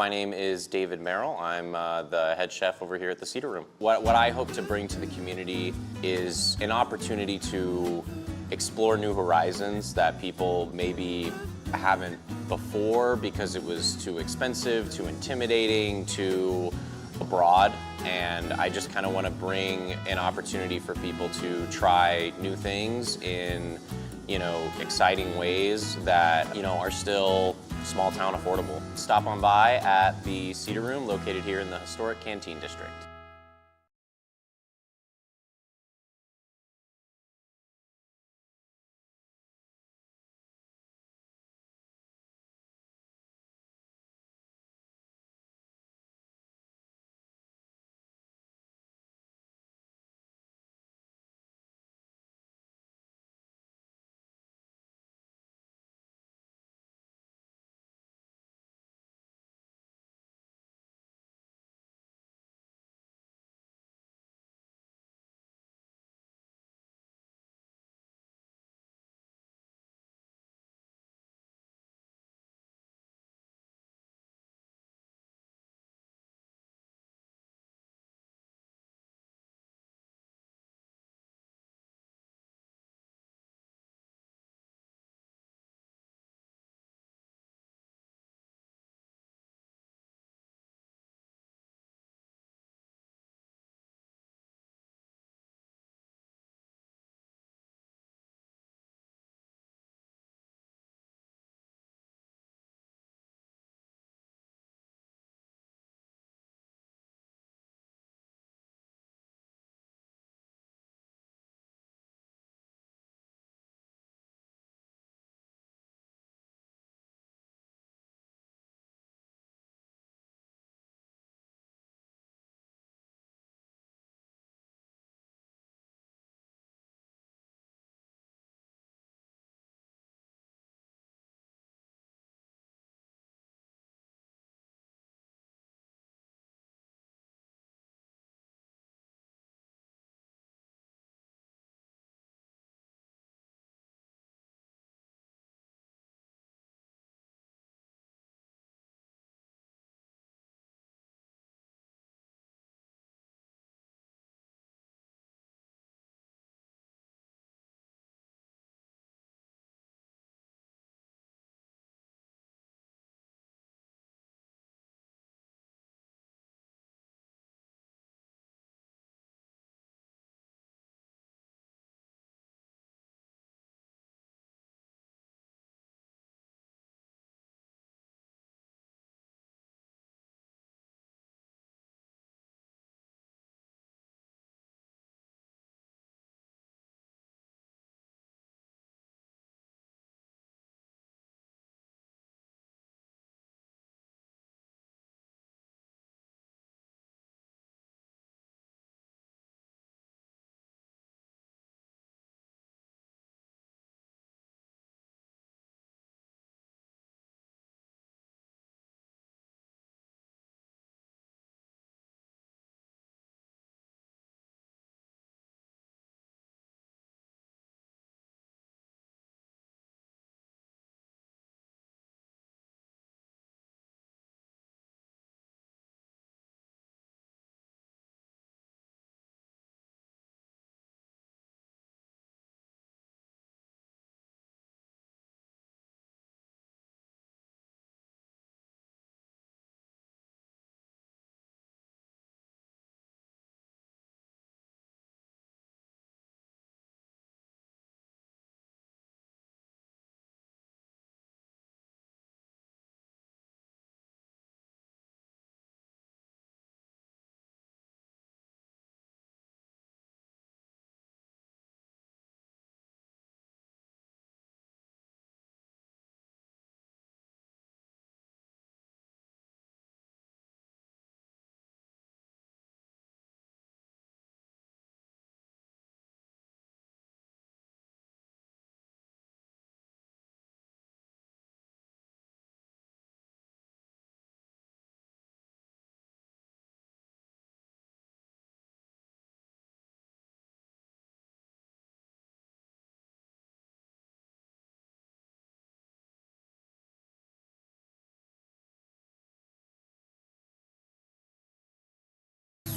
My name is David Merrill. I'm the head chef over here at the Cedar Room. What I hope to bring to the community is an opportunity to explore new horizons that people maybe haven't before because it was too expensive, too intimidating, too broad. And I just kind of want to bring an opportunity for people to try new things in, exciting ways that, are still small town affordable. Stop on by at the Cedar Room located here in the historic Canteen District.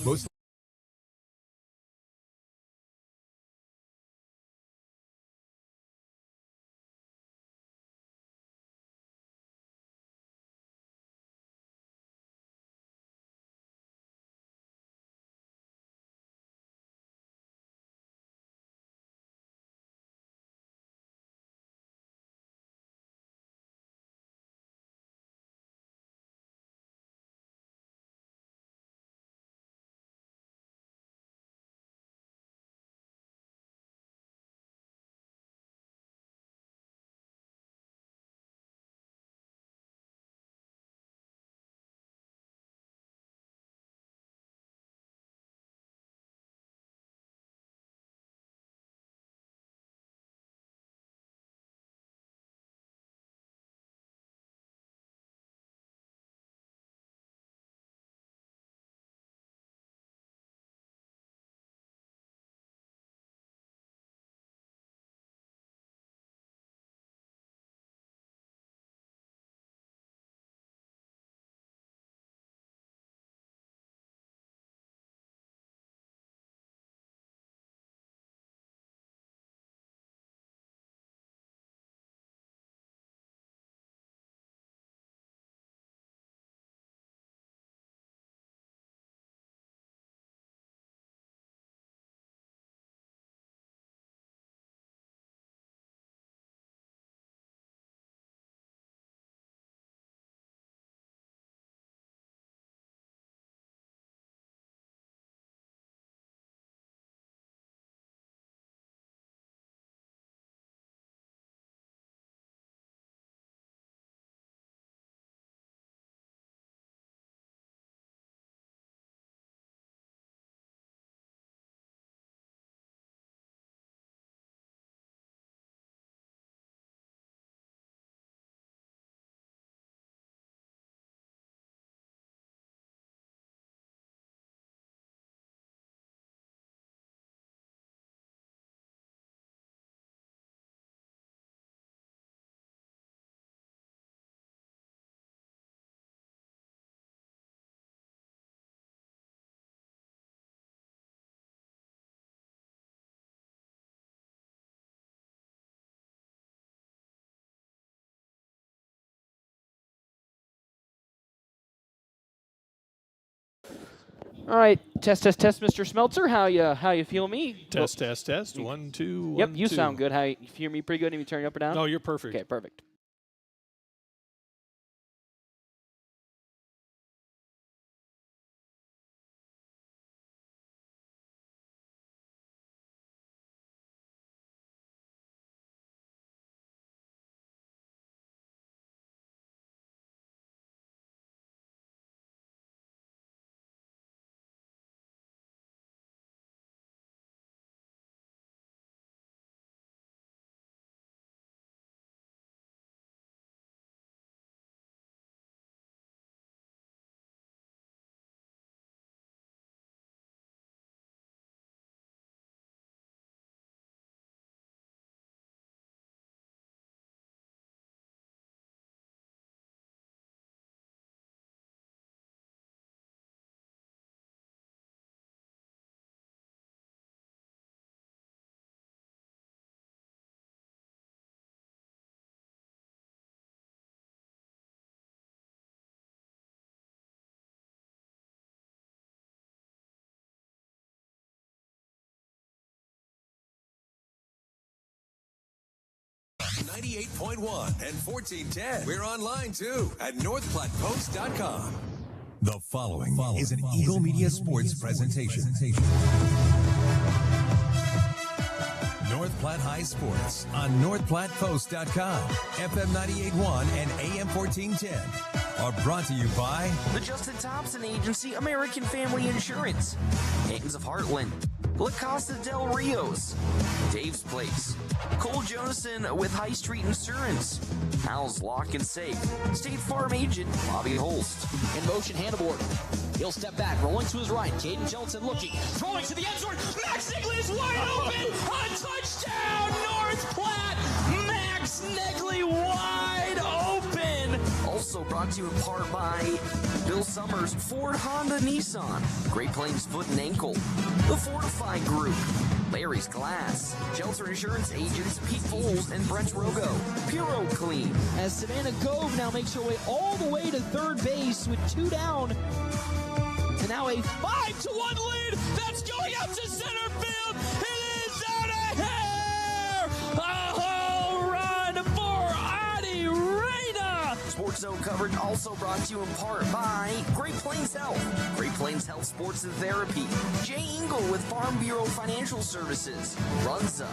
Most All right, test, Mr. Smeltzer. How you feel me? Test. 1, 2, 1, Yep, you 2. sound good. How you hear me pretty good? Need me turn it up or down? No, you're perfect. Okay, perfect. .1 and 1410. We're online too at NorthPlattePost.com. The following is an Eagle Media Sports presentation. North Platte High Sports on NorthPlattePost.com, FM 98.1 and AM 1410 are brought to you by the Justin Thompson Agency, American Family Insurance, Haynes of Heartland, La Costa del Rios, Dave's Place, Cole Jonasson with High Street Insurance, Hal's Lock and Safe, State Farm Agent Bobby Holst. In motion, Hannibal. He'll step back, rolling to his right. Caden Johnson looking, throwing to the end zone. Max Negley is wide open. A touchdown, North Platte. Max Negley wide open. Also brought brought to you in part by Bill Summers, Ford, Honda, Nissan, Great Plains Foot and Ankle, The Fortify Group, Larry's Glass, Shelter Insurance Agents Pete Foles and Brent Rogo, Puro Clean. As Savannah Gove now makes her way all the way to third base with 2 down. And now a 5-1 lead. That's going up to center field. It is out of here. A home run for Adi Reyna. Sports Zone coverage also brought to you in part by Great Plains Health, Great Plains Health Sports and Therapy, Jay Engel with Farm Bureau Financial Services, Runza,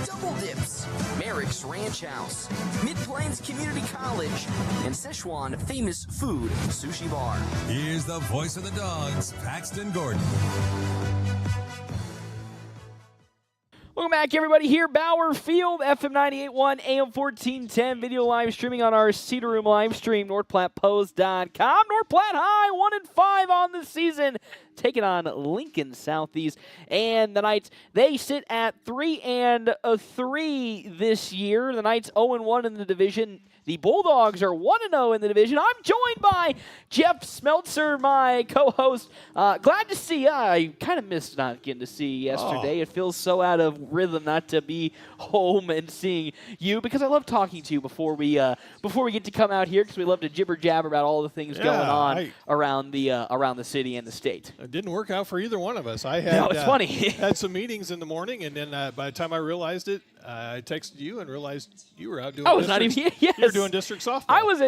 Double Dips, Merrick's Ranch House, Mid Plains Community College, and Szechuan Famous Food Sushi Bar. Here's the voice of the Dogs, Paxton Gordon. Welcome back, everybody. Here, Bauer Field, FM 98.1, AM 1410, video live streaming on our Cedar Room live stream, NorthPlattePost.com. North Platte High, 1-5 on the season, taking on Lincoln Southeast. And the Knights, they sit at 3-3 this year. The Knights 0-1 in the division. The Bulldogs are 1-0 in the division. I'm joined by Jeff Smeltzer, my co-host. Glad to see you. I kind of missed not getting to see you yesterday. It feels so out of rhythm not to be home and seeing you, because I love talking to you before we get to come out here, because we love to jibber jabber about all the things going on around the city and the state. It didn't work out for either one of us. I had, no, it's funny. had some meetings in the morning, and then by the time I realized it, I texted you and realized you were out doing. I was not even. Yes. You were doing district softball. I was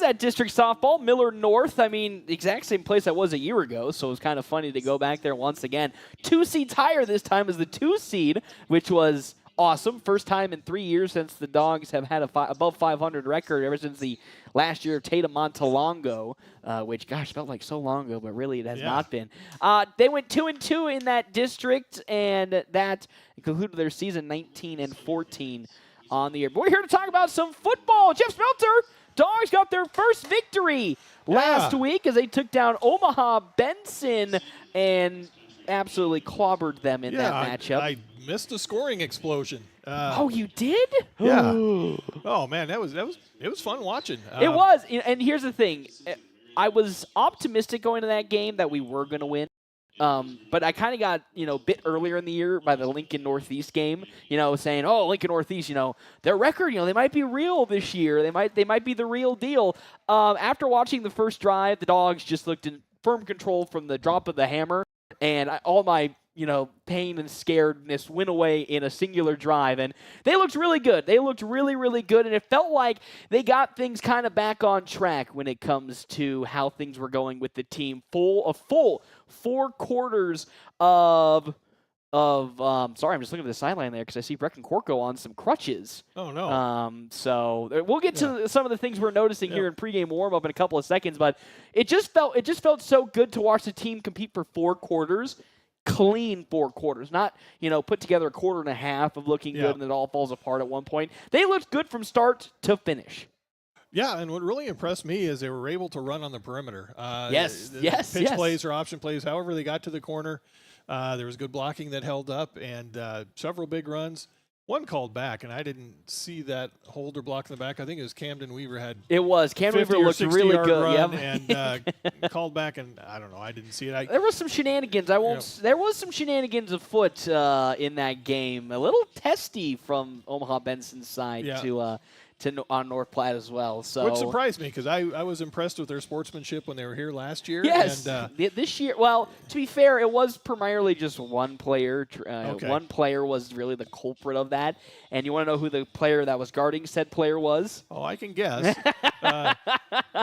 at district softball, Miller North. I mean, the exact same place I was a year ago, so it was kind of funny to go back there once again. 2 seeds higher this time as the 2 seed, which was awesome. First time in 3 years since the Dogs have had above 500 record ever since the last year of Tatum Montalongo, which, gosh, felt like so long ago, but really it has not been. They went 2-2 in that district, and that concluded their season 19-14 on the year. But we're here to talk about some football. Jeff Smeltzer, Dogs got their first victory last week as they took down Omaha Benson and absolutely clobbered them in that matchup. I missed a scoring explosion. You did? Yeah. Oh man, it was fun watching. It was, and here's the thing: I was optimistic going to that game that we were going to win. But I kind of got, a bit earlier in the year by the Lincoln Northeast game, saying, oh, Lincoln Northeast, their record, they might be real this year. They might be the real deal. After watching the first drive, the Dogs just looked in firm control from the drop of the hammer, and all my pain and scaredness went away in a singular drive, and they looked really good. They looked really, really good, and it felt like they got things kind of back on track when it comes to how things were going with the team. A full 4 quarters of sorry, I'm just looking at the sideline there because I see Brecken Corco on some crutches. Oh, no. So we'll get to some of the things we're noticing here in pregame warm-up in a couple of seconds, but it just felt so good to watch the team compete for 4 quarters. Clean 4 quarters, not, put together a quarter and a half of looking good and it all falls apart at one point. They looked good from start to finish. Yeah, and what really impressed me is they were able to run on the perimeter. Pitch plays or option plays, however they got to the corner. There was good blocking that held up, and several big runs. One called back, and I didn't see that hold or block in the back. I think it was Camden Weaver had. It was. Camden Weaver looked really good. And called back, and I don't know. I didn't see it. There was some shenanigans. There was some shenanigans afoot in that game. A little testy from Omaha Benson's side on North Platte as well. So which surprised me because I was impressed with their sportsmanship when they were here last year. Yes, and, this year. Well, to be fair, it was primarily just one player. One player was really the culprit of that. And you want to know who the player that was guarding said player was? Oh, I can guess.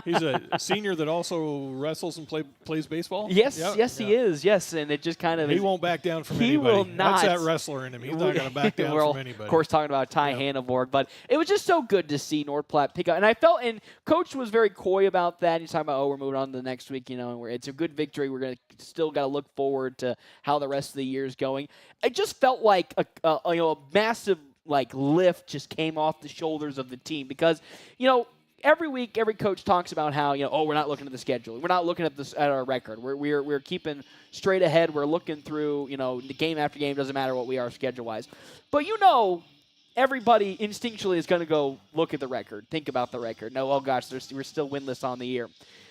He's a senior that also wrestles and plays baseball. Yes, he is. Yes, and it just kind of he won't back down from anybody. He will not. That's that wrestler in him. He's not going to back down from anybody. Of course, talking about Ty Hannaford, but it was just so good to see North Platte pick up. And I felt, and Coach was very coy about that. He's talking about, we're moving on to the next week, and it's a good victory. We're still got to look forward to how the rest of the year is going. It just felt like a massive lift just came off the shoulders of the team because, every week, every coach talks about how, we're not looking at the schedule. We're not looking at our record. We're keeping straight ahead. We're looking through, the game after game. Doesn't matter what we are schedule-wise. But everybody instinctually is going to go look at the record, think about the record. No, oh gosh, we're still winless on the year.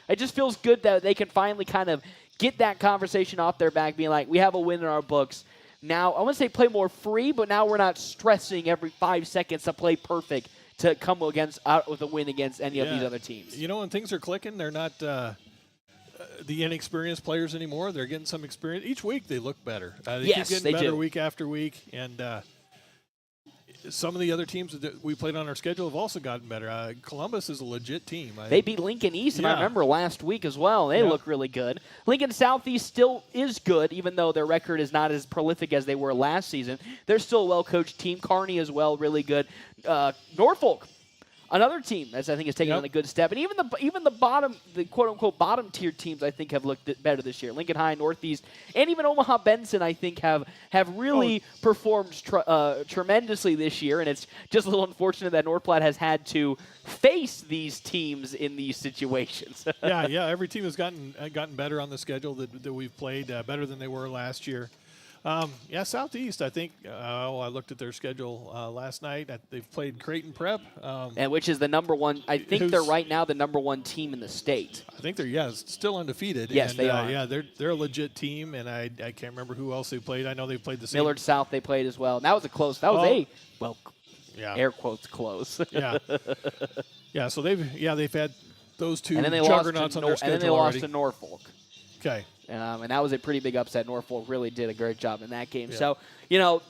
It just feels good that they can finally kind of get that conversation off their back, being like, we have a win in our books. Now, I wouldn't say play more free, but now we're not stressing every 5 seconds to play perfect to come out with a win against any of these other teams. You know, when things are clicking, they're not the inexperienced players anymore. They're getting some experience. Each week they look better. They keep getting better week after week. And some of the other teams that we played on our schedule have also gotten better. Columbus is a legit team. They beat Lincoln East, and I remember last week as well. They look really good. Lincoln Southeast still is good, even though their record is not as prolific as they were last season. They're still a well-coached team. Kearney as well, really good. Norfolk, another team that I think is taking on a good step, and even the bottom, the quote unquote bottom tier teams, I think have looked better this year. Lincoln High, Northeast, and even Omaha Benson, I think have really performed tremendously this year. And it's just a little unfortunate that North Platte has had to face these teams in these situations. Every team has gotten better on the schedule that we've played, better than they were last year. Southeast, I think, I looked at their schedule last night. They've played Creighton Prep. And which is the number one, I think they're right now the number one team in the state. I think they're, still undefeated. Yes, and, they are. Yeah, they're a legit team, and I can't remember who else they played. I know they played the same. Millard South they played as well. And that was a close, air quotes close. So they've had those two and then they juggernauts on their schedule and then they already. lost to Norfolk. Okay. And that was a pretty big upset. Norfolk really did a great job in that game. Yeah. So,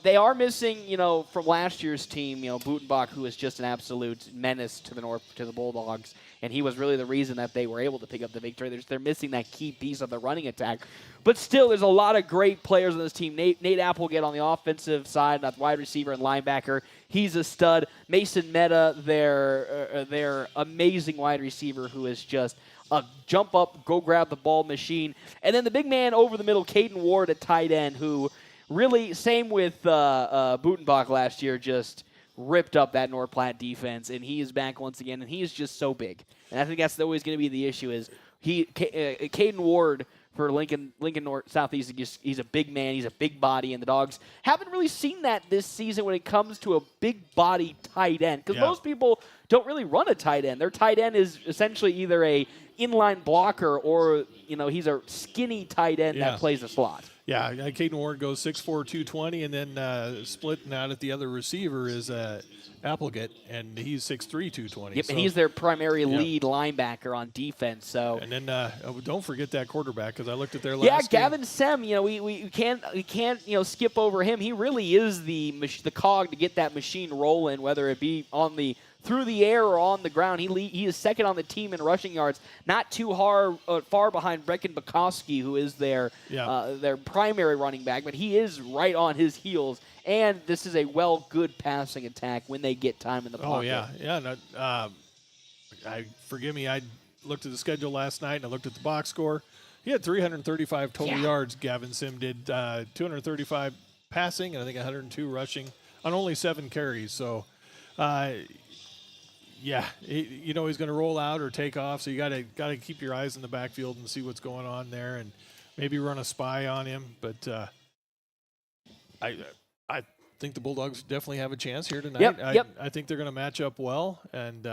they are missing, from last year's team, Butenbach, who is just an absolute menace to the Bulldogs. And he was really the reason that they were able to pick up the victory. They're missing that key piece of the running attack. But still, there's a lot of great players on this team. Nate Applegate on the offensive side, that wide receiver and linebacker. He's a stud. Mason Meta, their amazing wide receiver, who is just a jump up, go grab the ball machine. And then the big man over the middle, Caden Ward at tight end, who really, same with Butenbach last year, just ripped up that North Platte defense. And he is back once again, and he is just so big. And I think that's always going to be the issue is Caden Ward for Lincoln North Southeast, he's a big man, he's a big body, and the Dogs haven't really seen that this season when it comes to a big body tight end. Because most people don't really run a tight end. Their tight end is essentially either a inline blocker or, he's a skinny tight end that plays a slot. Yeah, Caden Ward goes 6'4", 220, and then splitting out at the other receiver is Applegate, and he's 6'3", 220. Yep, and he's their primary lead linebacker on defense. So, and then don't forget that quarterback, because I looked at their last game. Gavin Sem. We can't skip over him. He really is the cog to get that machine rolling, whether it be through the air or on the ground. He is second on the team in rushing yards, not too far behind Brecken Bukowski, who is their primary running back, but he is right on his heels. And this is a good passing attack when they get time in the pocket. Forgive me, I looked at the schedule last night and I looked at the box score. He had 335 total yards. Gavin Sim did 235 passing and I think 102 rushing on only 7 carries. So. He's going to roll out or take off, so you got to keep your eyes in the backfield and see what's going on there, and maybe run a spy on him. But I think the Bulldogs definitely have a chance here tonight. I think they're going to match up well. And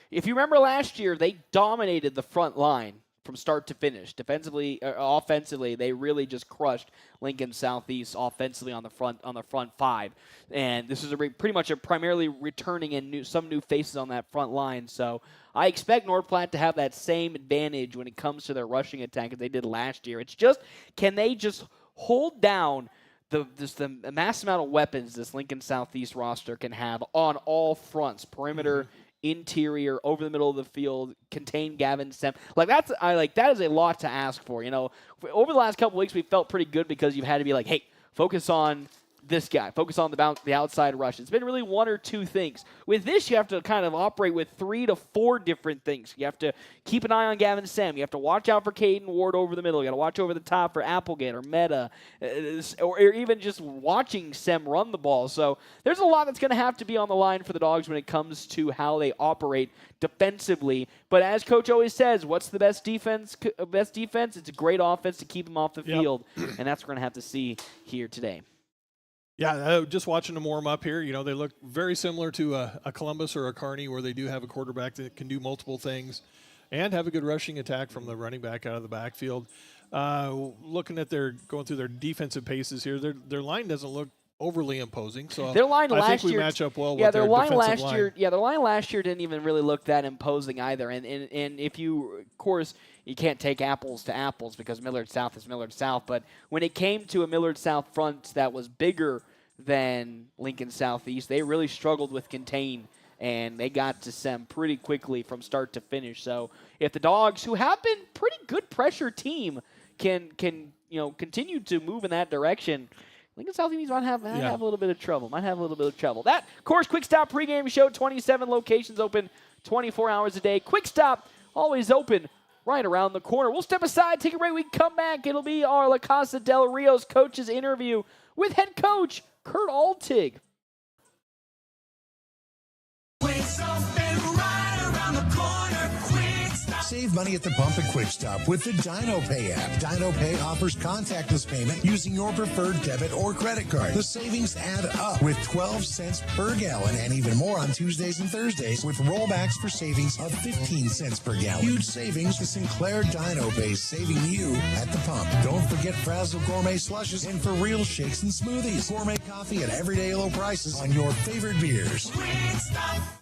if you remember last year, they dominated the front line from start to finish. Defensively, offensively, they really just crushed Lincoln Southeast offensively on the front 5. And this is pretty much primarily returning and some new faces on that front line. So I expect North Platte to have that same advantage when it comes to their rushing attack as they did last year. It's just, can they just hold down the mass amount of weapons this Lincoln Southeast roster can have on all fronts, perimeter, interior, over the middle of the field, contain Gavin Sem. That is a lot to ask for. Over the last couple weeks, we felt pretty good because you've had to be like, hey, focus on this guy, focus on the outside rush. It's been really one or two things. With this, you have to kind of operate with 3 to 4 different things. You have to keep an eye on Gavin Sem. You have to watch out for Caden Ward over the middle. You got to watch over the top for Applegate or Meta, or even just watching Sem run the ball. So there's a lot that's going to have to be on the line for the Dogs when it comes to how they operate defensively. But as Coach always says, what's the best defense? It's a great offense to keep them off the field, and that's what we're going to have to see here today. Yeah, just watching them warm up here, they look very similar to a Columbus or a Kearney, where they do have a quarterback that can do multiple things and have a good rushing attack from the running back out of the backfield. Looking at going through their defensive paces here, their line doesn't look overly imposing. So their line I last think we year, match up well yeah, with their line defensive last line. year. Yeah, their line last year didn't even really look that imposing either. And if you, of course, you can't take apples to apples because Millard South is Millard South. But when it came to a Millard South front that was bigger than Lincoln Southeast, they really struggled with contain, and they got to Sem pretty quickly from start to finish. So if the Dogs, who have been pretty good pressure team, can continue to move in that direction, Lincoln Southeast might have a little bit of trouble. That, of course, Quick Stop pregame show, 27 locations open 24 hours a day. Quick Stop always open right around the corner. We'll step aside, take a break. We come back. It'll be our La Casa del Rio's coaches interview with head coach Kurt Altig. Save money at the pump at Quick Stop with the Dino Pay app. Dino Pay offers contactless payment using your preferred debit or credit card. The savings add up with 12 cents per gallon and even more on Tuesdays and Thursdays with rollbacks for savings of 15 cents per gallon. Huge savings. The Sinclair Dino Pay saving you at the pump. Don't forget Frazzle Gourmet Slushes and for real shakes and smoothies. Gourmet coffee at everyday low prices on your favorite beers.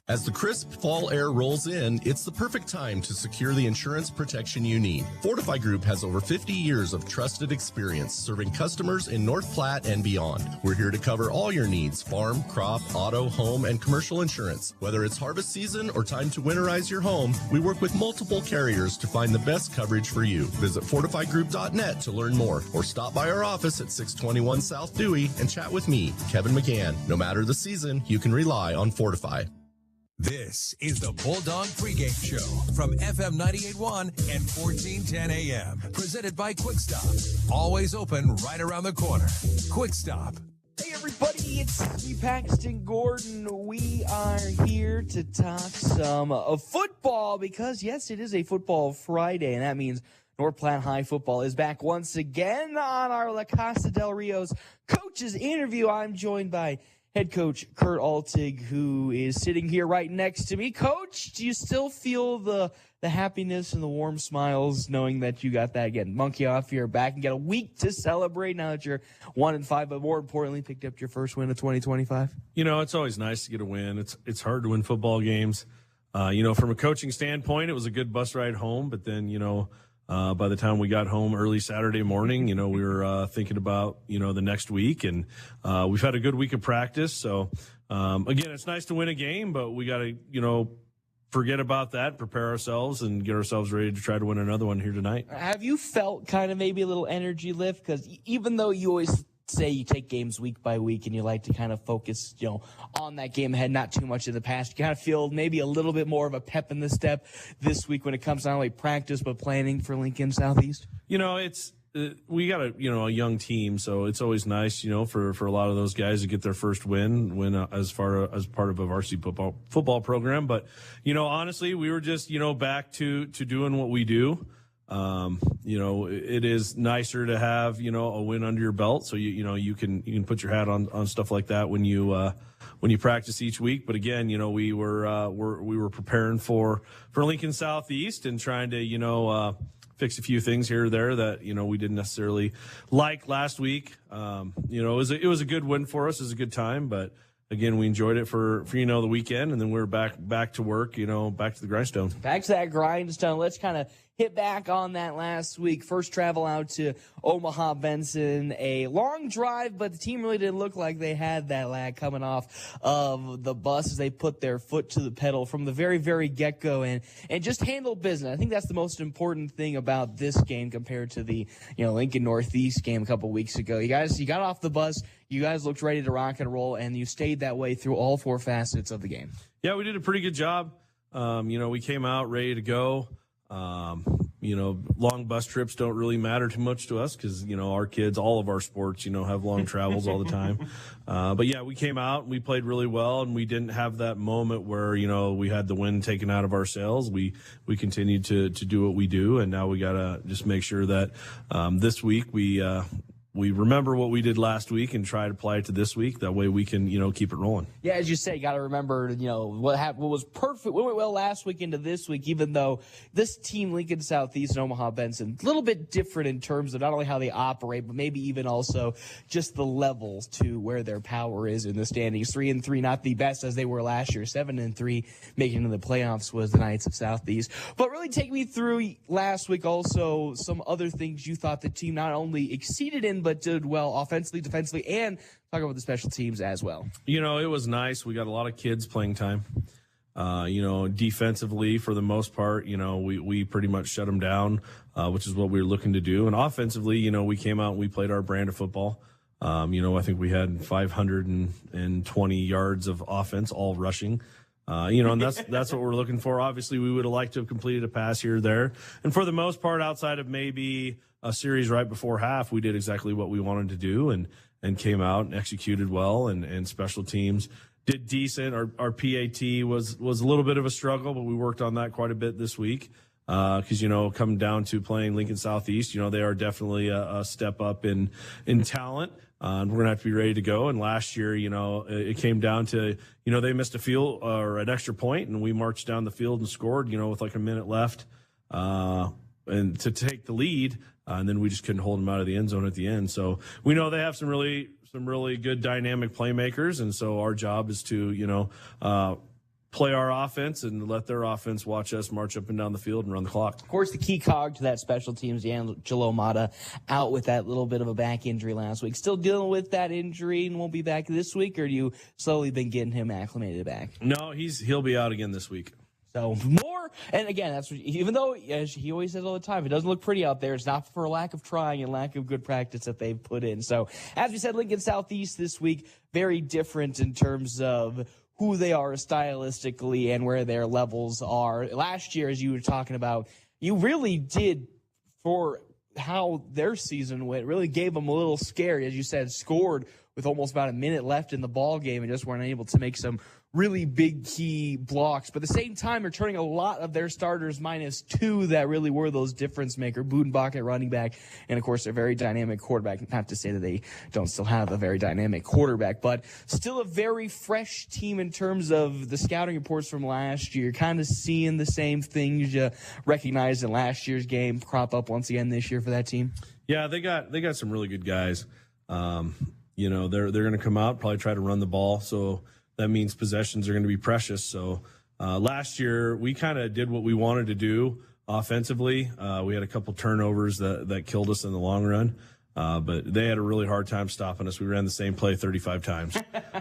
As the crisp fall air rolls in, it's the perfect time to secure the insurance protection you need. Fortify Group has over 50 years of trusted experience serving customers in North Platte and beyond. We're here to cover all your needs: farm, crop, auto, home, and commercial insurance. Whether it's harvest season or time to winterize your home, we work with multiple carriers to find the best coverage for you. Visit fortifygroup.net to learn more or stop by our office at 621 South Dewey and chat with me, Kevin McGann. No matter the season, you can rely on Fortify. This is the Bulldog Pregame Show from FM 98.1 and 1410 AM. Presented by Quick Stop. Always open right around the corner. Quick Stop. Hey everybody, it's me, Paxton Gordon. We are here to talk some football because, yes, it is a football Friday, and that means North Platte High football is back once again on our La Casa del Rio's coaches interview. I'm joined by head coach Kurt Altig, who is sitting here right next to me. Coach, do you still feel the happiness and the warm smiles knowing that you got that, again, monkey off your back and got a week to celebrate now that you're 1-5, but more importantly, picked up your first win of 2025? It's always nice to get a win. It's hard to win football games. From a coaching standpoint, it was a good bus ride home, but then, by the time we got home early Saturday morning, we were thinking about, the next week, and we've had a good week of practice. So, again, it's nice to win a game, but we got to, forget about that, prepare ourselves, and get ourselves ready to try to win another one here tonight. Have you felt kind of maybe a little energy lift? Because even though you always say you take games week by week and you like to kind of focus, on that game ahead, not too much in the past, you kind of feel maybe a little bit more of a pep in the step this week when it comes to not only practice but planning for Lincoln Southeast? It's we got a young team, so it's always nice, for a lot of those guys to get their first win as part of a varsity football program. But honestly, we were just back to doing what we do. It is nicer to have a win under your belt, so you can put your hat on stuff like that when you practice each week. But again, we were preparing for Lincoln Southeast and trying to fix a few things here or there that we didn't necessarily like last week. It was a good win for us. It was a good time, but again, we enjoyed it for the weekend, and then we're back to work, back to the grindstone. Back to that grindstone. Let's kind of hit back on that last week. First travel out to Omaha Benson, a long drive, but the team really didn't look like they had that lag coming off of the bus as they put their foot to the pedal from the very, very get-go and just handle business. I think that's the most important thing about this game compared to the Lincoln Northeast game a couple weeks ago. You got off the bus, you guys looked ready to rock and roll, and you stayed that way through all four facets of the game. Yeah, we did a pretty good job. We came out ready to go. Long bus trips don't really matter too much to us because, our kids, all of our sports, have long travels all the time. But yeah, we came out and we played really well, and we didn't have that moment where, we had the wind taken out of our sails. We continued to do what we do, and now we got to just make sure that this week we we remember what we did last week and try to apply it to this week. That way we can, keep it rolling. Yeah, as you say, you got to remember, what happened, what was perfect, what went well last week into this week, even though this team, Lincoln Southeast and Omaha Benson, a little bit different in terms of not only how they operate, but maybe even also just the levels to where their power is in the standings. 3-3, not the best as they were last year. 7-3, making it to the playoffs was the Knights of Southeast. But really take me through last week also some other things you thought the team not only exceeded in, but did well offensively, defensively, and talk about the special teams as well. It was nice. We got a lot of kids playing time. Defensively, for the most part, we pretty much shut them down, which is what we were looking to do. And offensively, we came out and we played our brand of football. I think we had 520 yards of offense, all rushing. And that's what we're looking for. Obviously, we would have liked to have completed a pass here or there. And for the most part, outside of maybe a series right before half, we did exactly what we wanted to do and came out and executed well, and special teams did decent. Our PAT was a little bit of a struggle, but we worked on that quite a bit this week. Because, coming down to playing Lincoln Southeast, they are definitely a step up in talent. And we're going to have to be ready to go. And last year, it came down to, they missed a field or an extra point, and we marched down the field and scored, with like a minute left, and to take the lead. And then we just couldn't hold them out of the end zone at the end. So we know they have some really good dynamic playmakers. And so our job is to, play our offense and let their offense watch us march up and down the field and run the clock. Of course, the key cog to that special teams, D'Angelo Mata, out with that little bit of a back injury last week. Still dealing with that injury and won't be back this week, or do you slowly been getting him acclimated back? No, he'll be out again this week. So more, and again, that's even though, as he always says all the time, it doesn't look pretty out there. It's not for a lack of trying and lack of good practice that they've put in. So, as we said, Lincoln Southeast this week, very different in terms of who they are stylistically and where their levels are. Last year, as you were talking about, you really did, for how their season went, really gave them a little scary. As you said, scored with almost about a minute left in the ball game and just weren't able to make some really big key blocks. But at the same time, returning a lot of their starters -2 that really were those difference maker. Budenbach at running back, and of course a very dynamic quarterback. Not to say that they don't still have a very dynamic quarterback, but still a very fresh team in terms of the scouting reports from last year. Kind of seeing the same things you recognized in last year's game crop up once again this year for that team. Yeah, they got some really good guys. They're going to come out, probably try to run the ball. So that means possessions are going to be precious. So last year we kind of did what we wanted to do offensively. We had a couple turnovers that killed us in the long run, but they had a really hard time stopping us. We ran the same play 35 times,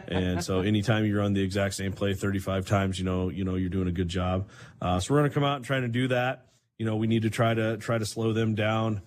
and so anytime you run the exact same play 35 times, you're doing a good job. So we're going to come out and try to do that. We need to try to slow them down.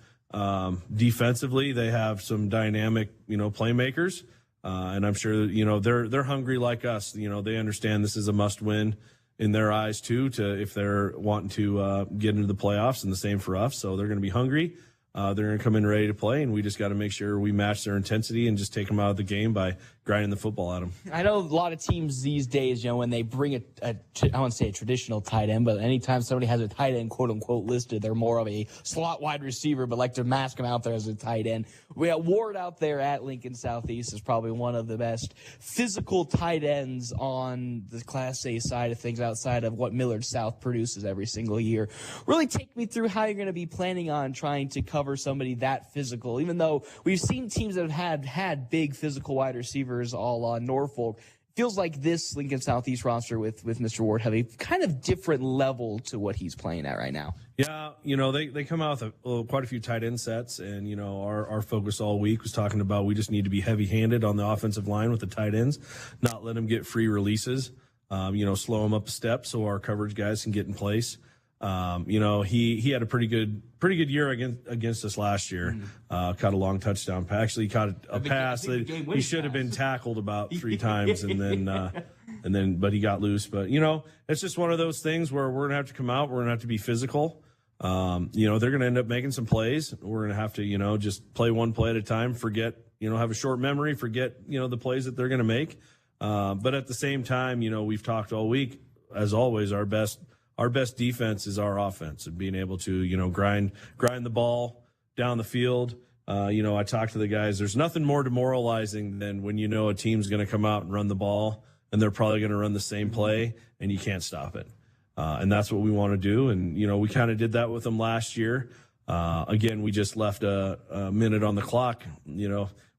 Defensively, they have some dynamic, playmakers. And I'm sure, they're hungry like us. They understand this is a must win in their eyes too, if they're wanting to get into the playoffs, and the same for us. So they're going to be hungry. They're going to come in ready to play, and we just got to make sure we match their intensity and just take them out of the game by grinding the football at them. I know a lot of teams these days, when they bring I wouldn't say a traditional tight end, but anytime somebody has a tight end, quote unquote, listed, they're more of a slot wide receiver, but like to mask them out there as a tight end. We got Ward out there at Lincoln Southeast is probably one of the best physical tight ends on the Class A side of things outside of what Millard South produces every single year. Really take me through how you're going to be planning on trying to cover somebody that physical, even though we've seen teams that have had big physical wide receivers all on Norfolk. Feels like this Lincoln Southeast roster with Mr. Ward have a kind of different level to what he's playing at right now. Yeah, they come out with quite a few tight end sets, and, our focus all week was talking about we just need to be heavy-handed on the offensive line with the tight ends, not let them get free releases, slow them up a step so our coverage guys can get in place. He had a pretty good year against us last year. Caught a long touchdown pass. Actually, caught a pass that he should have been tackled about 3 times, and then, but he got loose. But it's just one of those things where we're gonna have to come out. We're gonna have to be physical. They're gonna end up making some plays. We're gonna have to, just play one play at a time. Forget, have a short memory. Forget, the plays that they're gonna make. But at the same time, we've talked all week. As always, our best defense is our offense, and being able to, grind the ball down the field, I talked to the guys. There's nothing more demoralizing than when a team's going to come out and run the ball, and they're probably going to run the same play, and you can't stop it. And that's what we want to do. And, we kind of did that with them last year. Again, we just left a minute on the clock.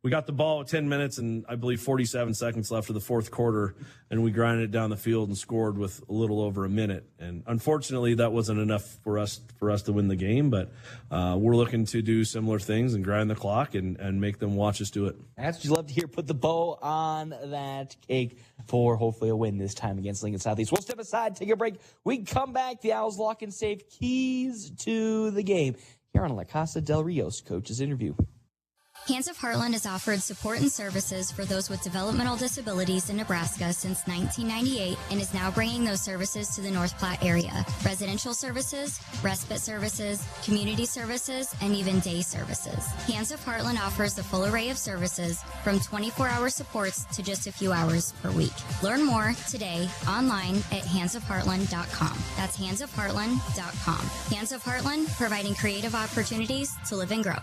We got the ball with 10 minutes and I believe 47 seconds left of the fourth quarter, and we grinded it down the field and scored with a little over a minute. And unfortunately, that wasn't enough for us to win the game, but we're looking to do similar things and grind the clock and make them watch us do it. That's what you love to hear. Put the bow on that cake for hopefully a win this time against Lincoln Southeast. We'll step aside, take a break. We come back. The Owls lock and safe keys to the game here on La Casa del Rio's coach's interview. Hands of Heartland has offered support and services for those with developmental disabilities in Nebraska since 1998 and is now bringing those services to the North Platte area. Residential services, respite services, community services, and even day services. Hands of Heartland offers a full array of services from 24-hour supports to just a few hours per week. Learn more today online at handsofheartland.com. That's handsofheartland.com. Hands of Heartland, providing creative opportunities to live and grow.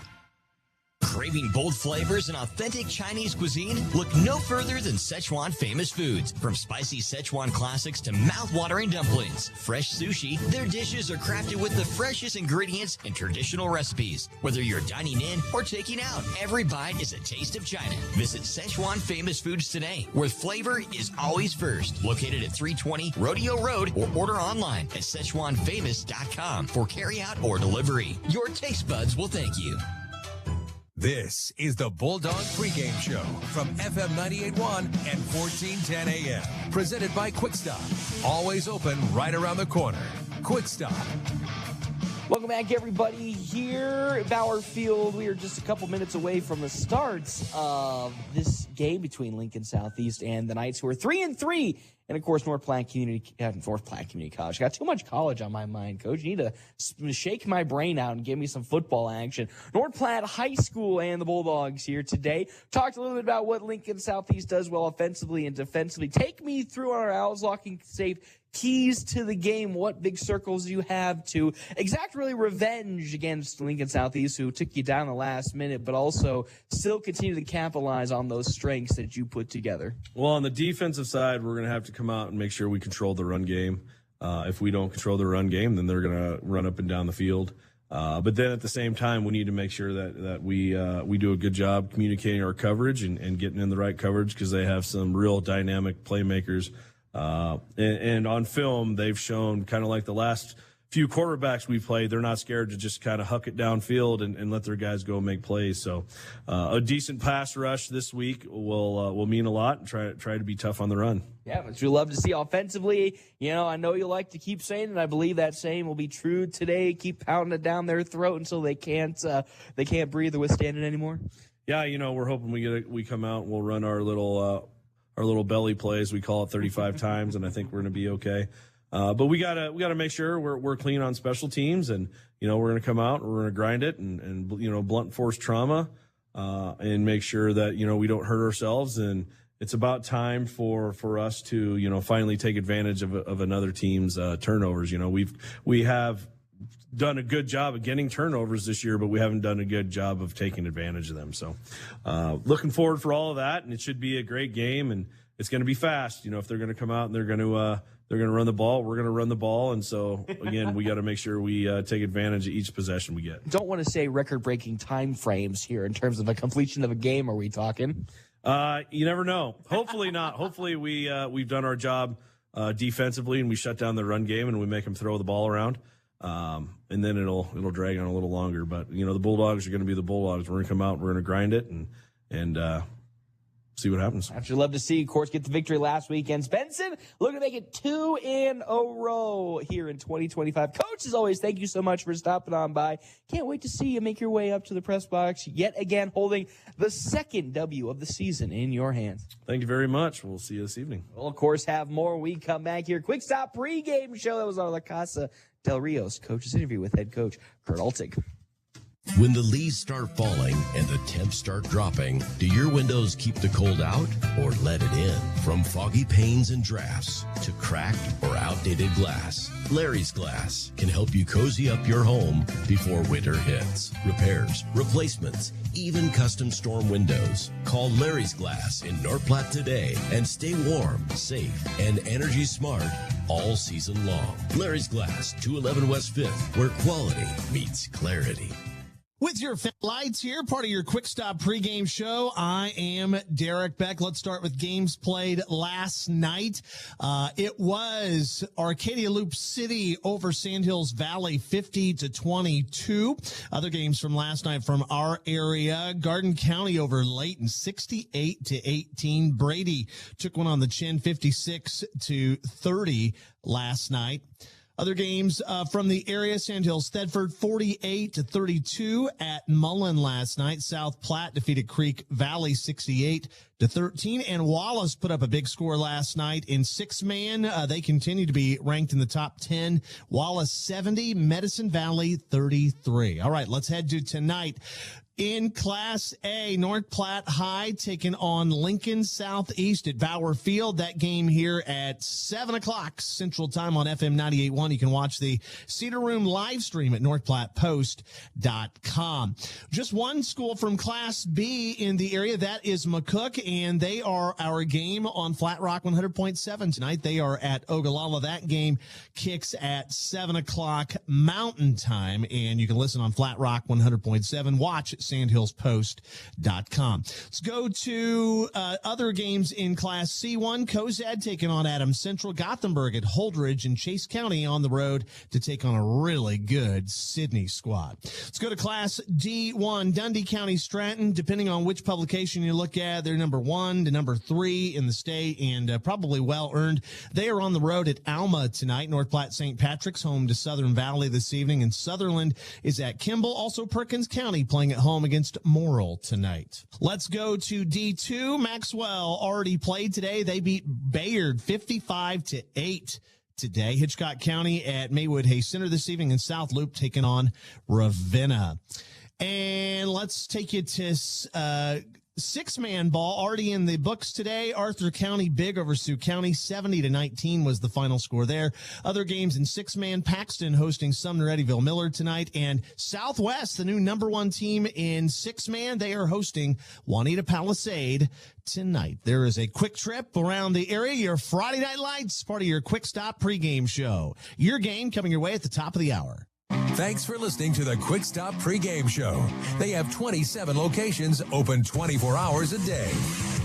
Craving bold flavors and authentic Chinese cuisine? Look no further than Szechuan Famous Foods. From spicy Szechuan classics to mouth-watering dumplings, fresh sushi, their dishes are crafted with the freshest ingredients and traditional recipes. Whether you're dining in or taking out, every bite is a taste of China. Visit Szechuan Famous Foods today, where flavor is always first. Located at 320 Rodeo Road, or order online at SzechuanFamous.com for carryout or delivery. Your taste buds will thank you. This is the Bulldog Pregame Show from FM 98.1 and 1410 AM. Presented by Quick Stop. Always open right around the corner. Quick Stop. Welcome back, everybody, here at Bauer Field. We are just a couple minutes away from the starts of this game between Lincoln Southeast and the Knights, who are 3-3. And, of course, North Platte Community College. Got too much college on my mind, Coach. You need to shake my brain out and give me some football action. North Platte High School and the Bulldogs here today. Talked a little bit about what Lincoln Southeast does well offensively and defensively. Take me through our Owls locking safe keys to the game. What big circles you have to exact really revenge against Lincoln Southeast, who took you down the last minute, but also still continue to capitalize on those strengths that you put together. Well, on the defensive side, we're going to have to come out and make sure we control the run game. If we don't control the run game, then they're going to run up and down the field. But then at the same time, we need to make sure that we do a good job communicating our coverage and getting in the right coverage, because they have some real dynamic playmakers. And on film, they've shown, kind of like the last few quarterbacks we played, they're not scared to just kind of huck it downfield and let their guys go and make plays. So a decent pass rush this week will mean a lot, and try to be tough on the run. Yeah, but we love to see offensively. I know you like to keep saying it. I believe that saying will be true today. Keep pounding it down their throat until they can't breathe or withstand it anymore. Yeah, we're hoping we come out and we'll run our little belly plays. We call it 35 times, and I think we're going to be okay. But we gotta make sure we're clean on special teams, and we're going to come out and we're going to grind it and blunt force trauma, and make sure that we don't hurt ourselves. And it's about time for us to finally take advantage of another team's turnovers. We have done a good job of getting turnovers this year, but we haven't done a good job of taking advantage of them. So looking forward for all of that, and it should be a great game, and it's going to be fast. If they're going to come out and they're going to run the ball, we're going to run the ball. And so, again, we got to make sure we take advantage of each possession we get. Don't want to say record-breaking time frames here in terms of a completion of a game. Are we talking? You never know. Hopefully not. Hopefully we've done our job defensively, and we shut down the run game and we make them throw the ball around. And then it'll drag on a little longer. But, the Bulldogs are going to be the Bulldogs. We're going to come out, we're going to grind it and see what happens. I'd love to see, of course, get the victory last weekend. Benson looking to make it 2 in a row here in 2025. Coach, as always, thank you so much for stopping on by. Can't wait to see you make your way up to the press box yet again, holding the second W of the season in your hands. Thank you very much. We'll see you this evening. We'll, of course, have more when we come back here. Quick Stop pregame show. That was on La Casa del Rio's coach's interview with head coach Kurt Altig. When the leaves start falling and the temps start dropping, do your windows keep the cold out or let it in? From foggy panes and drafts to cracked or outdated glass, Larry's Glass can help you cozy up your home before winter hits. Repairs, replacements, even custom storm windows. Call Larry's Glass in North Platte today and stay warm, safe, and energy smart all season long. Larry's Glass, 211 West 5th, where quality meets clarity. With your lights here, part of your Quick Stop pregame show, I am Derek Beck. Let's start with games played last night. It was Arcadia Loop City over Sandhills Valley, 50-22. Other games from last night from our area, Garden County over Layton, 68-18. Brady took one on the chin, 56-30 last night. Other games from the area, Sandhills Thedford 48-32 at Mullen last night. South Platte defeated Creek Valley 68-13. And Wallace put up a big score last night in six-man. They continue to be ranked in the top 10. Wallace 70, Medicine Valley 33. All right, let's head to tonight. In Class A, North Platte High taking on Lincoln Southeast at Bauer Field. That game here at 7 o'clock Central Time on FM 98.1. You can watch the Cedar Room live stream at northplattepost.com. Just one school from Class B in the area. That is McCook, and they are our game on Flat Rock 100.7 tonight. They are at Ogallala. That game kicks at 7 o'clock Mountain Time, and you can listen on Flat Rock 100.7. Watch sandhillspost.com. Let's go to other games in Class C1. Cozad taking on Adams Central. Gothenburg at Holdridge, and Chase County on the road to take on a really good Sydney squad. Let's go to Class D1. Dundee County Stratton. Depending on which publication you look at, they're number 1 to number 3 in the state, and probably well earned. They are on the road at Alma tonight. North Platte St. Patrick's home to Southern Valley this evening, and Sutherland is at Kimball. Also Perkins County playing at home against Morrill tonight. Let's go to D2. Maxwell already played today. They beat Bayard 55-8 today. Hitchcock County at Maywood Hay Center this evening, and South Loop taking on Ravenna. And let's take you to six-man ball already in the books today. Arthur County big over Sioux County, 70-19 was the final score there. Other games in six-man, Paxton hosting Sumner Eddyville Miller tonight, and Southwest, the new number 1 team in six-man, they are hosting Juanita Palisade tonight. There is a quick trip around the area. Your Friday Night Lights, part of your Quick Stop pregame show. Your game coming your way at the top of the hour. Thanks for listening to the Quick Stop pregame show. They have 27 locations open 24 hours a day.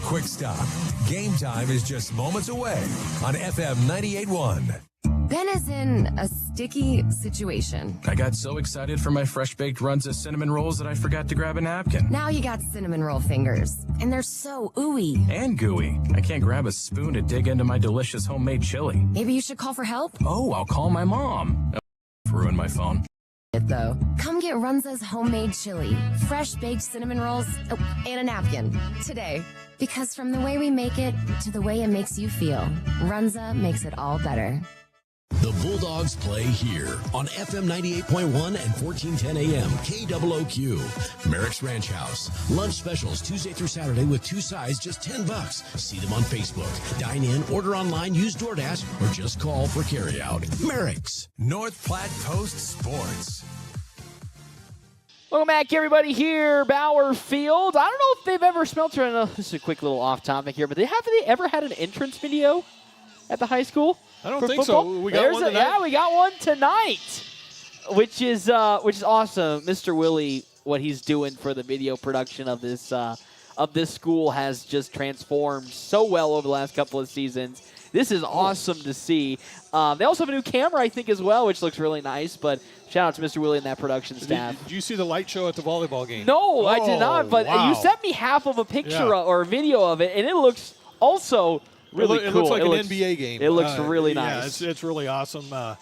Quick Stop. Game time is just moments away on FM 98.1. Ben is in a sticky situation. I got so excited for my fresh baked Runza cinnamon rolls that I forgot to grab a napkin. Now you got cinnamon roll fingers, and they're so ooey. And gooey. I can't grab a spoon to dig into my delicious homemade chili. Maybe you should call for help? Oh, I'll call my mom. Ruined my phone. Though. Come get Runza's homemade chili, fresh baked cinnamon rolls, and a napkin today. Because from the way we make it to the way it makes you feel, Runza makes it all better. The Bulldogs play here on FM 98.1 and 1410 AM KOOQ. Merrick's Ranch House. Lunch specials Tuesday through Saturday with 2 sides, just $10. See them on Facebook. Dine in, order online, use DoorDash, or just call for carryout. Merrick's. North Platte Post Sports. Welcome back, everybody, here, Bauer Field. I don't know if they've ever, Smelter, I know this is a quick little off topic here, but have they ever had an entrance video at the high school? I don't think so. We got one tonight. Yeah, we got one tonight, which is awesome. Mr. Willie, what he's doing for the video production of this school has just transformed so well over the last couple of seasons. This is awesome to see. They also have a new camera, I think, as well, which looks really nice. But shout out to Mr. Willie and that production staff. Did you see the light show at the volleyball game? No, I did not. But you sent me half of a picture or video of it, and it looks also really cool. It looks like an NBA game. It looks really nice. Yeah, it's really awesome. That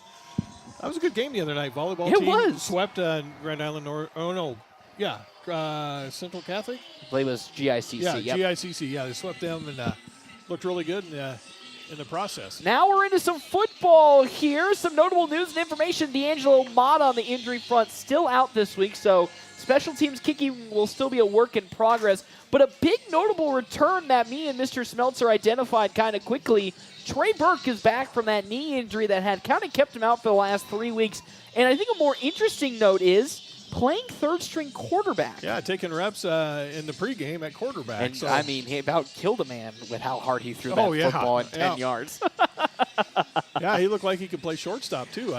was a good game the other night. Volleyball team swept Grand Island North. Oh, no. Yeah. Central Catholic? I believe it was GICC. Yeah, GICC. Yeah, they swept them and looked really good in the process. Now we're into some football here. Some notable news and information. D'Angelo Mata on the injury front still out this week, so special teams kicking will still be a work in progress. But a big notable return that me and Mr. Smeltzer identified kind of quickly, Trey Burke is back from that knee injury that had kind of kept him out for the last 3 weeks. And I think a more interesting note is playing third-string quarterback. Yeah, taking reps in the pregame at quarterback. And, so. I mean, he about killed a man with how hard he threw that football in 10 yards. Yeah, he looked like he could play shortstop, too.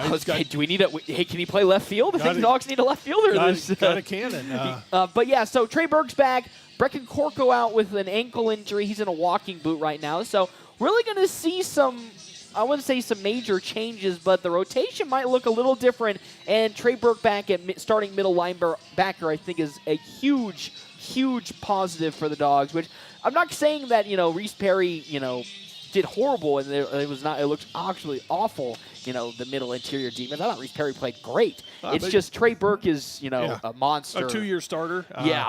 Do we need hey, can he play left field? I think the Dogs need a left fielder. Got a cannon. But, yeah, so Trey Burke's back. Brecken Corco out with an ankle injury. He's in a walking boot right now. So really going to see some, I wouldn't say some major changes, but the rotation might look a little different. And Trey Burke back at starting middle linebacker, I think, is a huge, huge positive for the Dogs. Which I'm not saying that Reese Perry did horrible and it was not. It looked actually awful. The middle interior defense. I thought Reese Perry played great. It's just Trey Burke is a monster. A 2-year starter.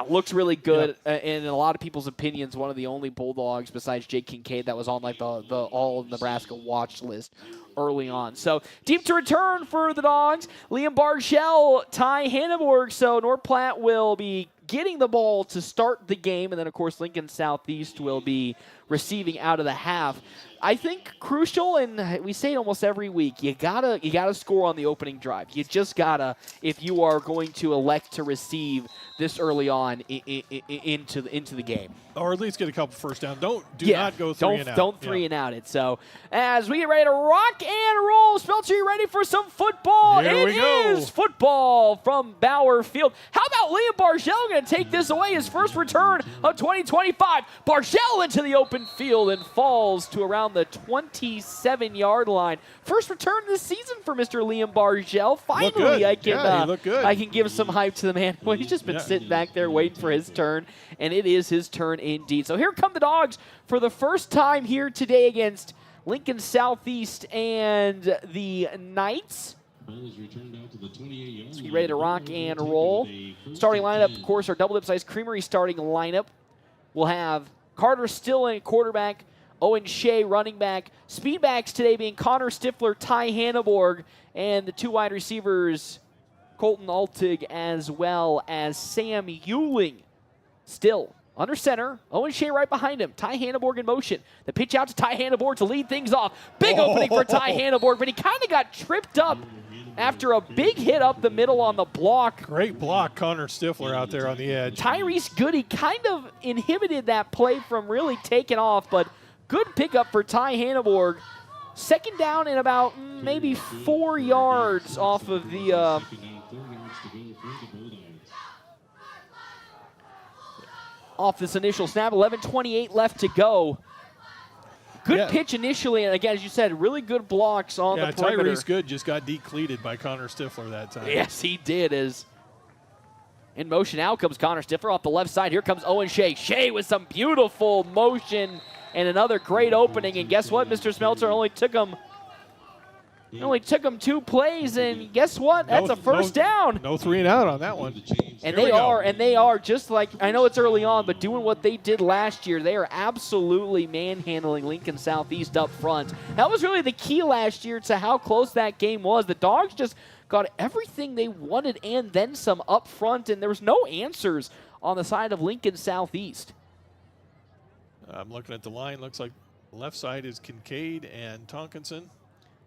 Looks really good. And in a lot of people's opinions, one of the only Bulldogs besides Jake Kincaid that was on like the all Nebraska watch list early on. So deep to return for the Dogs. Liam Bargell, Ty Hanneborg. So North Platte will be getting the ball to start the game, and then of course Lincoln Southeast will be receiving out of the half. I think crucial, and we say it almost every week, you gotta score on the opening drive. You just gotta, if you are going to elect to receive this early on into the game. Or at least get a couple first down. Do not go three and out. Don't three and out it. So as we get ready to rock and roll, Smelter, you ready for some football? Here we go. It is football from Bauer Field. How about Liam Bargell going to take this away? His first return of 2025. Bargell into the open field and falls to around the 27-yard line. First return this season for Mr. Liam Bargell. Finally, I can give some hype to the man. Well, he's just been sitting back there waiting for his turn, and it is his turn indeed. So here come the Dogs for the first time here today against Lincoln Southeast and the Knights. Let's be ready to rock and roll. Starting lineup, of course, our Double Dip Ice Creamery starting lineup. We'll have Carter Still in quarterback, Owen Shea running back. Speedbacks today being Connor Stifler, Ty Hanneborg, and the two wide receivers, Colton Altig as well as Sam Euling. Still under center, Owen Shea right behind him. Ty Hanneborg in motion. The pitch out to Ty Hanneborg to lead things off. Big opening for Ty Hanneborg, but he kind of got tripped up after a big hit up the middle on the block. Great block, Connor Stifler out there on the edge. Tyrese Goody kind of inhibited that play from really taking off, but good pickup for Ty Hanneborg. Second down and about maybe 4 yards off of the off this initial snap. 11:28 left to go. Good pitch initially, and again, as you said, really good blocks on the perimeter. Tyrese Good just got decleated by Connor Stifler that time. Yes, he did. As in motion, out comes Connor Stifler off the left side. Here comes Owen Shea. Shea with some beautiful motion and another great opening. And guess what, Mr. Smelter? Only took him 2 plays, and guess what? That's a first down. No 3 and out on that one. And they are just like, I know it's early on, but doing what they did last year. They are absolutely manhandling Lincoln Southeast up front. That was really the key last year to how close that game was. The Dogs just got everything they wanted and then some up front, and there was no answers on the side of Lincoln Southeast. I'm looking at the line. Looks like left side is Kincaid and Tonkinson.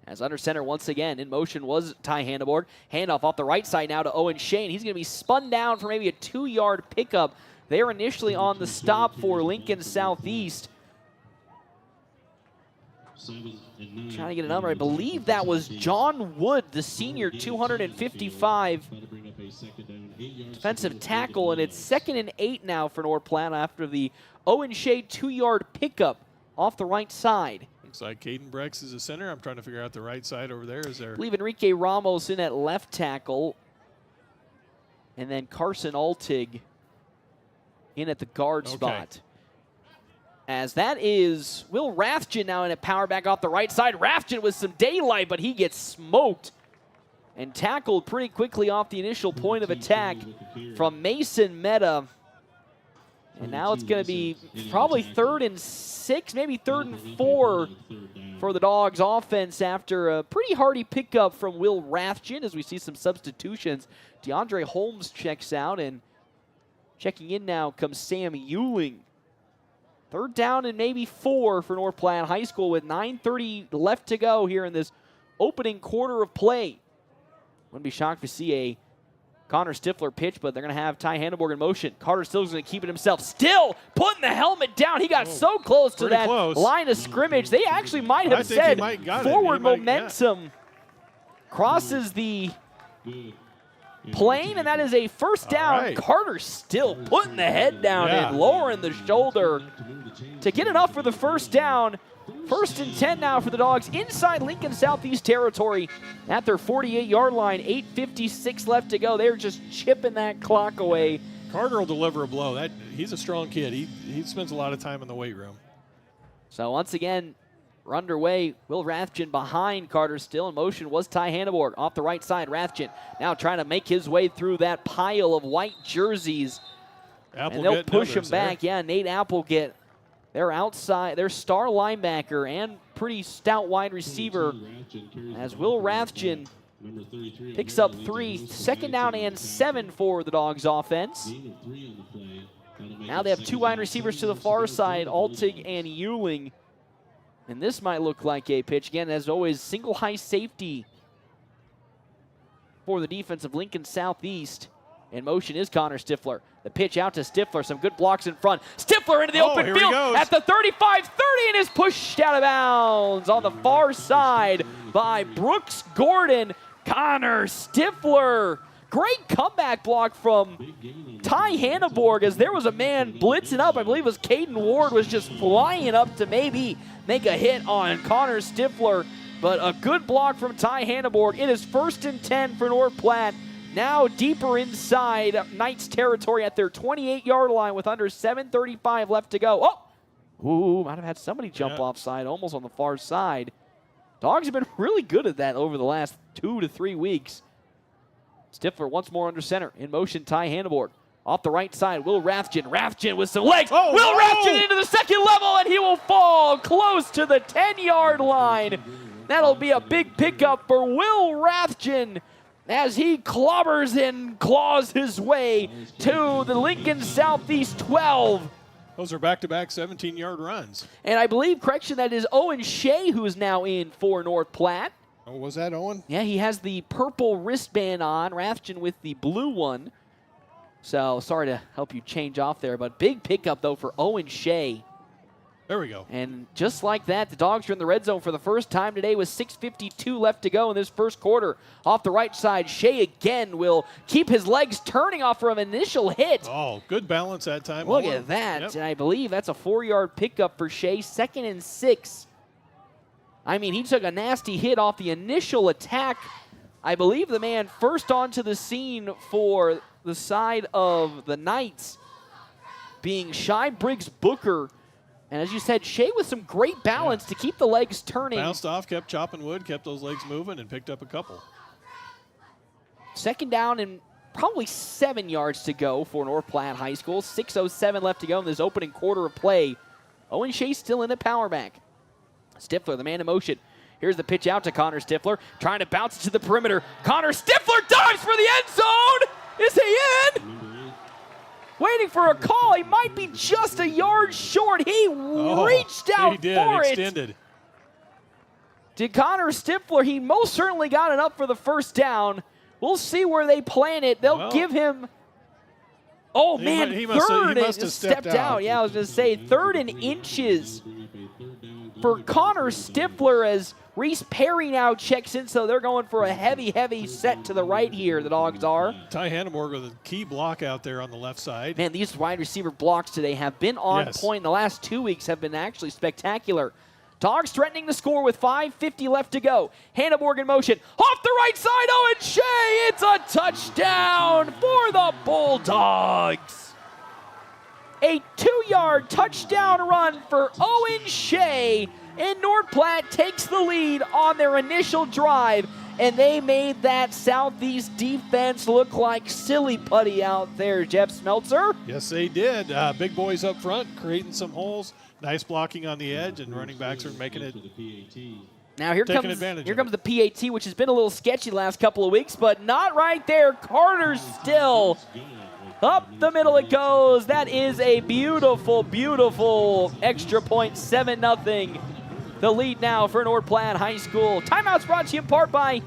As under center once again, in motion was Ty Hanneborg. Handoff off the right side now to Owen Shane. He's going to be spun down for maybe a 2-yard pickup. They're initially on the stop for Lincoln Southeast. Trying to get a number. I believe that was John Wood, the senior, 255 defensive tackle, and it's 2nd and 8 now for North Platte after the Owen Shea 2-yard pickup off the right side. Looks like Caden Brex is a center. I'm trying to figure out the right side over there. Is there? I believe Enrique Ramos in at left tackle. And then Carson Altig in at the guard spot. As that is Will Rathjen now in a power back off the right side. Rathjen with some daylight, but he gets smoked and tackled pretty quickly off the initial point of attack from Mason Meta. And now it's going to be probably 3rd and 6, maybe 3rd and 4 for the Dogs offense after a pretty hardy pickup from Will Rathjen as we see some substitutions. DeAndre Holmes checks out, and checking in now comes Sam Euling. 3rd down and maybe 4 for North Platte High School with 9:30 left to go here in this opening quarter of play. Wouldn't be shocked to see a Connor Stifler pitch, but they're going to have Ty Hanneborg in motion. Carter Still's going to keep it himself. Still putting the helmet down. He got so close to that line of scrimmage. They actually might have said forward momentum crosses the plane, and that is a 1st down. Right. Carter Still putting the head down and lowering the shoulder to get enough for the 1st down. 1st and 10 now for the Dogs inside Lincoln Southeast territory at their 48-yard line. 8:56 left to go. They're just chipping that clock away. Carter will deliver a blow. He's a strong kid. He spends a lot of time in the weight room. So once again, we're underway. Will Rathjen behind Carter Still. In motion was Ty Hanneborg off the right side. Rathjen now trying to make his way through that pile of white jerseys. And they'll push him back. Yeah, Nate Applegate. They're outside, their star linebacker and pretty stout wide receiver as Will Rathjen picks up 3. 2nd down and 7 for the Dogs offense. Now they have 2 wide receivers to the far side, Altig and Euling. And this might look like a pitch. Again, as always, single high safety for the defense of Lincoln Southeast. In motion is Connor Stifler. The pitch out to Stifler. Some good blocks in front. Stifler into the open field at the 35-30 and is pushed out of bounds on the far side by Brooks Gordon. Connor Stifler. Great comeback block from Ty Hanneborg as there was a man blitzing up. I believe it was Caden Ward was just flying up to maybe make a hit on Connor Stifler. But a good block from Ty Hanneborg. It is 1st and 10 for North Platte. Now deeper inside Knights territory at their 28-yard line with under 7:35 left to go. Ooh, might have had somebody jump offside almost on the far side. Dogs have been really good at that over the last 2 to 3 weeks. Stifler once more under center. In motion, Ty Hanneborg. Off the right side, Will Rathjen. Rathjen with some legs. Will Rathjen into the 2nd level, and he will fall close to the 10-yard line. That'll be a big pickup for Will Rathjen as he clobbers and claws his way to the Lincoln Southeast 12. Those are back-to-back 17-yard runs. And I believe, correction, that is Owen Shea who is now in for North Platte. Oh, was that Owen? Yeah, he has the purple wristband on, Rathjen with the blue one. So, sorry to help you change off there, but big pickup, though, for Owen Shea. There we go. And just like that, the Dogs are in the red zone for the first time today with 6:52 left to go in this 1st quarter. Off the right side, Shea again will keep his legs turning off from an initial hit. Oh, good balance that time. Look at that. Yep. And I believe that's a 4-yard pickup for Shea. 2nd and 6. I mean, he took a nasty hit off the initial attack. I believe the man first onto the scene for the side of the Knights being Shy Briggs Booker. And as you said, Shea with some great balance to keep the legs turning. Bounced off, kept chopping wood, kept those legs moving, and picked up a couple. 2nd down and probably 7 yards to go for North Platte High School. 6:07 left to go in this opening quarter of play. Owen Shea still in the power back. Stifler, the man in motion. Here's the pitch out to Connor Stifler, trying to bounce it to the perimeter. Connor Stifler dives for the end zone! Is he in? Waiting for a call. He might be just a yard short. He reached out for it. Did Connor Stifler, he most certainly got it up for the 1st down. We'll see where they plan it. They'll give him, he must have stepped out. Yeah, I was going to say 3rd and inches for Connor Stifler as Reese Perry now checks in, so they're going for a heavy set to the right here, the Dogs are. Ty Hanneborg with a key block out there on the left side. Man, these wide receiver blocks today have been on point. The last 2 weeks have been actually spectacular. Dogs threatening the score with 5:50 left to go. Hanneborg in motion. Off the right side, Owen Shea. It's a touchdown for the Bulldogs. A 2-yard touchdown run for Owen Shea. And North Platte takes the lead on their initial drive, and they made that Southeast defense look like silly putty out there, Jeff Smeltzer. Yes, they did. Big boys up front, creating some holes. Nice blocking on the edge, and running backs are making it. Now here comes the PAT, which has been a little sketchy the last couple of weeks, but not right there. Carter Still Up the middle it goes. That is a beautiful, beautiful extra point, 7-0. The lead now for North Platte High School. Timeouts brought to you in part by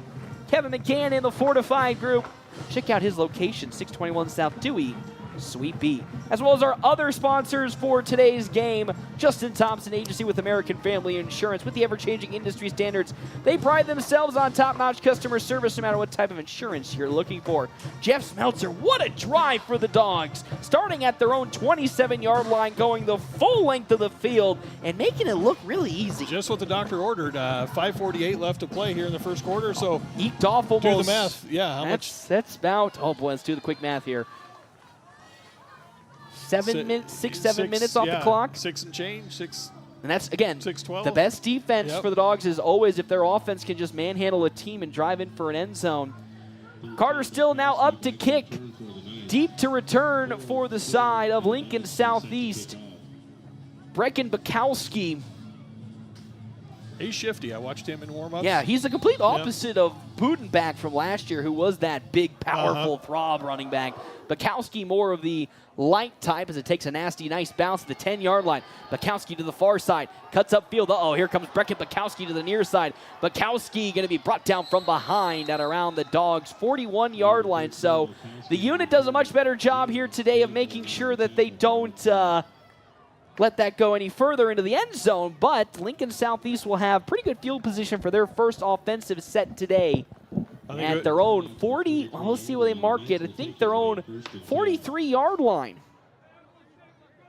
Kevin McCann and the Fortified Group. Check out his location, 621 South Dewey, Suite B. As well as our other sponsors for today's game, Justin Thompson Agency with American Family Insurance. With the ever-changing industry standards, they pride themselves on top-notch customer service no matter what type of insurance you're looking for. Jeff Smeltzer, what a drive for the Dogs. Starting at their own 27-yard line, going the full length of the field and making it look really easy. Just what the doctor ordered. 5:48 left to play here in the first quarter, so eked off almost. Do the math. Yeah, how much? That's about, oh boy, let's do the quick math here. 7 minutes, 7 minutes off the clock. 6 and change, 6. And that's, again, 6-12. The best defense for the Dogs is always if their offense can just manhandle a team and drive in for an end zone. Carter still now up to kick. Deep to return for the side of Lincoln Southeast. Brecken Bukowski. He's shifty. I watched him in warm-ups. Yeah, he's the complete opposite of Budenbach from last year, who was that big, powerful throb running back. Bukowski more of the light type as it takes a nasty, nice bounce at the 10-yard line. Bukowski to the far side, cuts upfield. Uh-oh, here comes Brecken Bukowski to the near side. Bukowski going to be brought down from behind at around the Dogs' 41-yard line. So the unit does a much better job here today of making sure that they don't let that go any further into the end zone, but Lincoln Southeast will have pretty good field position for their first offensive set today at their own 40, well, let's see where they mark it. I think their own 43-yard line.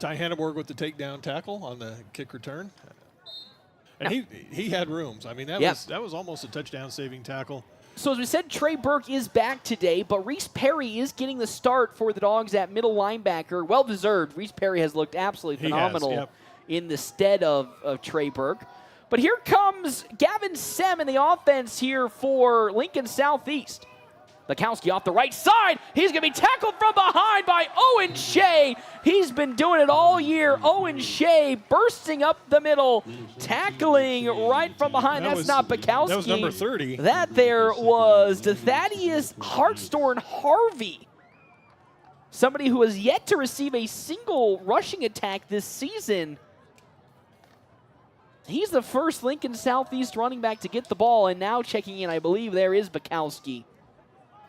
Ty Hanneborg with the takedown tackle on the kick return. And he had rooms. I mean, that was almost a touchdown-saving tackle. So as we said, Trey Burke is back today, but Reese Perry is getting the start for the Dogs at middle linebacker. Well-deserved. Reese Perry has looked absolutely phenomenal in the stead of Trey Burke. But here comes Gavin Sem in the offense here for Lincoln Southeast. Bukowski off the right side. He's going to be tackled from behind by Owen Shea. He's been doing it all year. Owen Shea bursting up the middle, tackling right from behind. That's not Bukowski. That was number 30. That there was Thaddeus Hartshorn Harvey, somebody who has yet to receive a single rushing attack this season. He's the first Lincoln Southeast running back to get the ball, and now checking in, I believe there is Bukowski.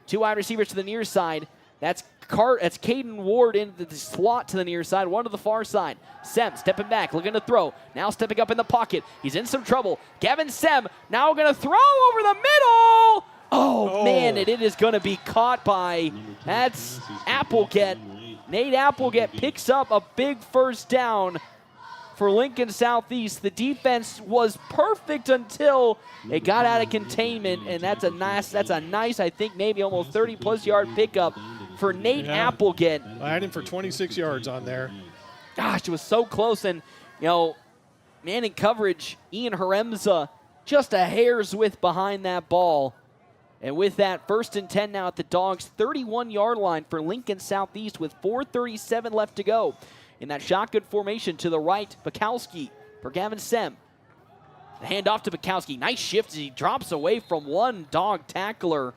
Two wide receivers to the near side. That's Caden Ward in the slot to the near side, one to the far side. Sem stepping back, looking to throw. Now stepping up in the pocket. He's in some trouble. Gavin Sem now going to throw over the middle. Oh, man, and it is going to be caught by, that's Applegate. Nate Applegate picks up a big first down for Lincoln Southeast. The defense was perfect until it got out of containment, and that's a nice, I think maybe almost 30-plus yard pickup for Nate Applegate. I had him for 26 yards on there. Gosh, it was so close, and man in coverage, Ian Haremza just a hair's width behind that ball. And with that, 1st and 10 now at the Dogs' 31-yard line for Lincoln Southeast with 4:37 left to go. In that shotgun formation to the right, Bukowski for Gavin Sem. The handoff to Bukowski. Nice shift as he drops away from one Dog tackler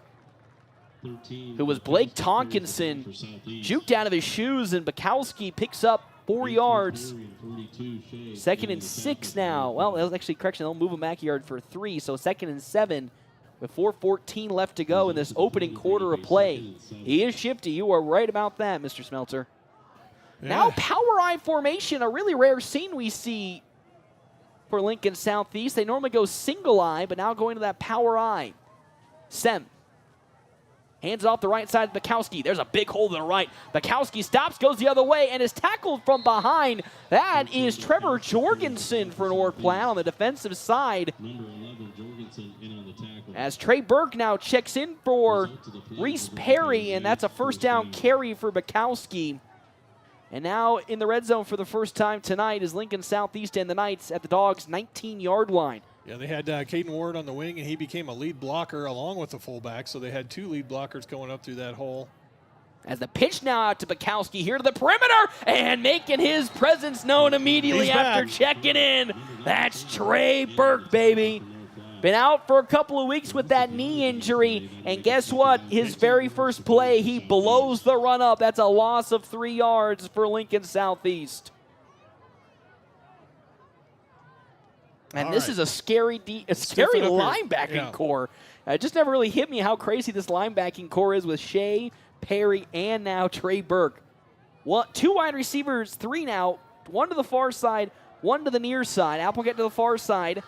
who was Blake Tonkinson. Juked out of his shoes, and Bukowski picks up 4 yards. 2nd and 6 now. Well, that was actually correction. They'll move him back a yard for 3, so 2nd and 7 with 4:14 left to go in this opening quarter of play. He is shifty. You are right about that, Mr. Smeltzer. Yeah. Now power I formation, a really rare scene we see for Lincoln Southeast. They normally go single eye, but now going to that power I. Sem hands off the right side to Bukowski. There's a big hole to the right. Bukowski stops, goes the other way, and is tackled from behind. That is Trevor Jorgensen for North Platte on the defensive side. As Trey Burke now checks in for Reese Perry, and that's a first down carry for Bukowski. And now in the red zone for the first time tonight is Lincoln Southeast and the Knights at the Dogs' 19-yard line. Yeah, they had Caden Ward on the wing, and he became a lead blocker along with the fullback, so they had 2 lead blockers going up through that hole. As the pitch now out to Bukowski here to the perimeter and making his presence known immediately after checking in. That's Trey Burke, baby. Been out for a couple of weeks with that knee injury, and guess what? His very first play, he blows the run up. That's a loss of 3 yards for Lincoln Southeast. And this is a scary linebacking core. It just never really hit me how crazy this linebacking core is with Shea, Perry, and now Trey Burke. 2 wide receivers, 3 now. 1 to the far side, 1 to the near side. Applegate to the far side.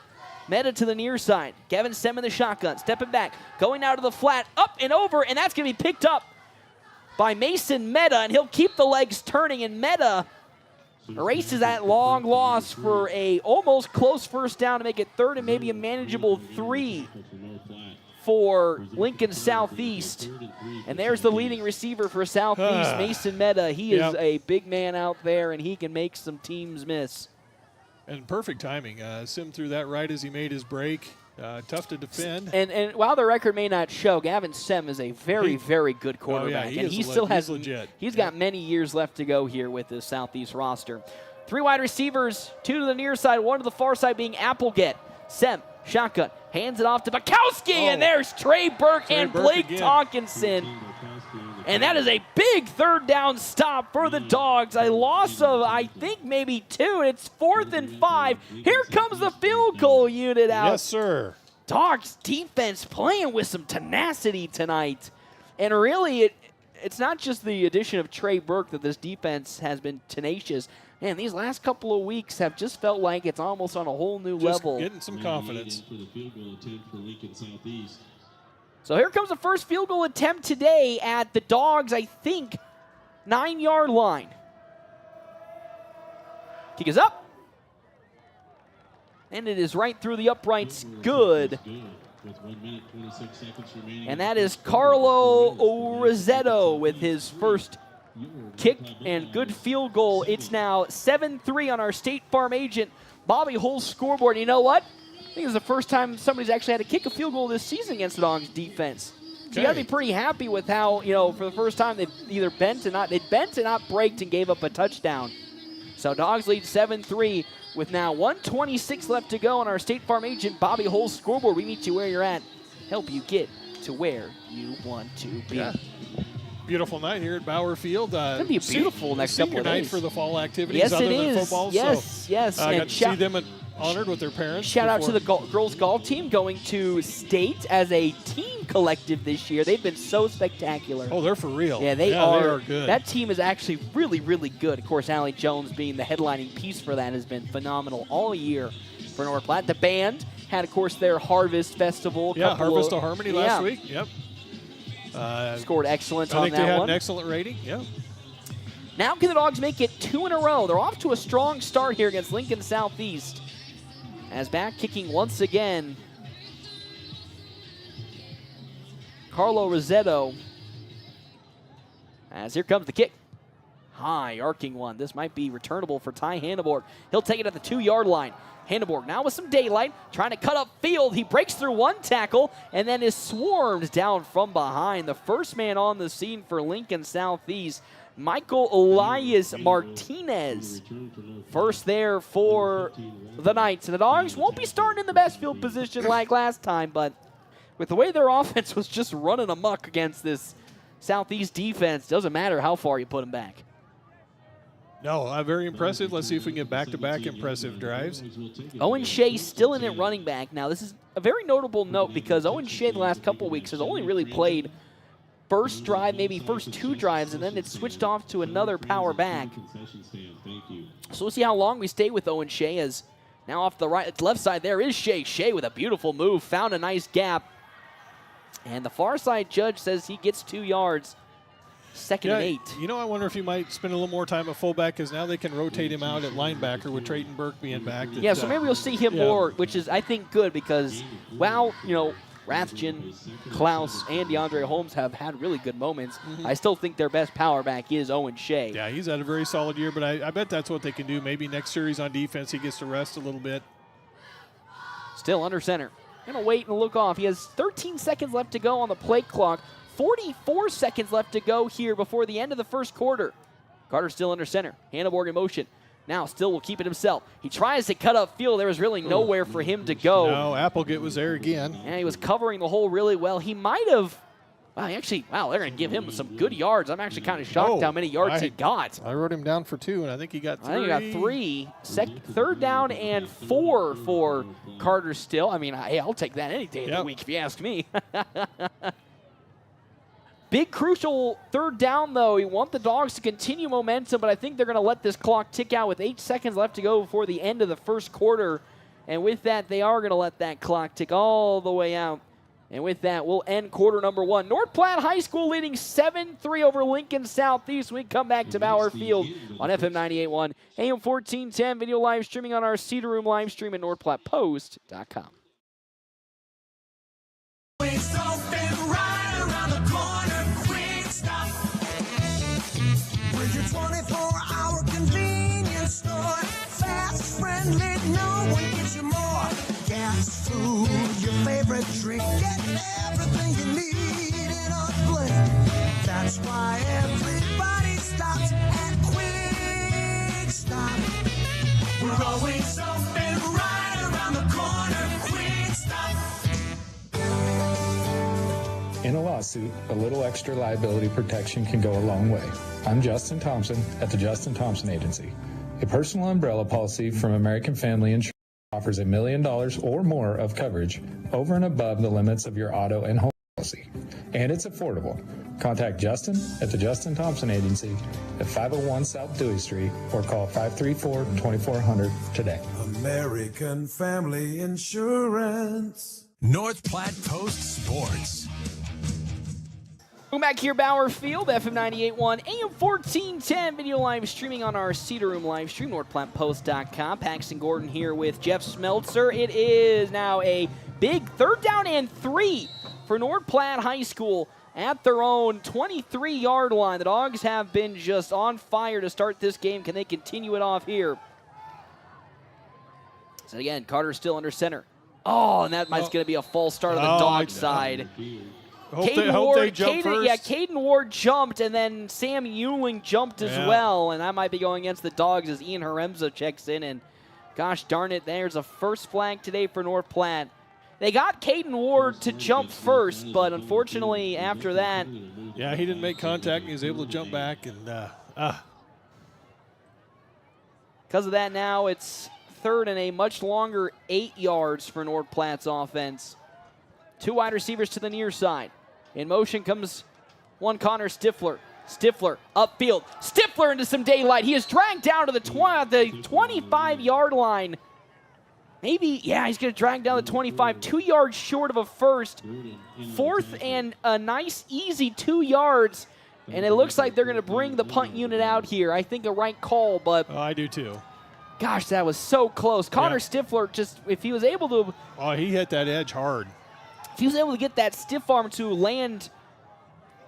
Meta to the near side. Gavin Sem in the shotgun. Stepping back. Going out to the flat. Up and over. And that's going to be picked up by Mason Meta. And he'll keep the legs turning. And Meta erases that long loss for a almost close first down to make it 3rd and maybe a manageable 3 for Lincoln Southeast. And there's the leading receiver for Southeast, Mason Meta. He is a big man out there, and he can make some teams miss. And perfect timing. Sim threw that right as he made his break. Tough to defend. And while the record may not show, Gavin Sem is a very, very good quarterback. He's legit. He's got many years left to go here with the Southeast roster. 3 wide receivers, 2 to the near side, 1 to the far side being Applegate. Sem, shotgun, hands it off to Bukowski, and there's Trey Burke and Blake Tonkinson. And that is a big 3rd down stop for the Dogs. A loss of, I think, maybe 2. It's 4th and 5. Here comes the field goal unit out. Yes, sir. Dogs defense playing with some tenacity tonight. And really, it's not just the addition of Trey Burke that this defense has been tenacious. Man, these last couple of weeks have just felt like it's almost on a whole new level. Getting some confidence. So here comes the first field goal attempt today at the Dogs, I think, 9-yard line. Kick is up. And it is right through the uprights. Good. And that is Carlo Orozzetto with his first kick and good field goal. It's now 7-3 on our State Farm agent Bobby Hull's scoreboard. And you know what? I think it's the first time somebody's actually had to kick a field goal this season against the Dogs defense. So you got to be pretty happy with how, for the first time they've either bent and not braked and gave up a touchdown. So Dogs lead 7-3 with now 1:26 left to go on our State Farm agent Bobby Hull's scoreboard. We meet you where you're at, help you get to where you want to be. Yeah. Beautiful night here at Bauer Field. It's going to be a beautiful next couple of days. Night for the fall activities yes, other it than is. football. Yes. I got to see them honored with their parents. Shout out to the girls golf team going to state as a team collective this year. They've been so spectacular. Oh, they're for real. Yeah, they are good. That team is actually really, really good. Of course, Allie Jones being the headlining piece for that has been phenomenal all year for North Platte. The band had, of course, their Harvest Festival. Harvest of Harmony last week. Yep. Scored excellent on that one. I think they had an excellent rating. Yeah. Now can the Dogs make it 2 in a row? They're off to a strong start here against Lincoln Southeast. As back kicking once again, Carlo Orozzetto. As here comes the kick. High, arcing one. This might be returnable for Ty Hanneborg. He'll take it at the 2-yard line. Hanneborg now with some daylight, trying to cut up field. He breaks through one tackle and then is swarmed down from behind. The first man on the scene for Lincoln Southeast, Michael Elias Martinez. First there for the Knights. And the Dogs won't be starting in the best field position like last time, but with the way their offense was just running amok against this Southeast defense, doesn't matter how far you put them back. No, very impressive. Let's see if we can get back-to-back impressive drives. Owen Shea still in at running back. Now, this is a very notable note because Owen Shea the last couple of weeks has only really played first drive, maybe first 2 drives, and then it's switched off to another power back. So we'll see how long we stay with Owen Shea. As now off the left side there is Shea. Shea with a beautiful move, found a nice gap. And the far side judge says he gets 2 yards. 2nd and 8. I wonder if you might spend a little more time at fullback because now they can rotate him out at linebacker with Trayton Burke being back. So maybe we'll see him more, which is, I think, good because, Rathjen, Klaus, and DeAndre Holmes have had really good moments. I still think their best power back is Owen Shea. Yeah, he's had a very solid year, but I bet that's what they can do. Maybe next series on defense he gets to rest a little bit. Still under center. Going to wait and look off. He has 13 seconds left to go on the play clock. 44 seconds left to go here before the end of the first quarter. Carter still under center. Hanneborg in motion. Now still will keep it himself. He tries to cut up field. There was really nowhere for him to go. No, Applegate was there again. Yeah, he was covering the hole really well. He might have, wow, they're going to give him some good yards. I'm actually kind of shocked how many yards he got. I wrote him down for 2, and I think he got 3. I think he got 3. Third down and 4 for Carter Still. I mean, hey, I'll take that any day of the week if you ask me. Big crucial third down, though. You want the Dogs to continue momentum, but I think they're going to let this clock tick out with 8 seconds left to go before the end of the first quarter. And with that, they are going to let that clock tick all the way out. And with that, we'll end quarter number 1. North Platte High School leading 7-3 over Lincoln Southeast. We come back to Bauer Field on FM 98.1, AM 1410, video live streaming on our Cedar Room live stream at NorthPlattePost.com. With your 24-hour convenience store, fast, friendly, no one gives you more. Gas, food, your favorite drink, get everything you need in a blink. That's why everybody stops at Quick Stop. We're always open right around the corner. Quick Stop. In a lawsuit, a little extra liability protection can go a long way. I'm Justin Thompson at the Justin Thompson Agency. A personal umbrella policy from American Family Insurance offers $1 million or more of coverage over and above the limits of your auto and home policy. And it's affordable. Contact Justin at the Justin Thompson Agency at 501 South Dewey Street or call 534-2400 today. American Family Insurance. North Platte Post Sports. Welcome back here, Bauer Field, FM 98.1, AM 1410, video live streaming on our Cedar Room live stream, NorthPlattePost.com. Paxton Gordon here with Jeff Smeltzer. It is now a big 3rd down and 3 for North Platte High School at their own 23-yard line. The Dogs have been just on fire to start this game. Can they continue it off here? So again, Carter still under center. Oh, and that might going to be a false start on the Dog side. Caden Ward jumped, and then Sam Euling jumped as well, and that might be going against the Dogs as Ian Haremza checks in, and gosh darn it, there's a first flag today for North Platte. They got Caden Ward to jump first, but unfortunately after that... Yeah, he didn't make contact, and he was able to jump back, and because of that now, it's 3rd and a much longer 8 yards for North Platte's offense. 2 wide receivers to the near side. In motion comes one Connor Stifler. Stifler upfield. Stifler into some daylight. He is dragged down to the 25-yard line. Maybe, he's going to drag down the 25. 2 yards short of a first. 4th and a nice, easy 2 yards. And it looks like they're going to bring the punt unit out here. I think a right call, but... I do too. Gosh, that was so close. Connor Stifler, just if he was able to... Oh, he hit that edge hard. If he was able to get that stiff arm to land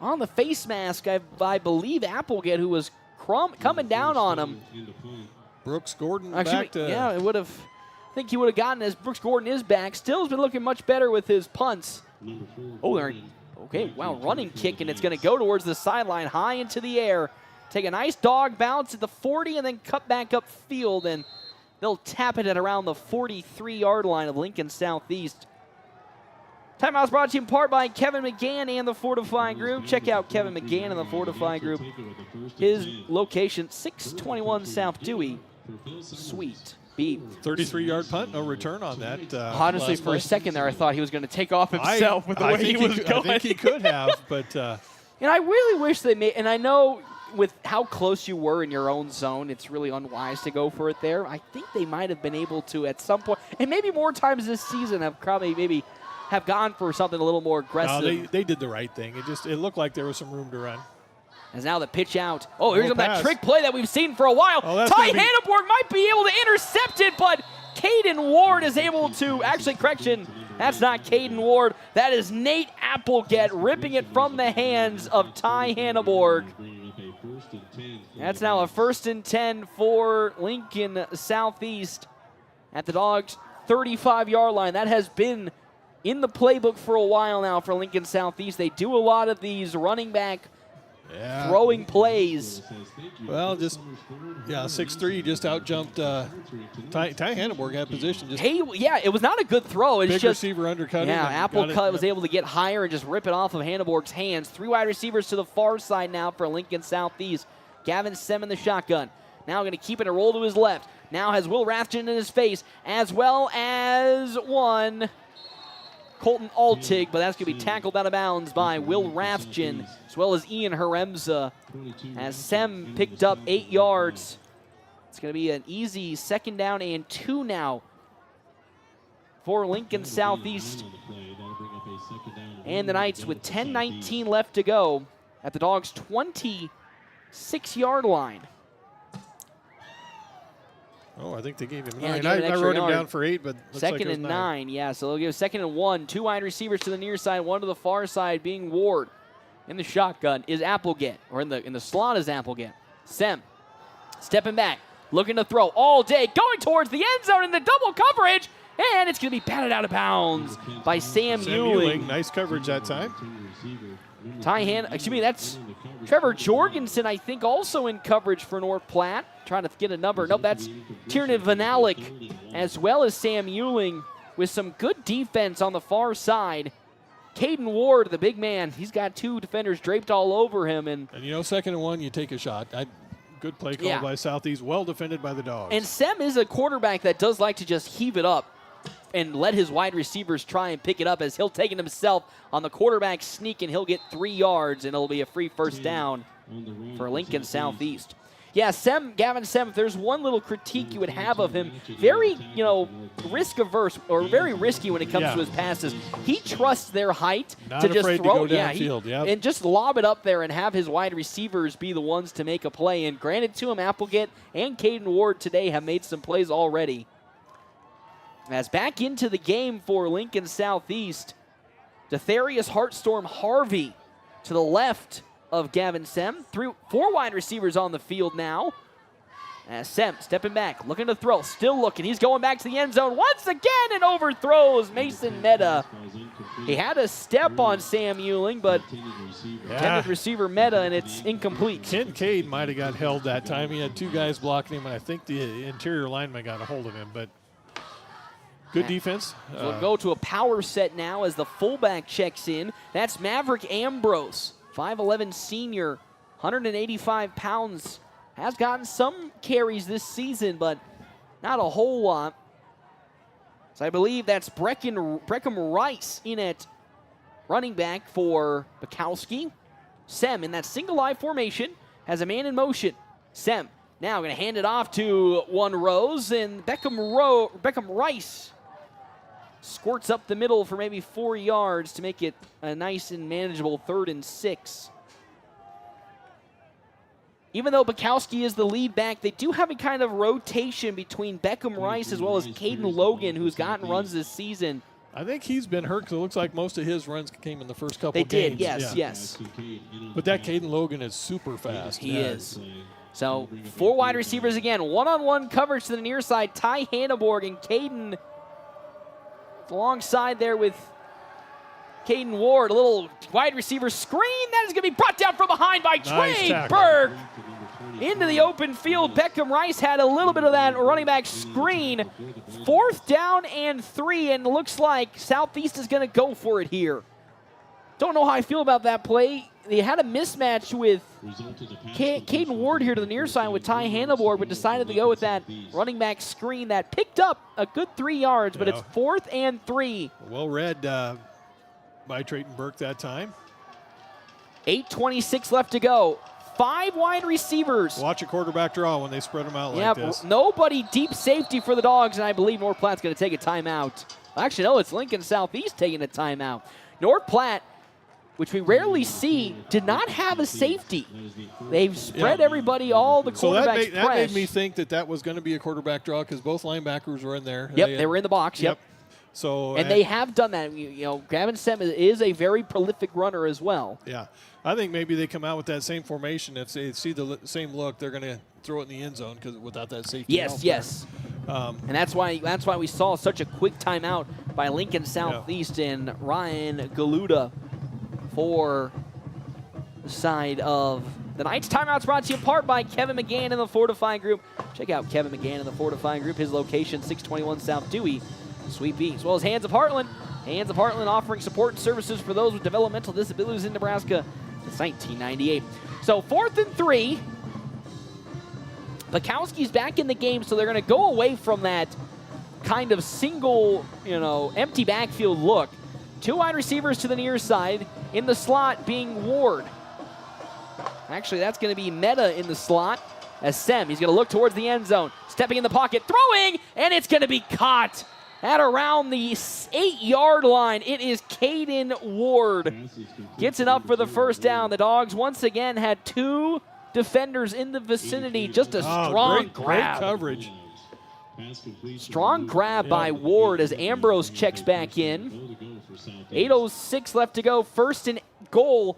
on the face mask, I believe Applegate, who was coming down on him. Brooks Gordon back to... Yeah, it would have... I think he would have gotten as Brooks Gordon is back. Still's been looking much better with his punts. Oh, okay, wow, running kick, and it's going to go towards the sideline, high into the air. Take a nice dog bounce at the 40 and then cut back upfield, and they'll tap it at around the 43-yard line of Lincoln Southeast. Timeout's brought to you in part by Kevin McGann and the Fortify Group. Check out Kevin McGann and the Fortify Group. His location, 621 South Dewey, Suite B. 33-yard punt, no return on that. Honestly, for a second there, I thought he was going to take off himself with the way he was going. I think he could have, but... And I really wish they made... And I know with how close you were in your own zone, it's really unwise to go for it there. I think they might have been able to at some point, and maybe more times this season, have probably have gone for something a little more aggressive. No, they did the right thing. It looked like there was some room to run. As now the pitch out. Oh, here's that trick play that we've seen for a while. Ty Hanneborg might be able to intercept it, but Caden Ward is able to, actually, correction, that's not Caden Ward. That is Nate Applegate ripping it from the hands of Ty Hanneborg. That's now a 1st and 10 for Lincoln Southeast at the Dogs' 35-yard line. That has been in the playbook for a while now for Lincoln Southeast. They do a lot of these running back throwing plays. Well, 6'3", just out-jumped Ty Hanneborg at position. It was not a good throw. It's big just receiver undercut. Applecut was able to get higher and just rip it off of Hanneborg's hands. 3 wide receivers to the far side now for Lincoln Southeast. Gavin Sem in the shotgun. Now going to keep it a roll to his left. Now has Will Rathjen in his face, as well as one Colton Altig, but that's going to be tackled out of bounds by Will Rathjen, as well as Ian Haremza, as Sem picked up 8 yards. It's going to be an easy 2nd down and 2 now for Lincoln Southeast. And the Knights with 10:19 left to go at the Dogs' 26-yard line. Oh, I think they gave him 9. I wrote him down for 8, but looks 2nd like it was and 9. Yeah, so they'll give 2nd and 1. 2 wide receivers to the near side, 1 to the far side, being Ward. In the shotgun is Applegate, or in the slot is Applegate. Sem stepping back, looking to throw all day, going towards the end zone in the double coverage, and it's going to be batted out of bounds by Sam Ewing. Nice coverage that time. That's Trevor Jorgensen, I think, also in coverage for North Platte. Trying to get a number. Nope, that's Tiernan Vanalik, as well as Sam Ewing, with some good defense on the far side. Caden Ward, the big man, he's got 2 defenders draped all over him. And 2nd and 1, you take a shot. Good play call by Southeast, well defended by the Dogs. And Sem is a quarterback that does like to just heave it up and let his wide receivers try and pick it up, as he'll take it himself on the quarterback sneak, and he'll get 3 yards, and it'll be a free 1st down for Lincoln Southeast. Yeah, Gavin Sem, if there's one little critique you would have of him, very, risk-averse, or very risky when it comes to his passes. He trusts their height to just throw it. And just lob it up there and have his wide receivers be the ones to make a play. And granted to him, Applegate and Caden Ward today have made some plays already. As back into the game for Lincoln Southeast, Detharius Hartstorm Harvey to the left of Gavin Sem. 4 wide receivers on the field now. As Sem stepping back, looking to throw, still looking. He's going back to the end zone once again and overthrows Mason Meta. He had a step on Sam Ewing, but intended receiver Meta, and it's incomplete. Kincaid might have got held that time. He had 2 guys blocking him, and I think the interior lineman got a hold of him, but good defense. We'll go to a power set now as the fullback checks in. That's Maverick Ambrose, 5'11 senior, 185 pounds. Has gotten some carries this season, but not a whole lot. So I believe that's Breckham Rice in at running back for Bukowski. Sem in that single eye formation has a man in motion. Sem now going to hand it off to one Rose, and Beckham Rice squirts up the middle for maybe 4 yards to make it a nice and manageable 3rd and 6. Even though Bukowski is the lead back, they do have a kind of rotation between Beckham Rice as well as Caden Logan, who's gotten runs this season. I think he's been hurt because it looks like most of his runs came in the first couple games. They did, yes. But that Caden Logan is super fast. He is. So 4 wide receivers again. One-on-one coverage to the near side. Ty Hanneborg and Caden alongside there with Caden Ward. A little wide receiver screen. That is going to be brought down from behind by Trey Burke. Into the open field. Beckham Rice had a little bit of that running back screen. 4th down and 3, and looks like Southeast is going to go for it here. Don't know how I feel about that play. They had a mismatch with Caden Ward here to the near side with Ty Hanneborg, but decided to go with that running back screen that picked up a good 3 yards, but it's 4th and 3. Well read by Trayton Burke that time. 8:26 left to go. 5 wide receivers. Watch a quarterback draw when they spread them out like this. Nobody deep safety for the Dogs, and I believe North Platte's going to take a timeout. Actually, no, it's Lincoln Southeast taking a timeout. North Platte, which we rarely see, did not have a safety. They've spread everybody, all the quarterbacks that made me think that was going to be a quarterback draw because both linebackers were in there. Yep, they were in the box, yep. So and they have done that. Gavin Sem is a very prolific runner as well. Yeah. I think maybe they come out with that same formation. If they see the same look, they're going to throw it in the end zone because without that safety. Yes. And that's why we saw such a quick timeout by Lincoln Southeast and Ryan Galuda for side of the Knights. Timeout's brought to you in part by Kevin McGann and the Fortifying Group. Check out Kevin McGann and the Fortifying Group. His location, 621 South Dewey, Suite B. As well as Hands of Heartland. Hands of Heartland offering support and services for those with developmental disabilities in Nebraska since 1998. So 4th and 3. Bukowski's back in the game, so they're going to go away from that kind of single, empty backfield look. 2 wide receivers to the near side. In the slot being Ward. Actually, that's going to be Meta in the slot as Sem. He's going to look towards the end zone. Stepping in the pocket, throwing, and it's going to be caught at around the 8-yard line. It is Caden Ward. Gets it up for the first down. The Dogs once again had 2 defenders in the vicinity. Just a strong grab. Great coverage. Strong grab by Ward as Ambrose checks back in. 8:06 left to go. 1st and goal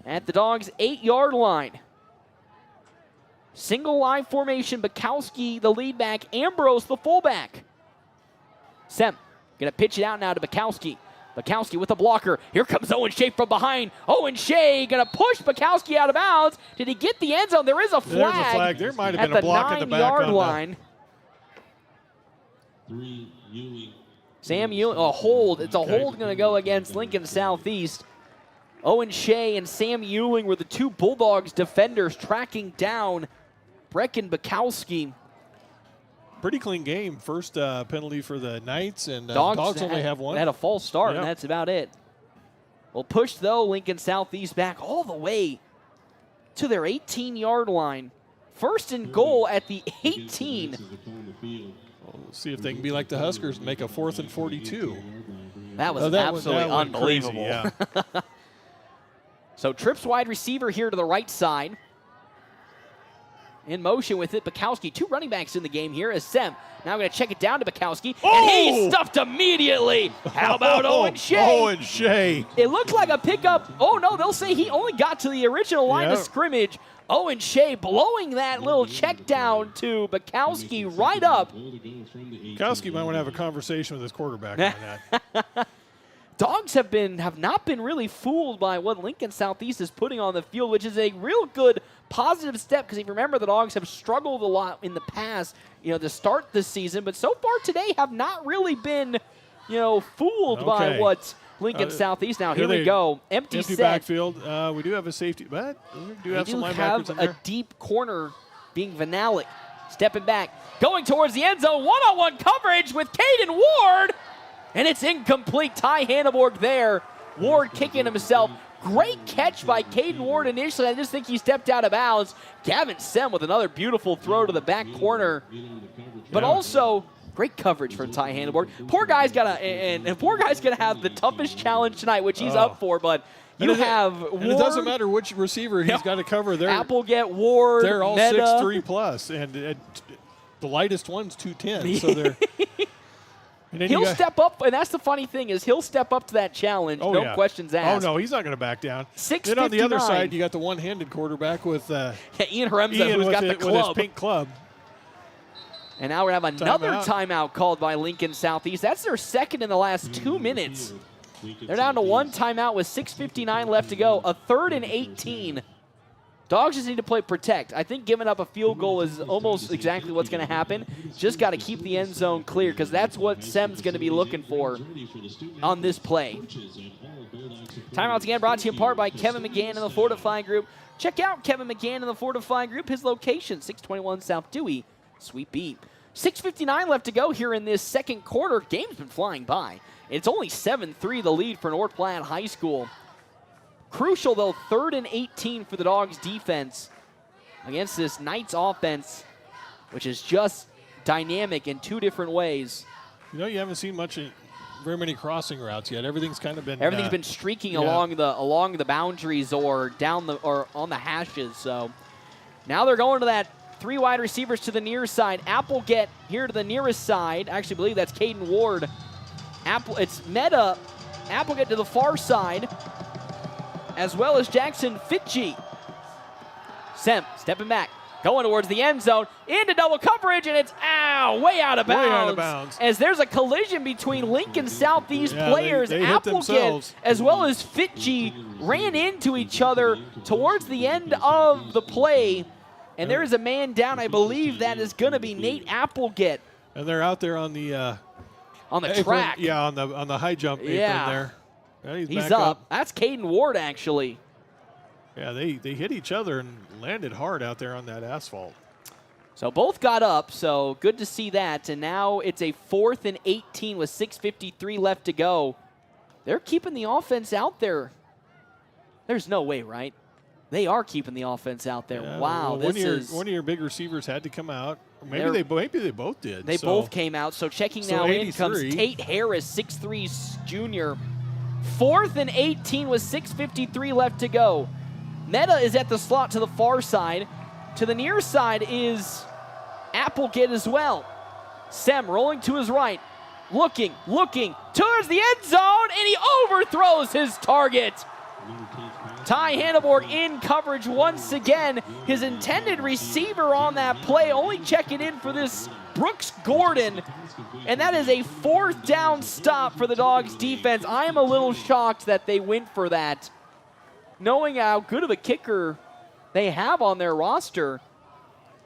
at the Dogs' 8-yard line. Single line formation. Bukowski, the lead back. Ambrose, the fullback. Sem gonna pitch it out now to Bukowski. Bukowski with a blocker. Here comes Owen Shea from behind. Owen Shea gonna push Bukowski out of bounds. Did he get the end zone? There is a flag. There's a flag. There might have been a block in the back on 9-yard line. Sam Ewing, a hold. It's a hold going to go against Lincoln Southeast. Owen Shea and Sam Ewing were the 2 Bulldogs defenders tracking down Brecken Bukowski. Pretty clean game. First penalty for the Knights, and Dogs only have 1. Had a false start, and that's about it. Well, push, though, Lincoln Southeast back all the way to their 18-yard line. 1st and goal at the 18. We'll see if they can be like the Huskers and make a 4th and 42. That was absolutely unbelievable. Crazy, yeah. So Trips wide receiver here to the right side. In motion with it, Bukowski. 2 running backs in the game here as Sem. Now going to check it down to Bukowski. And he's stuffed immediately. How about Owen Shea? Owen Shea. It looked like a pickup. Oh, no, they'll say he only got to the original line of scrimmage. Owen Shea blowing that little check down to Bukowski right up. Bukowski might want to have a conversation with his quarterback on that. Dogs have not been really fooled by what Lincoln Southeast is putting on the field, which is a real good positive step, because if you remember, the Dogs have struggled a lot in the past, to start this season, but so far today have not really been, fooled by what Lincoln Southeast. Now here we go, empty set. Backfield. We do have a safety, but we do have some linebackers in there. A deep corner being Vanalik, stepping back, going towards the end zone, one-on-one coverage with Caden Ward. And it's incomplete. Ty Hanneborg there. Ward kicking himself. Great catch by Caden Ward initially. I just think he stepped out of bounds. Gavin Sem with another beautiful throw to the back corner. But also, great coverage from Ty Hanneborg. Poor guy's got to have the toughest challenge tonight, which he's up for. But you have Ward. And it doesn't matter which receiver he's got to cover. Applegate, Ward, they're all Meta. 6'3 plus, and the lightest one's 210. So they're. He'll step up, and that's the funny thing is he'll step up to that challenge. No questions asked. Oh, no, he's not going to back down. 6:59. Then on the other side, you got the one-handed quarterback with Ian Haremza, who's got the club. With his pink club. And now we have another timeout called by Lincoln Southeast. That's their second in the last 2 minutes. They're down to 1 timeout with 6:59 left to go. A 3rd and 18. Dogs just need to play protect. I think giving up a field goal is almost exactly what's going to happen. Just got to keep the end zone clear, because that's what Sem's going to be looking for on this play. Timeouts again brought to you in part by Kevin McGann and the Fortifying Group. Check out Kevin McGann and the Fortifying Group. His location, 621 South Dewey, Suite B. 6:59 left to go here in this second quarter. Game's been flying by. It's only 7-3 the lead for North Platte High School. Crucial, though, 3rd and 18 for the Dogs' defense against this Knights offense, which is just dynamic in 2 different ways. You haven't seen very many crossing routes yet. Everything's kind of been been streaking along the boundaries or on the hashes. So now they're going to that 3 wide receivers to the near side. Applegate here to the nearest side. I actually believe that's Caden Ward. It's Meta. Applegate to the far side, as well as Jackson Fitchie. Sem stepping back, Going towards the end zone, into double coverage, and it's way out of bounds. Way out of bounds. As there's a collision between Lincoln Southeast players, they hit Applegate themselves. as well as Fitchie ran into each other towards the end of the play. And there is a man down. I believe that is going to be Nate Applegate. And they're out there on the apron, track. Yeah, on the high jump apron there. Yeah, he's back up. That's Caden Ward, actually. Yeah, they hit each other and landed hard out there on that asphalt. So both got up, so good to see that. And now it's a 4th and 18 with 6:53 left to go. They're keeping the offense out there. There's no way, right? They are keeping the offense out there. Yeah, wow, well, one of your big receivers had to come out. Or maybe they both did. They both came out. So checking now 83. in comes Tate Harris, 6'3" junior. 4th and 18 with 6:53 left to go. Meta is at the slot to the far side. To the near side is Applegate as well. Sem rolling to his right. Looking towards the end zone, and he overthrows his target. Ty Hanneborg in coverage once again. His intended receiver on that play only checking in for this Brooks Gordon. And that is a 4th down stop for the Dogs defense. I am a little shocked that they went for that, knowing how good of a kicker they have on their roster.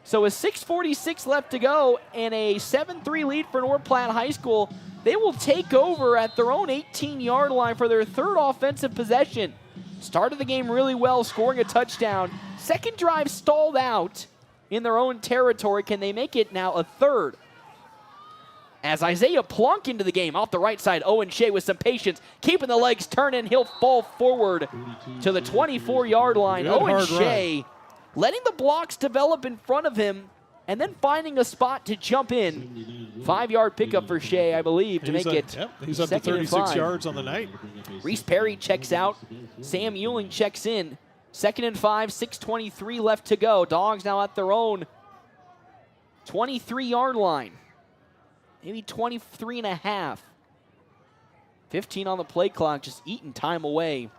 So with 6:46 left to go and a 7-3 lead for North Platte High School, they will take over at their own 18-yard line for their 3rd offensive possession. Started the game really well, scoring a touchdown. Second drive stalled out in their own territory. Can they make it now a 3rd? As Isaiah Plunk into the game off the right side, Owen Shea with some patience, keeping the legs turning. He'll fall forward to the 24-yard line. Good Owen Shea letting the blocks develop in front of him and then finding a spot to jump in. 5-yard pickup for Shea, I believe, to make it. Yep, he's up to 36 yards on the night. Reese Perry checks out. Sam Euling checks in. 2nd and 5, 6:23 left to go. Dogs now at their own 23-yard line. Maybe 23 and a half. 15 on the play clock, just eating time away.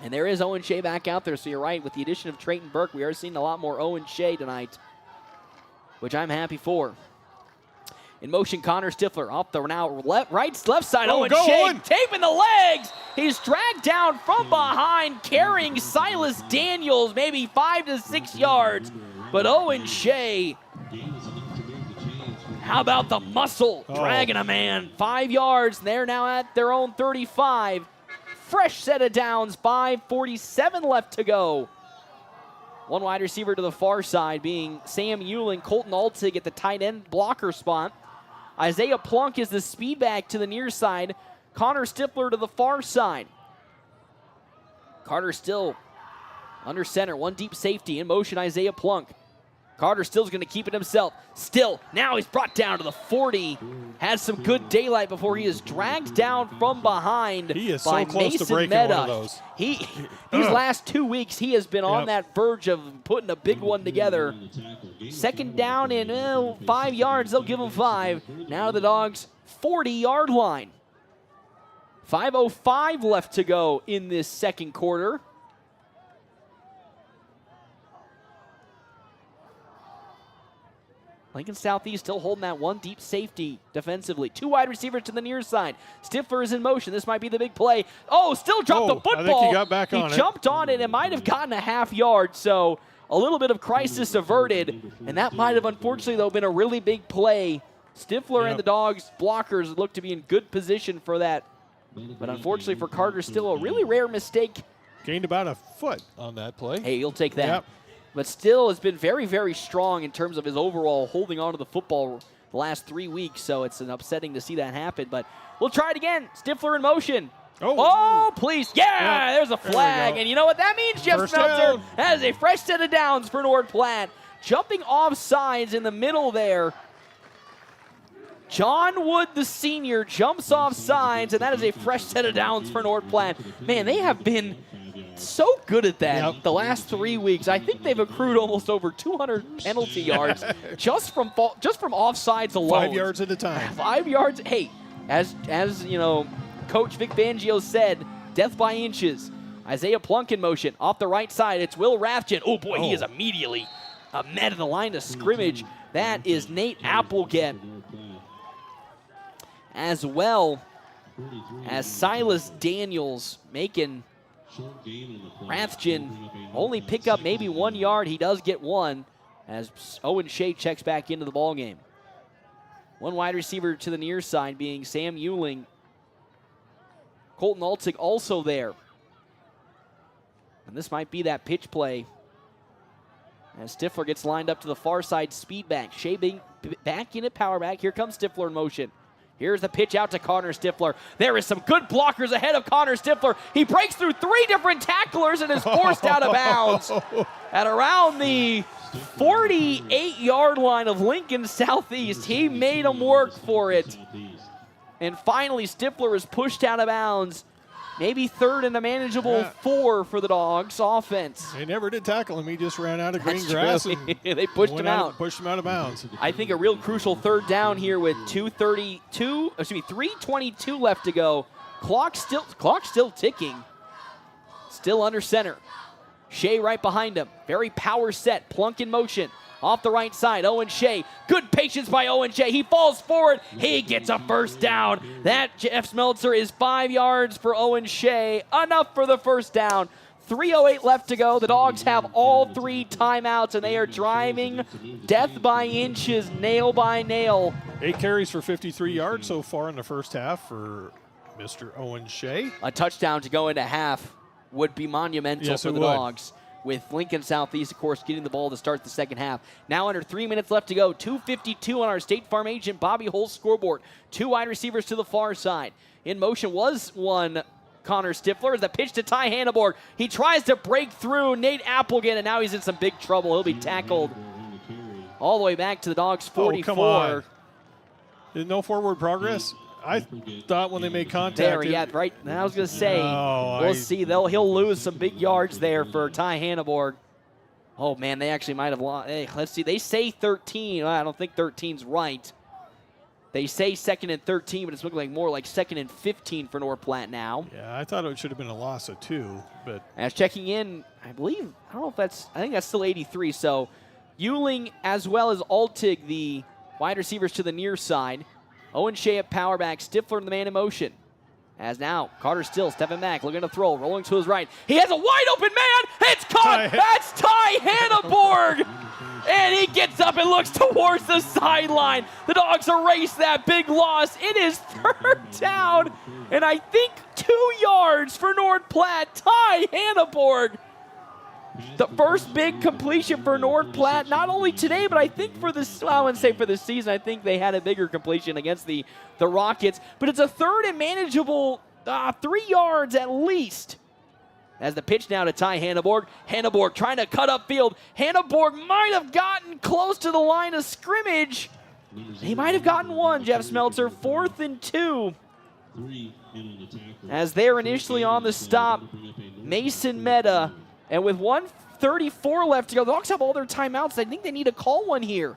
And there is Owen Shea back out there, so you're right. With the addition of Trayton Burke, we are seeing a lot more Owen Shea tonight, which I'm happy for. In motion, Connor Stifler off the left side. Owen Shea taping the legs. He's dragged down from behind, carrying Silas Daniels, maybe 5 to 6 yards. But Owen Shea, how about the muscle dragging a man? 5 yards. They're now at their own 35. Fresh set of downs. 5:47 left to go. One wide receiver to the far side being Sam Euling. Colton Altig at the tight end blocker spot. Isaiah Plunk is the speed back to the near side. Connor Stifler to the far side. Carter Still under center. One deep safety in motion. Isaiah Plunk. Carter Still's going to keep it himself. Still, now he's brought down to the 40. Has some good daylight before he is dragged down from behind. He is by so close Mason to breaking Meta. one of those. These last 2 weeks, he has been on that verge of putting a big one together. 2nd down and 5 yards. They'll give him 5. Now the Dogs' 40-yard line. 5:05 left to go in this second quarter. Lincoln Southeast still holding that one deep safety defensively. 2 wide receivers to the near side. Stifler is in motion. This might be the big play. Still dropped the football. I think he got back on it. He jumped on it and might have gotten a half yard. So a little bit of crisis averted. And that might have, unfortunately, though, been a really big play. Stifler and the Dogs blockers look to be in good position for that. But unfortunately for Carter, still a really rare mistake. Gained about a foot on that play. Hey, you'll take that. Yep. But still has been very, very strong in terms of his overall holding on to the football the last 3 weeks. So it's upsetting to see that happen. But we'll try it again. Stifler in motion. Please. Yeah, there's a flag. And you know what that means, Jeff Smeltzer? That is a fresh set of downs for North Platte. Jumping off sides in the middle there. John Wood, the senior, jumps off sides, and that is a fresh set of downs for North Platte. Man, they have been so good at that the last 3 weeks. I think they've accrued almost over 200 penalty yards just from offsides alone. 5 yards at a time. 5 yards. Hey, as you know, Coach Vic Fangio said, death by inches. Isaiah Plunk in motion off the right side. It's Will Rathjen. Oh boy, he is immediately met at the line of scrimmage. That is Nate Applegate, as well as Silas Daniels, making Rathjen only pick up maybe 1 yard. He does get one as Owen Shea checks back into the ballgame. One wide receiver to the near side being Sam Euling. Colton Altig also there. And this might be that pitch play as Stifler gets lined up to the far side, speed back. Shea back in at power back. Here comes Stifler in motion. Here's the pitch out to Connor Stifler. There is some good blockers ahead of Connor Stifler. He breaks through 3 different tacklers and is forced out of bounds at around the 48-yard line of Lincoln Southeast. He made him work for it. And finally, Stifler is pushed out of bounds. Maybe third and a manageable 4 for the Dogs offense. They never did tackle him. He just ran out of green grass. And they pushed him out. Pushed him out of bounds. I think a real crucial third down here with 3:22 left to go. Clock still ticking. Still under center. Shea right behind him. Very power set. Plunk in motion. Off the right side, Owen Shea. Good patience by Owen Shea. He falls forward. He gets a first down. That, Jeff Smeltzer, is 5 yards for Owen Shea. Enough for the first down. 3:08 left to go. The Dogs have all 3 timeouts, and they are driving death by inches, nail by nail. 8 carries for 53 yards so far in the first half for Mr. Owen Shea. A touchdown to go into half would be monumental for the Dogs. With Lincoln Southeast, of course, getting the ball to start the second half. Now under 3 minutes left to go. 2:52 on our State Farm agent Bobby Hull's scoreboard. 2 wide receivers to the far side. In motion was one Connor Stifler. As the pitch to Ty Hanneborg. He tries to break through Nate Applegate, and now he's in some big trouble. He'll be tackled all the way back to the Dogs' 44. Oh, come on. There's no forward progress? I thought when they made contact. There, yeah, right. I was going to say, we'll see. He'll lose some big yards there for Ty Hanneborg. Oh, man, they actually might have lost. Hey, let's see. They say 13. I don't think 13's right. They say 2nd and 13, but it's looking like more like 2nd and 15 for North Platte now. Yeah, I thought it should have been a loss of 2. But as checking in, I think that's still 83. So Euling as well as Altig, the wide receivers to the near side. Owen Shea at power back, Stifler the man in motion. As now, Carter Still stepping back, looking to throw, rolling to his right. He has a wide open man. It's caught. That's Ty Hanneborg. And he gets up and looks towards the sideline. The Dogs erase that big loss. It is third down. And I think 2 yards for North Platte. Ty Hanneborg. The first big completion for North Platte, not only today, but I think for this, well, I wouldn't say for the season. I think they had a bigger completion against the Rockets. But it's a third and manageable 3 yards at least. As the pitch now to Ty Hanneborg. Hanneborg trying to cut upfield. Hanneborg might have gotten close to the line of scrimmage. He might have gotten 1, Jeff Smeltzer. 4th and 2. As they're initially on the stop, Mason Meta. And with 1:34 left to go, the Dogs have all their timeouts. I think they need to call one here.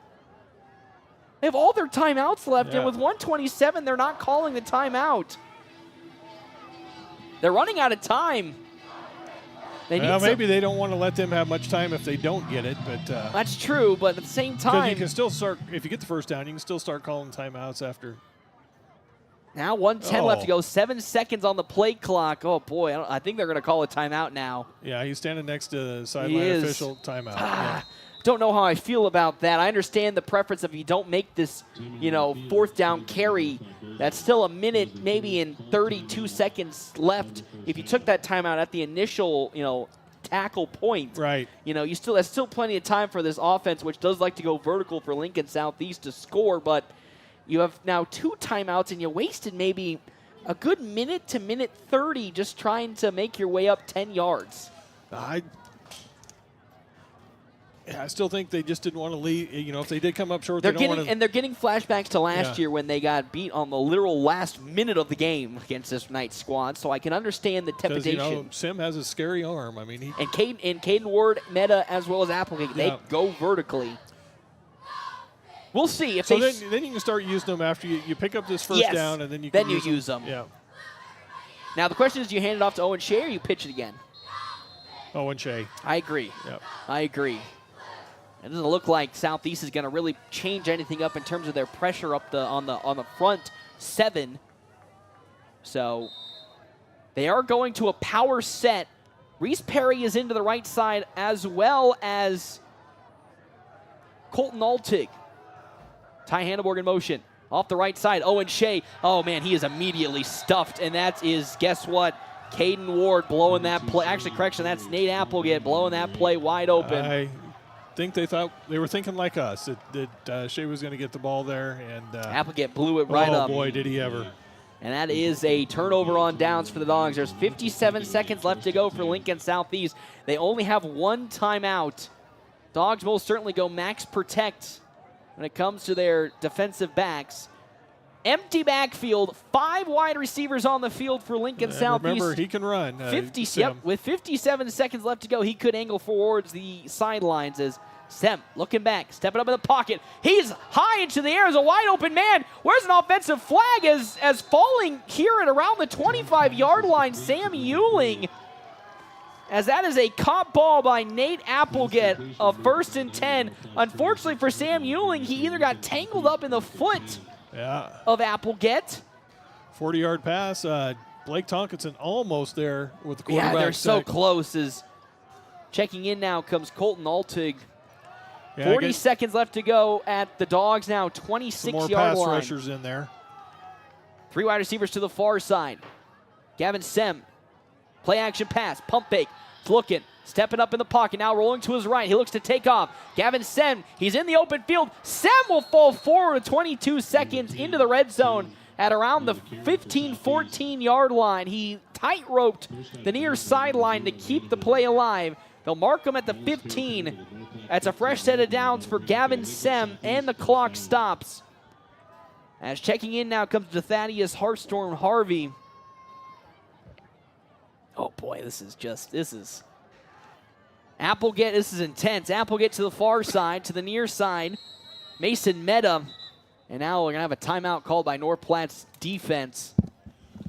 They have all their timeouts left, and with 1:27, they're not calling the timeout. They're running out of time. Maybe they don't want to let them have much time if they don't get it, but that's true. But at the same time, you can still start. If you get the first down, you can still start calling timeouts after. Now 1:10 left to go. 7 seconds on the play clock. Oh boy, I think they're going to call a timeout now. Yeah, he's standing next to the sideline official. Timeout. Don't know how I feel about that. I understand the preference if you don't make this, 4th down carry. That's still a minute, maybe in 32 seconds left. If you took that timeout at the initial, tackle point, right? That's still plenty of time for this offense, which does like to go vertical for Lincoln Southeast to score. But you have now 2 timeouts, and you wasted maybe a good minute to minute 30 just trying to make your way up 10 yards. I still think they just didn't want to leave. If they did come up short, they're getting flashbacks to last year when they got beat on the literal last minute of the game against this Knights squad. So I can understand the trepidation. Sim has a scary arm. And Caden Ward, Meta, as well as Applegate, they go vertically. We'll see if then you can start using them after you pick up this first down, and then you can use them. Yeah. Now the question is, do you hand it off to Owen Shea or you pitch it again? Owen Shea. I agree. Yep. I agree. It doesn't look like Southeast is going to really change anything up in terms of their pressure up on the front 7. So they are going to a power set. Reese Perry is into the right side, as well as Colton Altig. Ty Hanneborg in motion. Off the right side, Owen Shea. Oh, man, he is immediately stuffed. And that is, guess what? Caden Ward blowing that play. Actually, correction, that's Nate Applegate blowing that play wide open. I think they were thinking like us, that Shea was going to get the ball there. And Applegate blew it right up. Oh, boy, did he ever. And that is a turnover on downs for the Dogs. There's 57 seconds left to go for Lincoln Southeast. They only have one timeout. Dogs will certainly go max protect when it comes to their defensive backs. Empty backfield, 5 wide receivers on the field for Lincoln Southeast. Remember, he can run. With 57 seconds left to go, he could angle towards the sidelines as Sem looking back, stepping up in the pocket. He's high into the air as a wide open man. Where's an offensive flag as falling here at around the 25-yard line, Sam Euling. As that is a caught ball by Nate Applegate, a 1st and 10. Unfortunately for Sam Euling, he either got tangled up in the foot of Applegate. 40-yard pass. Blake Tonkinson almost there with the quarterback. Yeah, they're so close. As checking in now comes Colton Altig. 40 seconds left to go at the Dogs now, 26-yard line. More pass rushers in there. 3 wide receivers to the far side. Gavin Sem, play action pass, pump fake. It's looking, stepping up in the pocket, now rolling to his right. He looks to take off. Gavin Sem, he's in the open field. Sem will fall forward with 22 seconds into the red zone at around the 15, 14-yard line. He tight-roped the near sideline to keep the play alive. They'll mark him at the 15. That's a fresh set of downs for Gavin Sem, and the clock stops. As checking in now comes to Thaddeus Heartstorm Harvey. Oh boy, this is Applegate, this is intense. Applegate to the far side, to the near side. Mason Meta. And now we're going to have a timeout called by North Platte's defense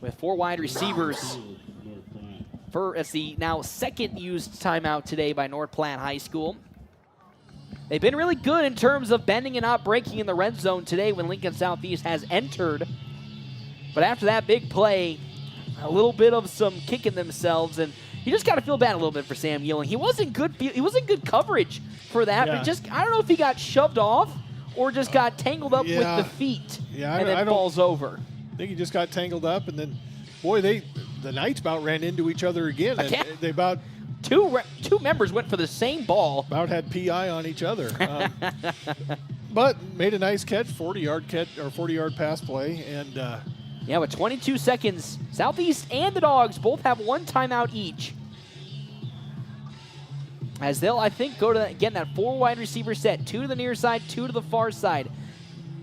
with 4 wide receivers. It's the now second used timeout today by North Platte High School. They've been really good in terms of bending and not breaking in the red zone today when Lincoln Southeast has entered. But after that big play, a little bit of some kicking themselves, and you just got to feel bad a little bit for Sam Euling. He wasn't good coverage for that, but I don't know if he got shoved off or just got tangled up with the feet and then falls over. I think he just got tangled up, and then, boy, the Knights about ran into each other again. They about two members went for the same ball. About had PI on each other. But made a nice catch, 40-yard pass play, and yeah, with 22 seconds, Southeast and the Dogs both have 1 timeout each. As they'll, I think, go to, that 4 wide receiver set, 2 to the near side, 2 to the far side.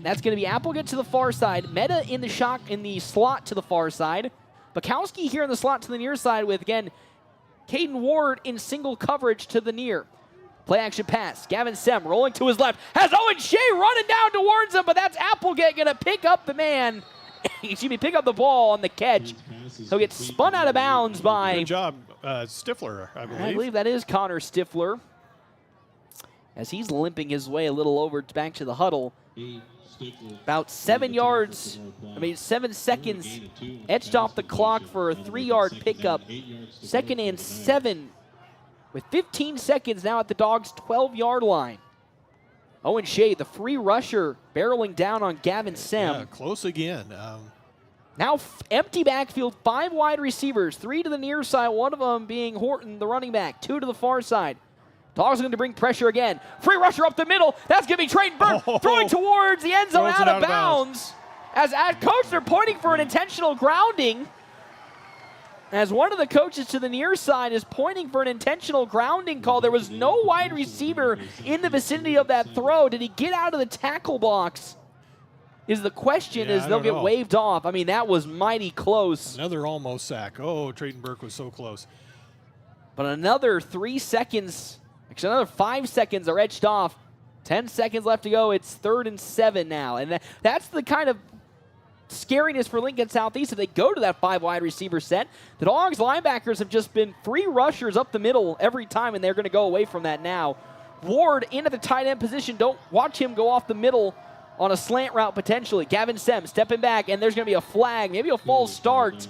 That's going to be Applegate to the far side, Meta in the slot to the far side, Bukowski here in the slot to the near side with, again, Caden Ward in single coverage to the near. Play action pass. Gavin Sem rolling to his left. Has Owen Shea running down towards him, but that's Applegate going to pick up the man. Pick up the ball on the catch. He'll get spun out of bounds by... Good job, Stifler, I believe. I believe that is Connor Stifler. As he's limping his way a little over back to the huddle. About 7 seconds etched off the clock for a 3-yard pickup. 2nd and 7 with 15 seconds now at the Dogs' 12-yard line. Owen Shea, the free rusher, barreling down on Gavin Sem. Yeah, close again. Now empty backfield, 5 wide receivers, 3 to the near side, one of them being Horton, the running back, 2 to the far side. Dogs are going to bring pressure again. Free rusher up the middle. That's going to be Trayton Burke throwing towards the end zone, out of bounds. As coach, they're pointing for an intentional grounding. As one of the coaches to the near side is pointing for an intentional grounding call. There was no wide receiver in the vicinity of that throw. Did he get out of the tackle box? Is the question, as they'll get waved off. I mean, that was mighty close. Another almost sack. Oh, Trayton Burke was so close. But another 3 seconds, actually another 5 seconds are etched off. 10 seconds left to go. It's 3rd and 7 now. And that's the kind of scariness for Lincoln Southeast if they go to that 5 wide receiver set. The Dogs linebackers have just been free rushers up the middle every time, and they're going to go away from that now Ward into the tight end position. Don't watch him go off the middle on a slant route potentially. Gavin Sem stepping back, and there's going to be a flag, maybe a false start.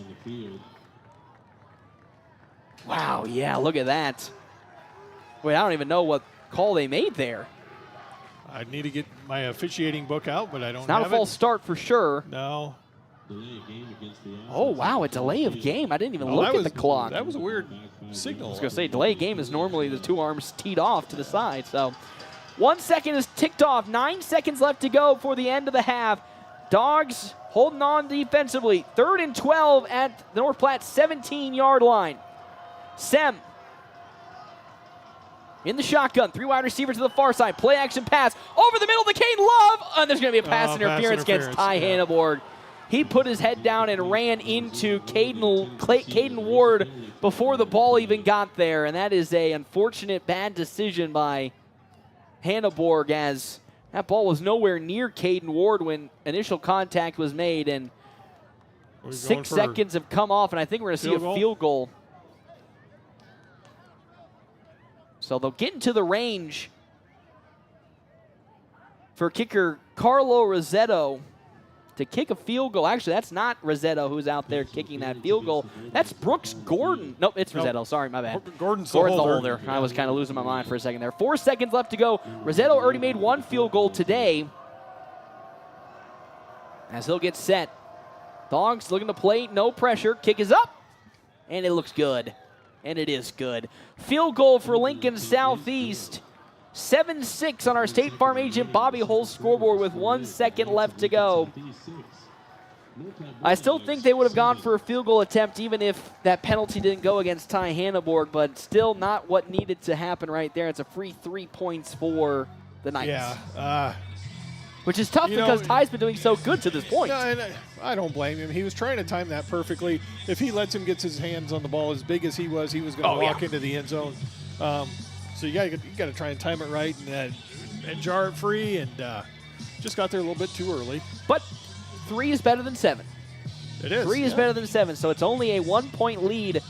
Wow, yeah, look at that. Wait, I don't even know what call they made there. I need to get my officiating book out, but I don't It's not have a false start for sure. No. Oh, wow, a delay of game. I didn't even look at the clock. That was a weird signal. I was going to say, delay of game is normally the two arms teed off to the side. So 1 second is ticked off. 9 seconds left to go for the end of the half. Dogs holding on defensively. 3rd and 12 at the North Platte 17-yard line. Sem in the shotgun. 3 wide receivers to the far side. Play action pass over the middle to Caden Love. And there's going to be a pass interference against Ty Hanneborg. He put his head down and ran into Caden Ward before the ball even got there. And that is an unfortunate bad decision by Hanneborg, as that ball was nowhere near Caden Ward when initial contact was made. And 6 seconds have come off, and I think we're going to see a field goal. So they'll get into the range for kicker Carlo Rossetto to kick a field goal. Actually, that's not Rossetto who's out there kicking that field goal. That's Brooks Gordon. Nope, it's Rossetto. Sorry, my bad. Gordon's the holder. I was kind of losing my mind for a second there. 4 seconds left to go. Rossetto already made 1 field goal today. As he'll get set. Dogs looking to play, no pressure. Kick is up, and it looks good. And it is good. Field goal for Lincoln Southeast. 7-6 on our State Farm agent Bobby Hull's scoreboard with 1 second left to go. I still think they would have gone for a field goal attempt even if that penalty didn't go against Ty Hanneborg, but still not what needed to happen right there. It's a free 3 points for the Knights. Yeah. Which is tough because Ty's been doing so good to this point. No, and I don't blame him. He was trying to time that perfectly. If he lets him get his hands on the ball as big as he was going to walk into the end zone. So you got to try and time it right and jar it free, and just got there a little bit too early. But 3 is better than 7. It is. 3 is better than 7, so it's only a 1-point lead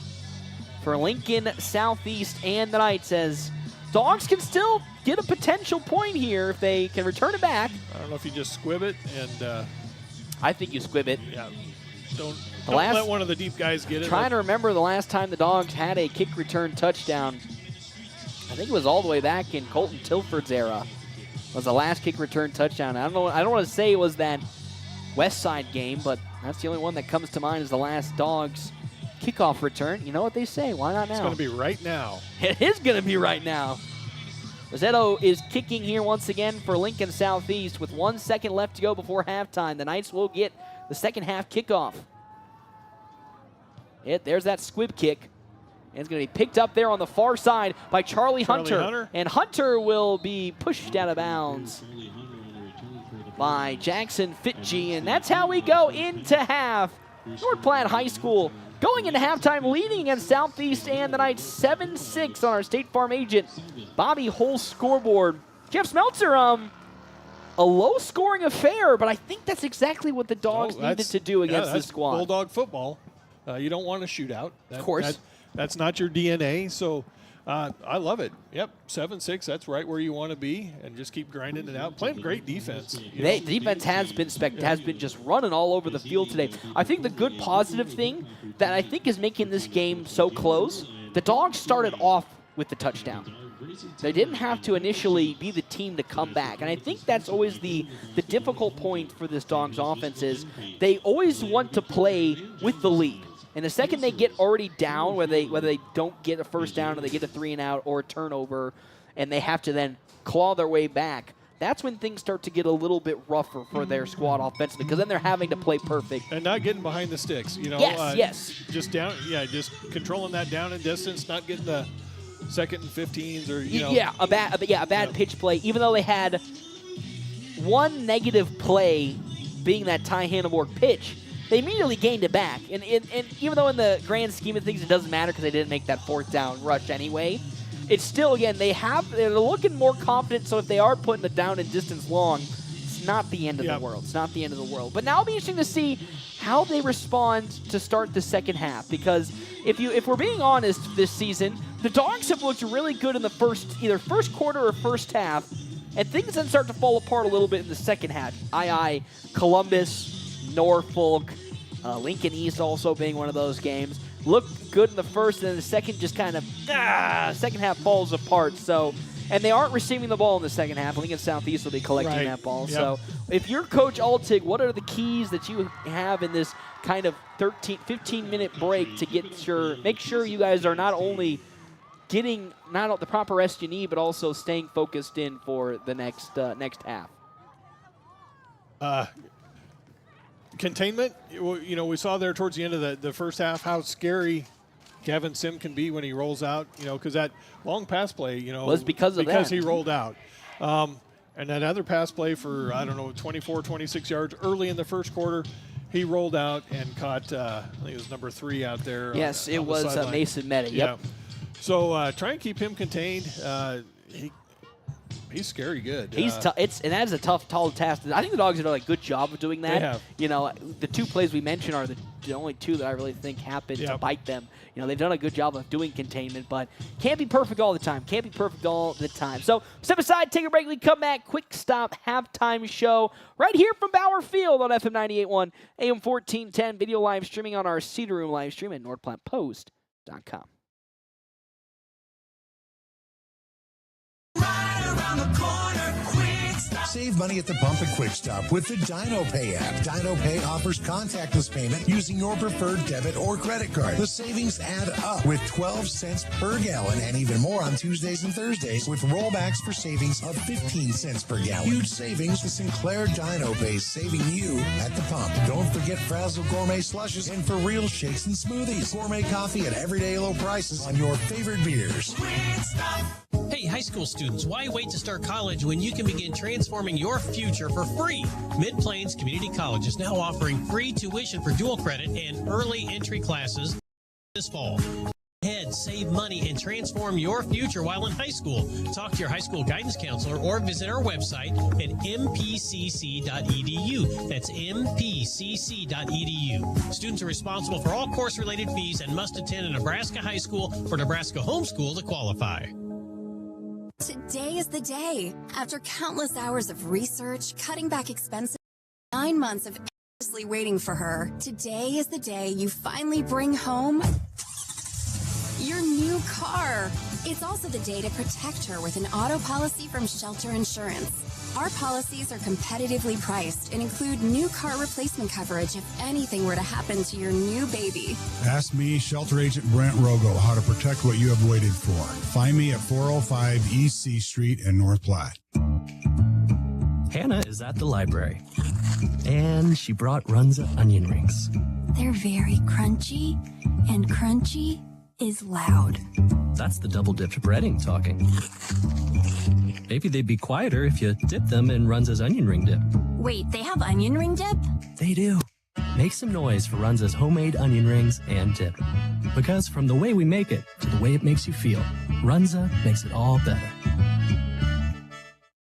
for Lincoln Southeast and the Knights, as Dogs can still get a potential point here if they can return it back. I don't know if you just squib it, and I think you squib it. Yeah. Don't let one of the deep guys get it. Trying to remember the last time the Dogs had a kick return touchdown. I think it was all the way back in Colton Tilford's era. Was the last kick return touchdown. I don't want to say it was that West Side game, but that's the only one that comes to mind is the last Dogs kickoff return. You know what they say? Why not now? It's going to be right now. It is going to be right now. Rossetto is kicking here once again for Lincoln Southeast with 1 second left to go before halftime. The Knights will get the second half kickoff. There's that squib kick. And it's going to be picked up there on the far side by Charlie Hunter. And Hunter will be pushed out of bounds by Jackson Fitchie. And that's how we go into half. North Platte High School going into halftime, leading against Southeast and the Knights 7-6 on our State Farm agent Bobby Hull's scoreboard. Jeff Smeltzer, a low-scoring affair, but I think that's exactly what the Dogs needed to do against this squad. Bulldog football. You don't want a shootout. Of course. That's not your DNA, so I love it. Yep, 7-6, that's right where you want to be, and just keep grinding it out. Playing great defense. The defense has been just running all over the field today. I think the good positive thing that I think is making this game so close, the Dogs started off with the touchdown. They didn't have to initially be the team to come back, and I think that's always the difficult point for this Dogs offense is they always want to play with the lead. And the second they get already down, whether they don't get a first down or they get a 3-and-out or a turnover, and they have to then claw their way back, that's when things start to get a little bit rougher for their squad offensively, because then they're having to play perfect. And not getting behind the sticks, you know. Yes. Just just controlling that down and distance, not getting the 2nd and 15s or, you know. A bad pitch play, even though they had one negative play being that Ty Hanneborg pitch. They immediately gained it back. And even though in the grand scheme of things it doesn't matter because they didn't make that 4th down rush anyway, it's still, again, they're looking more confident, so if they are putting it down in distance long, it's not the end of the world. It's not the end of the world. But now it'll be interesting to see how they respond to start the second half, because if we're being honest this season, the Dogs have looked really good in the either first quarter or first half, and things then start to fall apart a little bit in the second half. Columbus, Norfolk, Lincoln East also being one of those games. Looked good in the first, and then the second just kind of, second half falls apart. So, and they aren't receiving the ball in the second half. Lincoln Southeast will be collecting that ball. Yep. So if you're Coach Altig, what are the keys that you have in this kind of 15-minute break to make sure you guys are not only getting not the proper rest you need, but also staying focused in for the next half? Containment, we saw there towards the end of the first half how scary Gavin Sim can be when he rolls out, because that long pass play, was because he rolled out. And that other pass play for, 24, 26 yards early in the first quarter, he rolled out and caught, I think it was number 3 out there. Yes, it was Mason Meta. Yep. Yeah. So try and keep him contained. He's scary good. He's and that is a tall task. I think the Dogs have done a good job of doing that. They have. The 2 plays we mentioned are the only 2 that I really think happened to bite them. They've done a good job of doing containment, but can't be perfect all the time. So step aside, take a break. We come back. Quick stop halftime show right here from Bauer Field on FM 98.1, AM 1410. Video live streaming on our Cedar Room live stream at NordPlattePost.com. Save money at the pump at Quick Stop with the DinoPay app. DinoPay offers contactless payment using your preferred debit or credit card. The savings add up with 12 cents per gallon and even more on Tuesdays and Thursdays with rollbacks for savings of 15 cents per gallon. Huge savings with Sinclair DinoPay, saving you at the pump. Don't forget Frazzle Gourmet Slushes and For Real Shakes and Smoothies. Gourmet coffee at everyday low prices on your favorite beers. Hey, high school students, why wait to start college when you can begin transforming your future for free? Mid-Plains Community College is now offering free tuition for dual credit and early entry classes this fall. Ahead, save money, and transform your future while in high school. Talk to your high school guidance counselor or visit our website at mpcc.edu. That's mpcc.edu. Students are responsible for all course-related fees and must attend a Nebraska high school or Nebraska homeschool to qualify. Today is the day. After countless hours of research, cutting back expenses, 9 months of anxiously waiting for her, today is the day you finally bring home your new car. It's also the day to protect her with an auto policy from Shelter Insurance. Our policies are competitively priced and include new car replacement coverage if anything were to happen to your new baby. Ask me, Shelter Agent Brent Rogo, how to protect what you have waited for. Find me at 405 East C Street in North Platte. Hannah is at the library, and she brought Runza onion rings. They're very crunchy, and crunchy is loud. That's the double-dipped breading talking. Maybe they'd be quieter if you dip them in Runza's onion ring dip. Wait, they have onion ring dip? They do. Make some noise for Runza's homemade onion rings and dip. Because from the way we make it to the way it makes you feel, Runza makes it all better.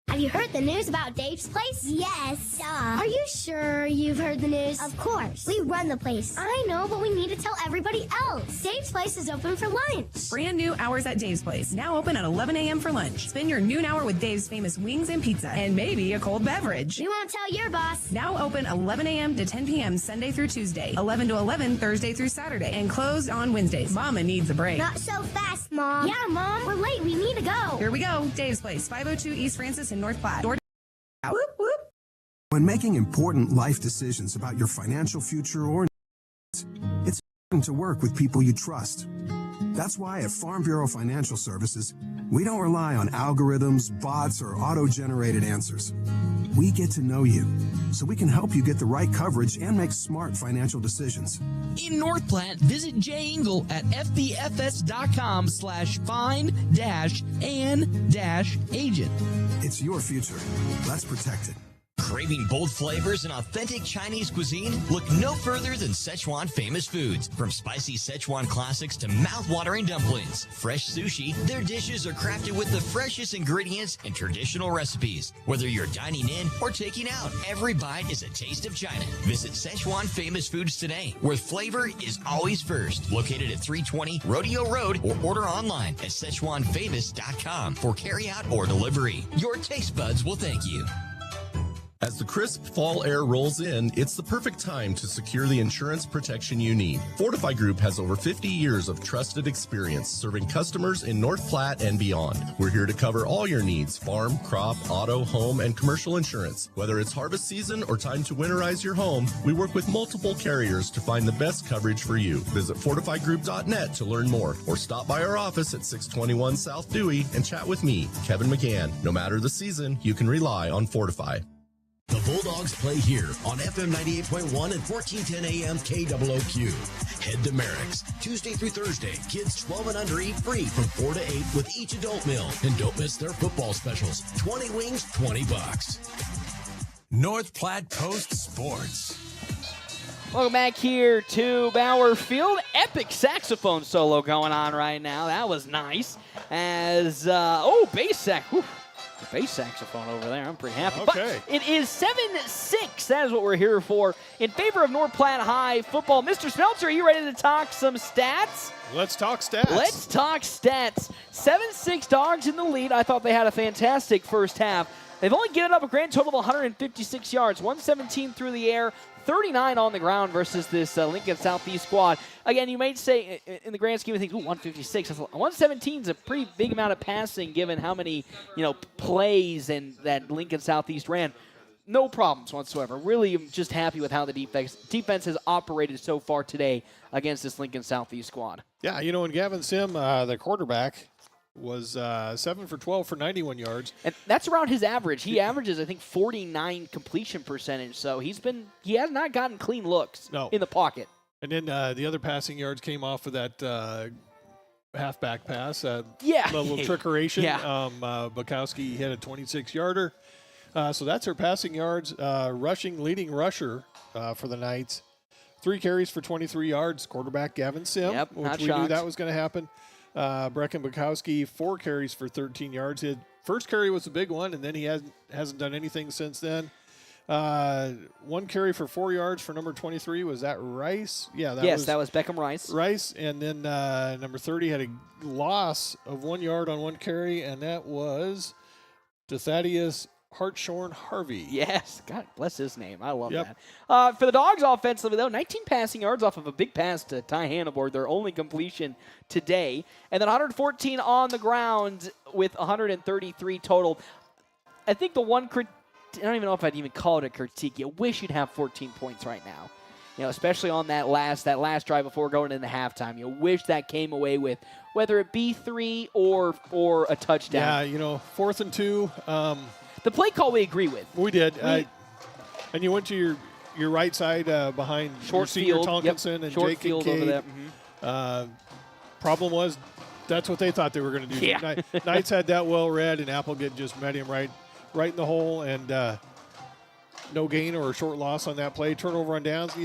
Have you heard the news about Dave's Place? Yes. Are you sure you've heard the news? Of course. We run the place. I know, but we need to tell everybody else. Dave's Place is open for lunch. Brand new hours at Dave's Place. Now open at 11 a.m. for lunch. Spend your noon hour with Dave's famous wings and pizza. And maybe a cold beverage. We won't tell your boss. Now open 11 a.m. to 10 p.m. Sunday through Tuesday. 11 to 11 Thursday through Saturday. And closed on Wednesdays. Mama needs a break. Not so fast, Mom. Yeah, Mom. We're late. We need to go. Here we go. Dave's Place. 502 East Francis in North Platte. Whoop, whoop. When making important life decisions about your financial future or it's important to work with people you trust. That's why at Farm Bureau Financial Services, we don't rely on algorithms, bots, or auto-generated answers. We get to know you, so we can help you get the right coverage and make smart financial decisions. In North Platte, visit Jay Engel at fbfs.com/find-an-agent. It's your future. Let's protect it. Craving bold flavors and authentic Chinese cuisine? Look no further than Szechuan Famous Foods. From spicy Szechuan classics to mouth-watering dumplings, fresh sushi, their dishes are crafted with the freshest ingredients and traditional recipes. Whether you're dining in or taking out, every bite is a taste of China. Visit Szechuan Famous Foods today, where flavor is always first. Located at 320 Rodeo Road, or order online at SzechuanFamous.com for carryout or delivery. Your taste buds will thank you. As the crisp fall air rolls in, it's the perfect time to secure the insurance protection you need. Fortify Group has over 50 years of trusted experience serving customers in North Platte and beyond. We're here to cover all your needs: farm, crop, auto, home, and commercial insurance. Whether it's harvest season or time to winterize your home, we work with multiple carriers to find the best coverage for you. Visit fortifygroup.net to learn more, or stop by our office at 621 South Dewey and chat with me, Kevin McGann. No matter the season, you can rely on Fortify. The Bulldogs play here on FM 98.1 and 1410 AM KOOQ. Head to Merrick's Tuesday through Thursday. Kids 12 and under eat free from 4 to 8 with each adult meal. And don't miss their football specials. 20 wings, $20. North Platte Post Sports. Welcome back here to Bauer Field. Epic saxophone solo going on right now. That was nice. As, bass sax. Whew. Bass saxophone over there. I'm pretty happy. Okay. But it is 7-6. That is what we're here for. In favor of North Platte High football. Mr. Smeltzer, are you ready to talk some stats? Let's talk stats. Let's talk stats. 7-6 Dogs in the lead. I thought they had a fantastic first half. They've only given up a grand total of 156 yards, 117 through the air, 39 on the ground versus this Lincoln Southeast squad. Again, you might say in the grand scheme of things, 156. 117 is a pretty big amount of passing given how many plays and that Lincoln Southeast ran. No problems whatsoever. Really, I'm just happy with how the defense has operated so far today against this Lincoln Southeast squad. Yeah, and Gavin Sim, the quarterback, was 7 for 12 for 91 yards. And that's around his average. He averages, I think, 49 completion percentage. So he has not gotten clean looks in the pocket. And then the other passing yards came off of that halfback pass. Little trickeration. Bukowski hit a 26-yarder. So that's her passing yards. Leading rusher for the Knights. 3 carries for 23 yards. Quarterback Gavin Sim, which we knew that was going to happen. Brecken Bukowski, 4 carries for 13 yards. His first carry was a big one, and then he hasn't done anything since then. 1 carry for 4 yards for number 23. Was that Rice? Yeah, that was Beckham Rice. Rice, and then number 30 had a loss of 1 yard on 1 carry, and that was Thaddeus Hartshorn Harvey. Yes, God bless his name. I love that. For the Dogs offensively, though, 19 passing yards off of a big pass to Ty Hannibal, their only completion today. And then 114 on the ground with 133 total. I think the one I don't even know if I'd even call it a critique. You wish you'd have 14 points right now. Especially on that last drive before going into halftime. You wish that came away with whether it be 3 or a touchdown. Yeah, 4th and 2. The play call we agree with. We did. And you went to your right side behind short Senior field, Tonkinson and short Jake field Kincaid. over there. Problem was, that's what they thought they were going to do. Yeah. Knights had that well read, and Applegate just met him right in the hole, and no gain or a short loss on that play. Turnover on downs.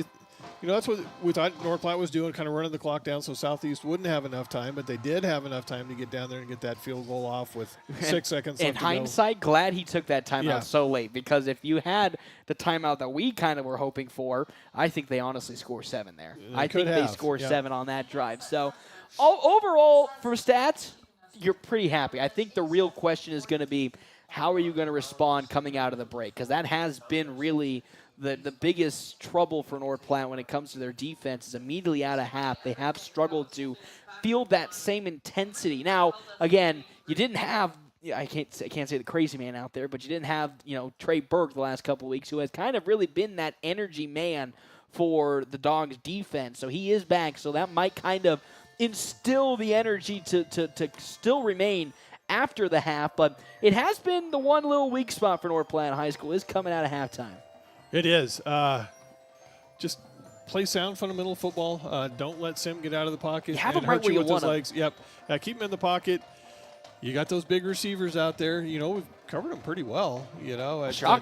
That's what we thought North Platte was doing, kind of running the clock down so Southeast wouldn't have enough time, but they did have enough time to get down there and get that field goal off with 6 seconds left in hindsight, glad he took that timeout so late, because if you had the timeout that we kind of were hoping for, I think they honestly score 7 there. I think they score 7 on that drive. So overall, for stats, you're pretty happy. I think the real question is going to be, how are you going to respond coming out of the break? Because that has been really the biggest trouble for North Platte when it comes to their defense is immediately out of half. They have struggled to feel that same intensity. Now, again, you didn't have I can't say the crazy man out there, but you didn't have Trey Burke the last couple of weeks, who has kind of really been that energy man for the Dogs defense. So he is back. So that might kind of instill the energy to still remain after the half. But it has been the one little weak spot for North Platte High School is coming out of halftime. It is. Just play sound fundamental football. Don't let Sim get out of the pocket. You have him right where you want him. Legs. Yep. Keep him in the pocket. you got those big receivers out there. We've covered them pretty well.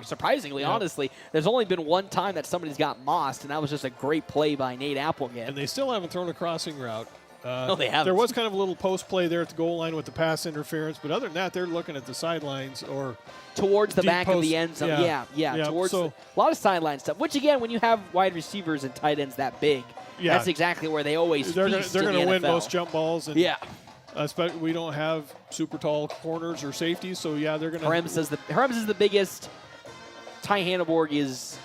Surprisingly, honestly, there's only been one time that somebody's got mossed, and that was just a great play by Nate Applegate. And they still haven't thrown a crossing route. No, they haven't. There was kind of a little post play there at the goal line with the pass interference, but other than that, they're looking at the sidelines or towards the back post. of the end zone. Yeah. Towards a lot of sideline stuff. Which again, when you have wide receivers and tight ends that big, that's exactly where they always they're feast going to win NFL. most jump balls. And yeah. We don't have super tall corners or safeties, so they're going to. Herems is the biggest. Ty Hanneborg is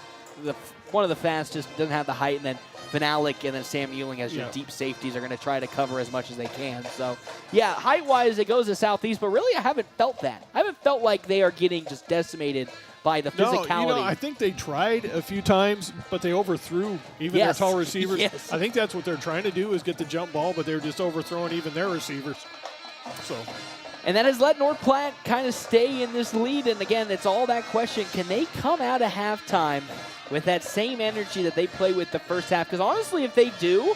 one of the fastest. Doesn't have the height, and then Van Alec and then Sam Ewing as your deep safeties are going to try to cover as much as they can. So, height-wise, it goes to Southeast, but really I haven't felt that. I haven't felt like they are getting just decimated by the physicality. No, I think they tried a few times, but they overthrew even their tall receivers. Yes. I think that's what they're trying to do is get the jump ball, but they're just overthrowing even their receivers. And that has let North Platte kind of stay in this lead. And again, it's all that question. Can they come out of halftime with that same energy that they played with the first half? Because honestly, if they do,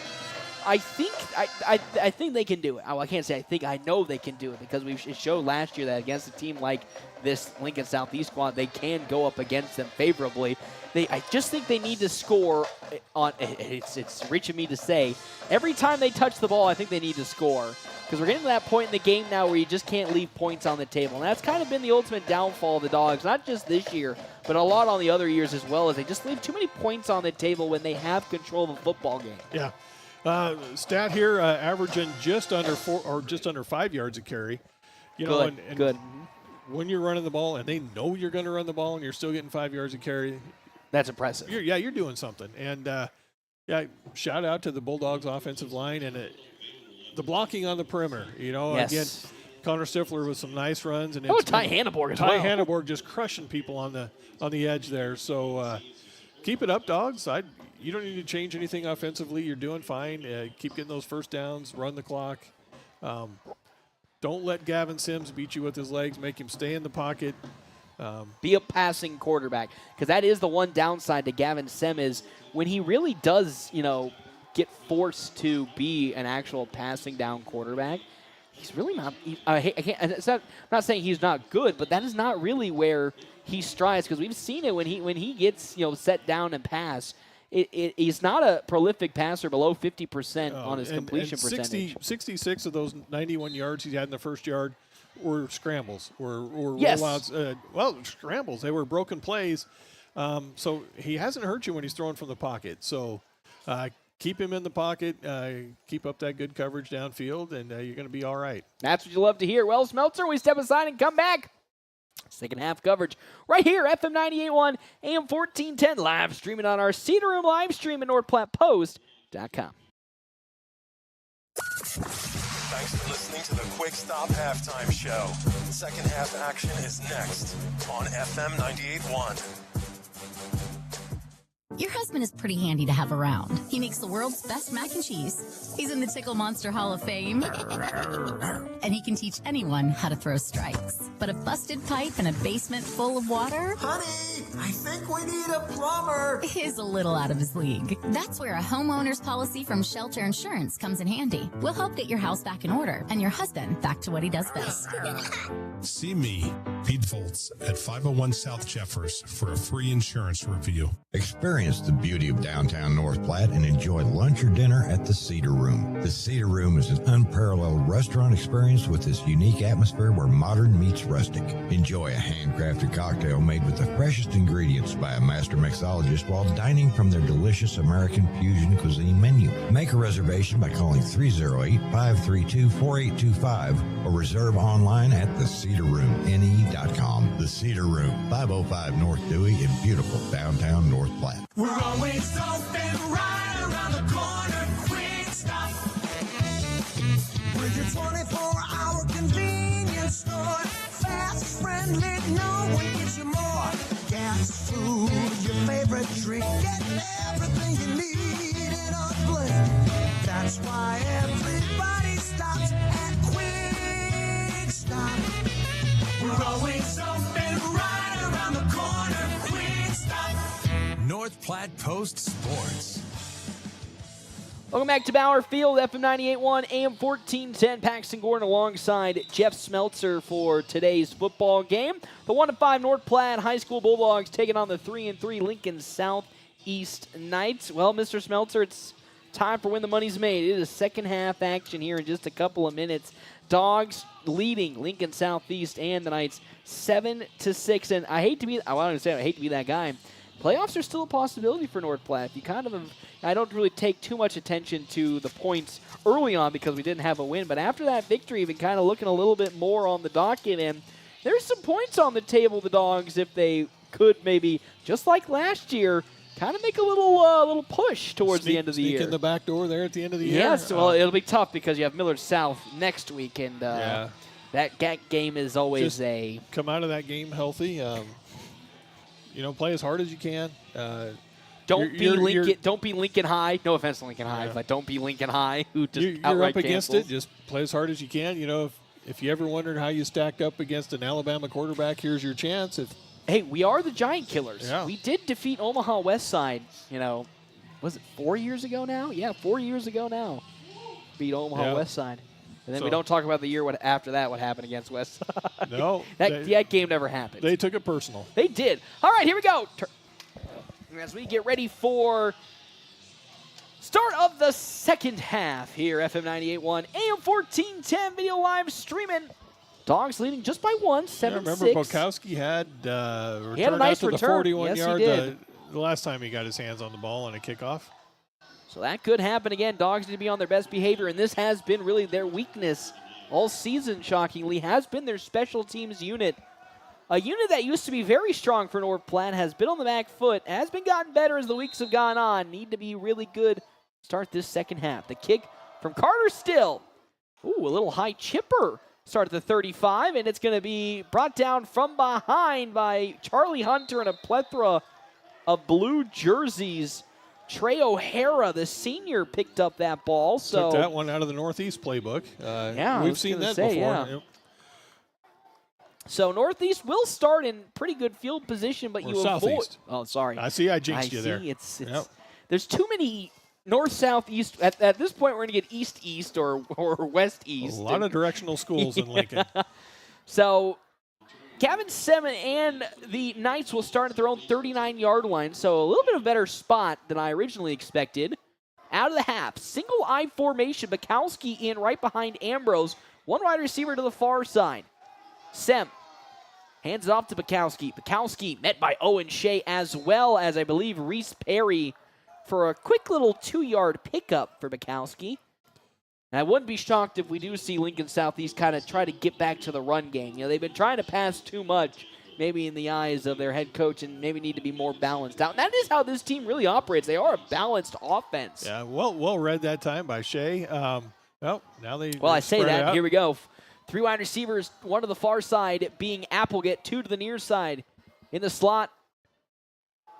I think they can do it. I can't say I think. I know they can do it because it showed last year that against a team like this Lincoln Southeast squad, they can go up against them favorably. I just think they need to score on. It's reaching me to say every time they touch the ball, I think they need to score because we're getting to that point in the game now where you just can't leave points on the table, and that's kind of been the ultimate downfall of the Dogs, not just this year, but a lot on the other years as well. As they just leave too many points on the table when they have control of a football game. Yeah. Stat here, averaging just under 5 yards a carry. Good. When you're running the ball and they know you're going to run the ball and you're still getting 5 yards a carry, that's impressive. You're doing something. And shout out to the Bulldogs offensive line and the blocking on the perimeter. Again, Connor Stifler with some nice runs and Ty Hanneborg as well. Ty Hanneborg just crushing people on the edge there. So keep it up, Dogs. You don't need to change anything offensively. You're doing fine. Keep getting those first downs. Run the clock. Don't let Gavin Sims beat you with his legs. Make him stay in the pocket. Be a passing quarterback, because that is the one downside to Gavin Sims is when he really does, get forced to be an actual passing down quarterback. He's really not. I'm not saying he's not good, but that is not really where he strives, because we've seen it when he gets set down and pass. He's not a prolific passer, below 50% on his completion percentage. 66 of those 91 yards he had in the first yard were scrambles, were rollouts. Scrambles. They were broken plays. So he hasn't hurt you when he's throwing from the pocket. So keep him in the pocket, keep up that good coverage downfield, and you're going to be all right. That's what you love to hear. Well, Smeltzer, we step aside and come back. Second half coverage right here, FM 98.1, AM 1410, live streaming on our Cedar Room live stream at NorthPlattePost.com. Thanks for listening to the Quick Stop Halftime Show. Second half action is next on FM 98.1. Your husband is pretty handy to have around. He makes the world's best mac and cheese. He's in the Tickle Monster Hall of Fame. And he can teach anyone how to throw strikes. But a busted pipe in a basement full of water? Honey, I think we need a plumber. Is a little out of his league. That's where a homeowner's policy from Shelter Insurance comes in handy. We'll help get your house back in order and your husband back to what he does best. See me, Pete Volz, at 501 South Jeffers for a free insurance review. Experience the beauty of downtown North Platte and enjoy lunch or dinner at the Cedar Room. The Cedar Room is an unparalleled restaurant experience with this unique atmosphere where modern meets rustic. Enjoy a handcrafted cocktail made with the freshest ingredients by a master mixologist while dining from their delicious American fusion cuisine menu. Make a reservation by calling 308-532-4825 or reserve online at thecedarroomne.com. The Cedar Room, 505 North Dewey in beautiful downtown North Platte. We're always open right around the corner. Quick Stop. With your 24-hour convenience store. Fast, friendly, no one gives you more. Gas, food, your favorite drink. Get everything you need in a blink. That's why everybody stops at Quick Stop. We're always open right around the corner. Quick Stop. North Platte Post Sports. Welcome back to Bauer Field, FM 98.1, AM 1410. Paxton Gordon alongside Jeff Smeltzer for today's football game. The 1-5 North Platte High School Bulldogs taking on the 3-3 Lincoln Southeast Knights. Well, Mr. Smeltzer, it's time for when the money's made. It is second half action here in just a couple of minutes. Dogs leading Lincoln Southeast and the Knights 7-6. And I hate to be that guy. Playoffs are still a possibility for North Platte. I don't really take too much attention to the points early on because we didn't have a win. But after that victory, you've been kind of looking a little bit more on the docket. And there's some points on the table, the Dogs, if they could maybe, just like last year, kind of make a little push towards the end of the year. Sneak in the back door there at the end of the year. Yes, well, it'll be tough because you have Millard South next week. And that game is always just come out of that game healthy. Play as hard as you can. Don't be Lincoln High. No offense to Lincoln High, but don't be Lincoln High who just you're up against cancels. it. Just play as hard as you can. If you ever wondered how you stacked up against an Alabama quarterback, here's your chance. Hey, we are the Giant Killers. Yeah. We did defeat Omaha West Side. Was it 4 years ago now? Yeah, 4 years ago now. Beat Omaha West Side. And then we don't talk about the year after that, what happened against West Side. No. that game never happened. They took it personal. They did. All right, here we go. As we get ready for start of the second half here, FM 98.1, AM 1410, video live streaming. Dogs leading just by one, 7-6. Remember, Bukowski had a nice to return. The 41-yard Yes, he did. The last time he got his hands on the ball on a kickoff. So that could happen again. Dogs need to be on their best behavior, and this has been really their weakness all season, shockingly, has been their special teams unit. A unit that used to be very strong for North Platte has been on the back foot, has been gotten better as the weeks have gone on. Need to be really good to start this second half. The kick from Carter Still. Ooh, a little high chipper. Start at the 35, and it's going to be brought down from behind by Charlie Hunter and a plethora of blue jerseys. Trey O'Hara, the senior, picked up that ball. Took that one out of the Northeast playbook. We've seen that before. Yeah. Yep. So Northeast will start in pretty good field position, but you avoid. Southeast. Oh, sorry. I jinxed you there. It's there's too many north, south, east. At this point, we're going to get east or west, east. A lot of directional schools in Lincoln. So Gavin Semin and the Knights will start at their own 39-yard line, so a little bit of a better spot than I originally expected. Out of the half, single I formation, Bukowski in right behind Ambrose. One wide receiver to the far side. Sem hands it off to Bukowski. Bukowski met by Owen Shea as well as, I believe, Reese Perry for a quick little 2-yard pickup for Bukowski. And I wouldn't be shocked if we do see Lincoln Southeast kind of try to get back to the run game. They've been trying to pass too much, maybe in the eyes of their head coach, and maybe need to be more balanced out. And that is how this team really operates. They are a balanced offense. Yeah, well read that time by Shea. Now they. Well, I say that. Out. Here we go. 3 wide receivers, one to the far side being Applegate, 2 to the near side in the slot.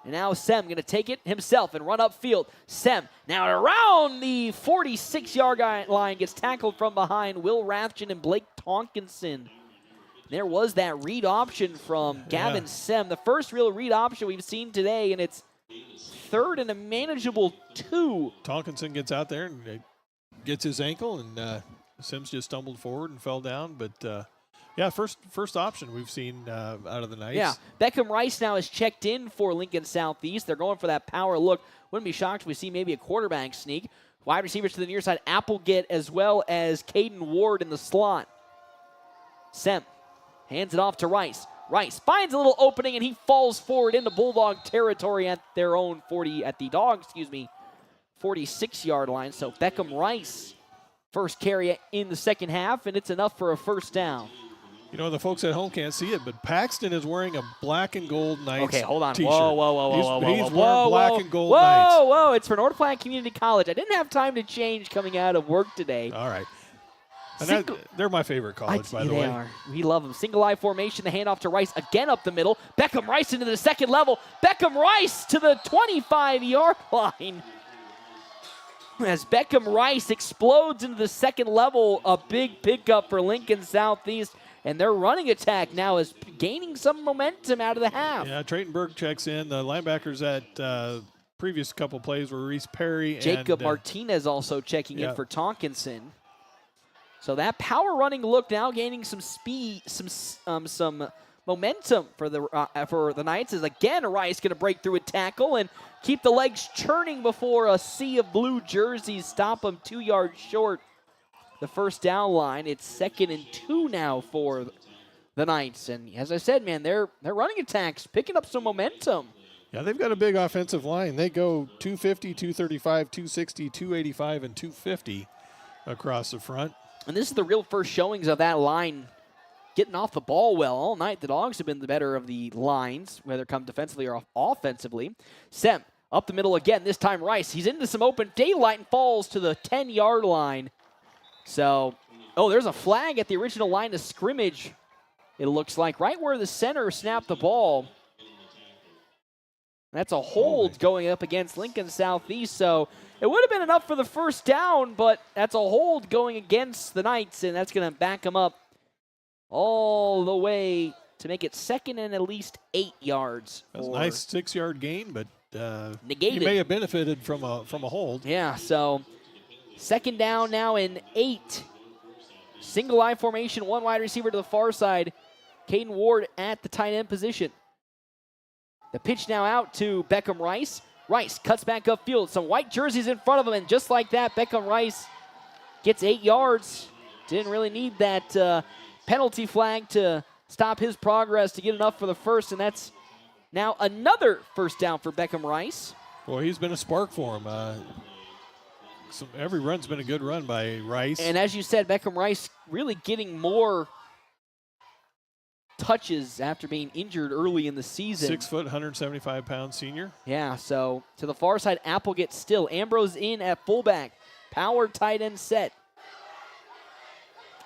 And now Sem going to take it himself and run upfield. Sem now around the 46-yard line, gets tackled from behind Will Rathjen and Blake Tonkinson. There was that read option from Gavin Sem, the first real read option we've seen today, and it's third and a manageable 2. Tonkinson gets out there and gets his ankle, and Sims just stumbled forward and fell down, but first option we've seen out of the Knights. Yeah, Beckham Rice now is checked in for Lincoln Southeast. They're going for that power look. Wouldn't be shocked if we see maybe a quarterback sneak. Wide receivers to the near side, Applegate as well as Caden Ward in the slot. Sem hands it off to Rice. Rice finds a little opening and he falls forward into Bulldog territory at their own 46-yard line. So Beckham Rice first carry in the second half, and it's enough for a first down. The folks at home can't see it, but Paxton is wearing a black and gold Knights Okay, hold on. t-shirt. Whoa. He's wearing black and gold Knights. Whoa. It's for North Platte Community College. I didn't have time to change coming out of work today. All right. And they're my favorite college, by the way. They are. We love them. Single I formation, the handoff to Rice again up the middle. Beckham Rice into the second level. Beckham Rice to the 25-yard line. As Beckham Rice explodes into the second level, a big pickup for Lincoln Southeast. And their running attack now is gaining some momentum out of the half. Yeah, Trayton Berg checks in. The linebackers at previous couple plays were Reese Perry Jacob and Martinez also checking in for Tonkinson. So that power running look now gaining some speed, some momentum for the Knights. Is again Rice going to break through a tackle and keep the legs churning before a sea of blue jerseys stop them 2 yards short. The first down line. It's 2nd and 2 now for the Knights. And as I said, man, their running attacks picking up some momentum. Yeah, they've got a big offensive line. They go 250, 235, 260, 285, and 250 across the front. And this is the real first showings of that line getting off the ball well. All night, the Dogs have been the better of the lines, whether it comes defensively or offensively. Sem up the middle again, this time Rice. He's into some open daylight and falls to the 10-yard line. So, there's a flag at the original line of scrimmage, it looks like, right where the center snapped the ball. That's a hold going up against Lincoln Southeast, so it would have been enough for the first down, but that's a hold going against the Knights, and that's going to back them up all the way to make it 2nd and at least 8 yards. That's a nice 6-yard gain, but negated. He may have benefited from a hold. Yeah, so 2nd down now in 8. Single eye formation, one wide receiver to the far side. Caden Ward at the tight end position. The pitch now out to Beckham Rice. Rice cuts back upfield. Some white jerseys in front of him, and just like that, Beckham Rice gets 8 yards. Didn't really need that penalty flag to stop his progress to get enough for the first, and that's now another first down for Beckham Rice. Boy, he's been a spark for him. Every run's been a good run by Rice. And as you said, Beckham Rice really getting more touches after being injured early in the season. 6 foot, 175-pound senior. Yeah, so to the far side, Apple gets still. Ambrose in at fullback. Power tight end set.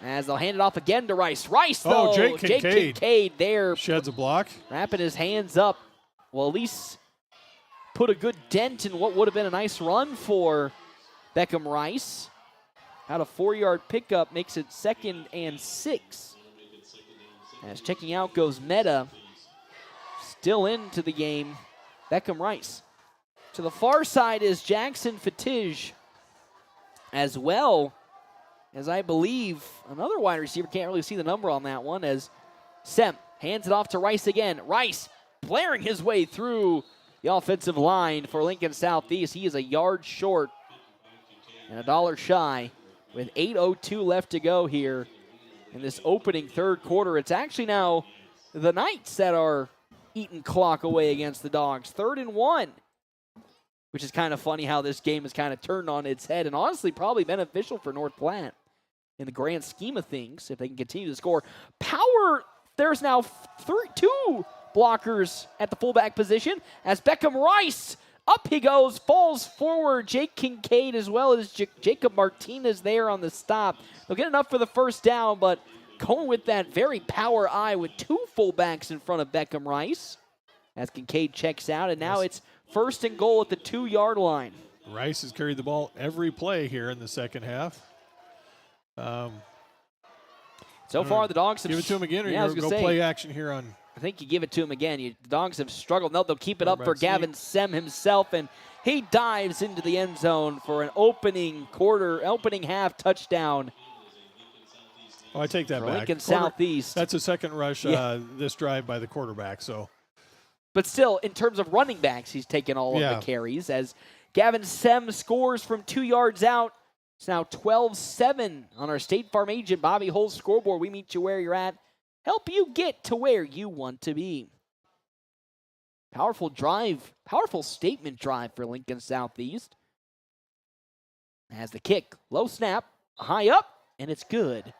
As they'll hand it off again to Rice. Rice, though. Jake Kincaid there. Sheds a block. Wrapping his hands up. Well, at least put a good dent in what would have been a nice run for Beckham Rice. Had a 4-yard pickup, makes it 2nd and 6. As checking out goes Meta. Still into the game, Beckham Rice. To the far side is Jackson Fatij, as well as I believe another wide receiver. Can't really see the number on that one, as Sem hands it off to Rice again. Rice blaring his way through the offensive line for Lincoln Southeast. He is a yard short and $1 shy with 8:02 left to go here in this opening third quarter. It's actually now the Knights that are eating clock away against the Dogs. 3rd and 1, which is kind of funny how this game has kind of turned on its head, and honestly probably beneficial for North Platte in the grand scheme of things if they can continue to score. Power, there's now 2 blockers at the fullback position as Beckham Rice, up he goes, falls forward. Jake Kincaid as well as Jacob Martinez there on the stop. They'll get enough for the first down, but going with that very power eye with 2 fullbacks in front of Beckham Rice as Kincaid checks out, and now it's 1st and goal at the 2-yard line. Rice has carried the ball every play here in the second half. So far, the Dogs have... Give it to him again, or you go play action here on... I think you give it to him again. The Dogs have struggled. No, they'll keep it up for Gavin Sem himself, and he dives into the end zone for an opening half touchdown. Oh, I take that back. Lincoln Southeast. That's a second rush this drive by the quarterback. But still, in terms of running backs, he's taken all of the carries as Gavin Sem scores from 2 yards out. It's now 12-7 on our State Farm agent Bobby Hull's scoreboard. We meet you where you're at. Help you get to where you want to be. Powerful drive, powerful statement drive for Lincoln Southeast. As the kick, low snap, high up, and it's good.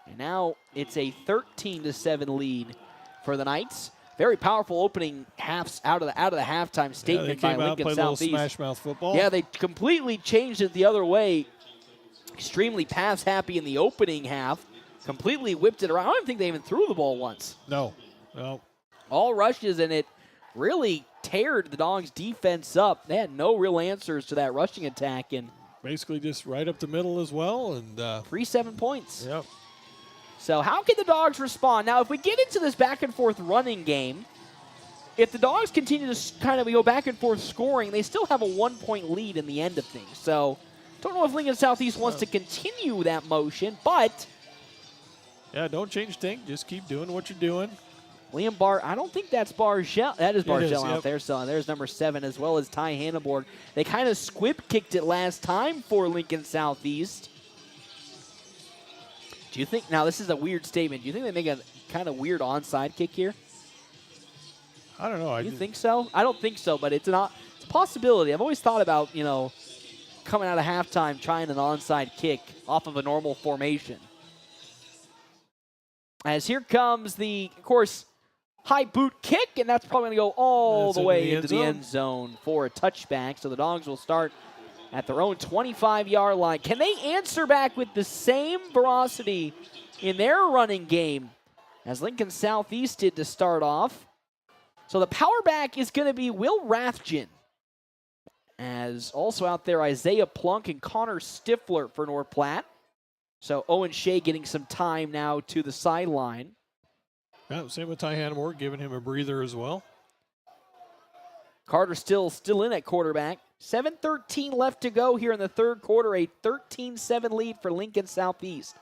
And now it's a 13-7 lead for the Knights. Very powerful opening halves out of the halftime statement by Lincoln Southeast. Little smash mouth football. Yeah, they completely changed it the other way. Extremely pass happy in the opening half. Completely whipped it around. I don't even think they even threw the ball once. No. All rushes, and it really teared the Dogs' defense up. They had no real answers to that rushing attack. And basically just right up the middle as well. And 3 7 points. Yep. So how can the Dogs respond? Now, if we get into this back-and-forth running game, if the Dogs continue to kind of go back and forth scoring, they still have a 1-point lead in the end of things. So don't know if Lincoln Southeast wants to continue that motion, but... Yeah, don't change thing. Just keep doing what you're doing. Liam Bar, I don't think that's Bargel. That is Bargel out yep. there. So there's number 7 as well as Ty Hanneborg. They kind of squib kicked it last time for Lincoln Southeast. Do you think, now this is a weird statement, do you think they make a kind of weird onside kick here? I don't know. You think so? I don't think so, but it's a possibility. I've always thought about, coming out of halftime trying an onside kick off of a normal formation. As here comes the, of course, high boot kick, and that's probably going to go all the way into the end zone for a touchback. So the Dogs will start at their own 25-yard line. Can they answer back with the same ferocity in their running game as Lincoln Southeast did to start off? So the power back is going to be Will Rathjen. As also out there, Isaiah Plunk and Connor Stifler for North Platte. So Owen Shea getting some time now to the sideline. Yeah, same with Ty Hanneborg, giving him a breather as well. Carter still in at quarterback. 7:13 left to go here in the third quarter. A 13-7 lead for Lincoln Southeast.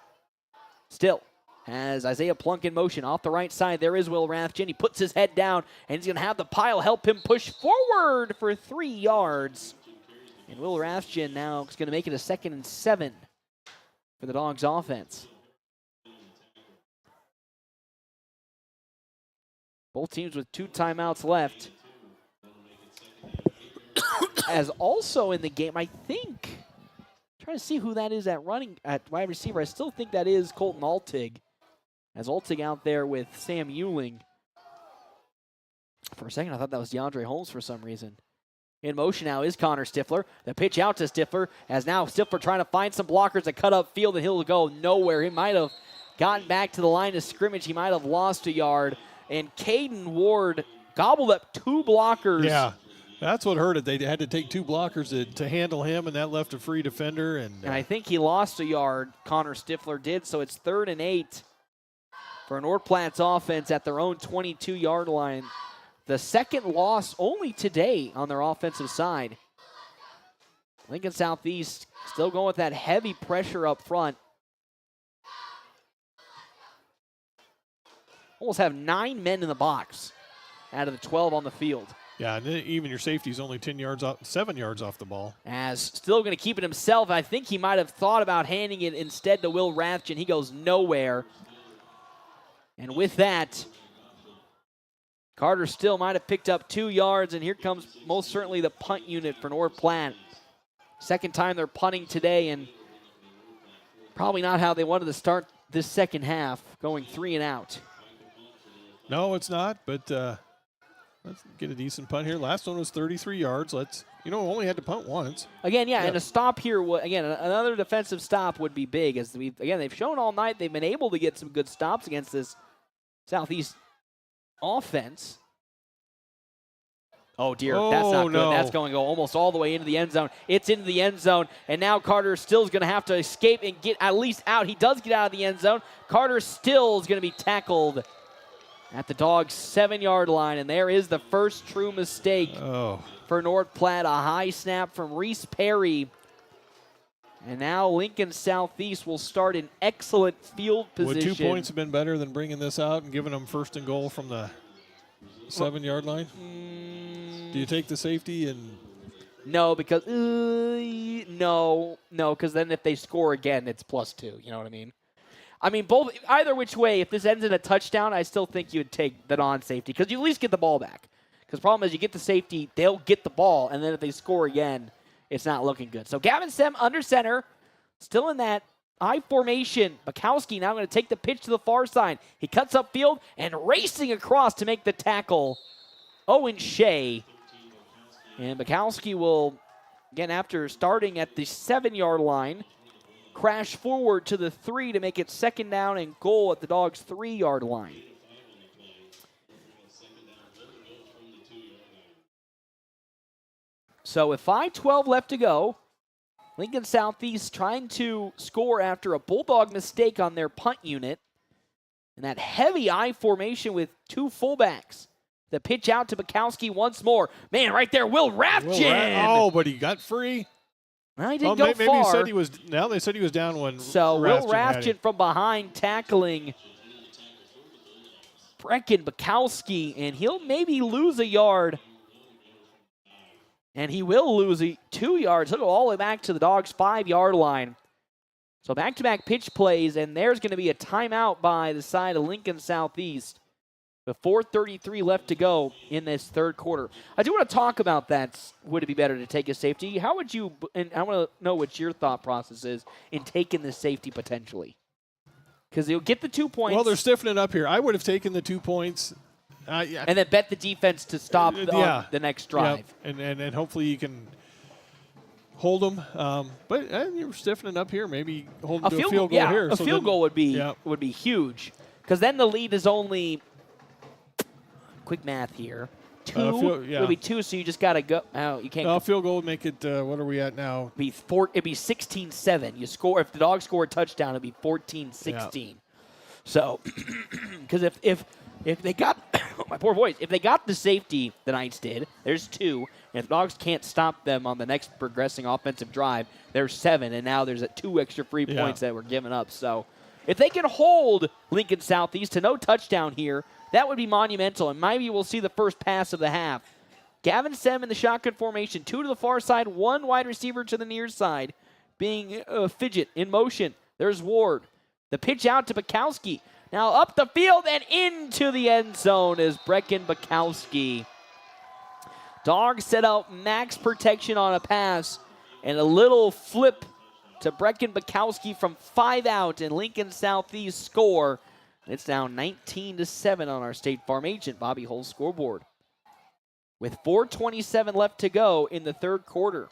Still has Isaiah Plunk in motion off the right side. There is Will Rathjen. He puts his head down, and he's going to have the pile help him push forward for 3 yards. And Will Rathjen now is going to make it a 2nd and 7 for the Dogs offense. Both teams with 2 timeouts left. As also in the game, I think, trying to see who that is at wide receiver. I still think that is Colton Altig. As Altig out there with Sam Euling. For a second, I thought that was DeAndre Holmes for some reason. In motion now is Connor Stifler. The pitch out to Stifler, as now Stifler trying to find some blockers that cut up field, and he'll go nowhere. He might have gotten back to the line of scrimmage. He might have lost a yard. And Caden Ward gobbled up 2 blockers. Yeah, that's what hurt it. They had to take 2 blockers to handle him, and that left a free defender. And I think he lost a yard, Connor Stifler did, so it's 3rd and 8 for North Platte's offense at their own 22-yard line. The second loss only today on their offensive side. Lincoln Southeast still going with that heavy pressure up front. Almost have 9 men in the box out of the 12 on the field. Yeah, and even your safety's only 7 yards off the ball. As still going to keep it himself. I think he might have thought about handing it instead to Will Rathjen. He goes nowhere. And with that, Carter still might have picked up 2 yards, and here comes most certainly the punt unit for North Platte. Second time they're punting today, and probably not how they wanted to start this second half, going 3 and out. No, it's not, but let's get a decent punt here. Last one was 33 yards. Only had to punt once. Again, yeah, and a stop here, another defensive stop would be big. As they've shown all night they've been able to get some good stops against this Southeast offense. Oh, dear, that's not good. No. That's going to go almost all the way into the end zone. It's into the end zone, and now Carter Still is going to have to escape and get at least out. He does get out of the end zone. Carter Still is going to be tackled at the Dogs' 7-yard line, and there is the first true mistake for North Platte. A high snap from Reese Perry. And now Lincoln Southeast will start in excellent field position. Would 2 points have been better than bringing this out and giving them 1st and goal from the 7-yard line? Do you take the safety and... No, because because then if they score again, it's +2. You know what I mean? Either which way, if this ends in a touchdown, I still think you would take the non-safety because you at least get the ball back. Because the problem is you get the safety, they'll get the ball, and then if they score again, it's not looking good. So Gavin Sem under center, still in that I formation. Bukowski now going to take the pitch to the far side. He cuts upfield and racing across to make the tackle. Owen Shea. And Bukowski will, again, after starting at the 7-yard line, crash forward to the 3 to make it 2nd down and goal at the Dogs' 3-yard line. So with 5:12 left to go, Lincoln Southeast trying to score after a Bulldog mistake on their punt unit. And that heavy I formation with 2 fullbacks. The pitch out to Bukowski once more. Man, right there, Will Rathjen. But he got free. Well, he didn't go maybe far. He said he was. Now they said he was down when. So Will Rathjen from behind tackling Brecken Bukowski, and he'll maybe lose a yard. And he will lose 2 yards. He'll go all the way back to the Dogs' 5-yard line. So back-to-back pitch plays, and there's going to be a timeout by the side of Lincoln Southeast. With 4:33 left to go in this third quarter. I do want to talk about that. Would it be better to take a safety? How would you, and I want to know what your thought process is in taking the safety potentially. Because you'll get the 2 points. Well, they're stiffening up here. I would have taken the 2 points. And then bet the defense to stop the next drive. Yep. And hopefully you can hold them. But you're stiffening up here. Maybe hold them to a field goal here. A field goal would be huge. Because then the lead is only, quick math here, 2. It'll be 2, so you just got to go. Oh, you can't. No, field goal would make it, what are we at now? It'd be 16-7. You score, if the Dogs score a touchdown, it'd be 14-16. Yeah. So, because if they got, my poor voice, if they got the safety the Knights did, there's 2. And if the Dogs can't stop them on the next progressing offensive drive, there's 7. And now there's 2 extra free points that were given up. So, if they can hold Lincoln Southeast to no touchdown here, that would be monumental, and maybe we'll see the first pass of the half. Gavin Sem in the shotgun formation, 2 to the far side, 1 wide receiver to the near side, being Fidget in motion. There's Ward. The pitch out to Bukowski. Now up the field and into the end zone is Brecken Bukowski. Dogs set out max protection on a pass, and a little flip to Brecken Bukowski from 5 out, and Lincoln Southeast score. It's now 19-7 on our State Farm agent, Bobby Hull's scoreboard. With 4:27 left to go in the third quarter.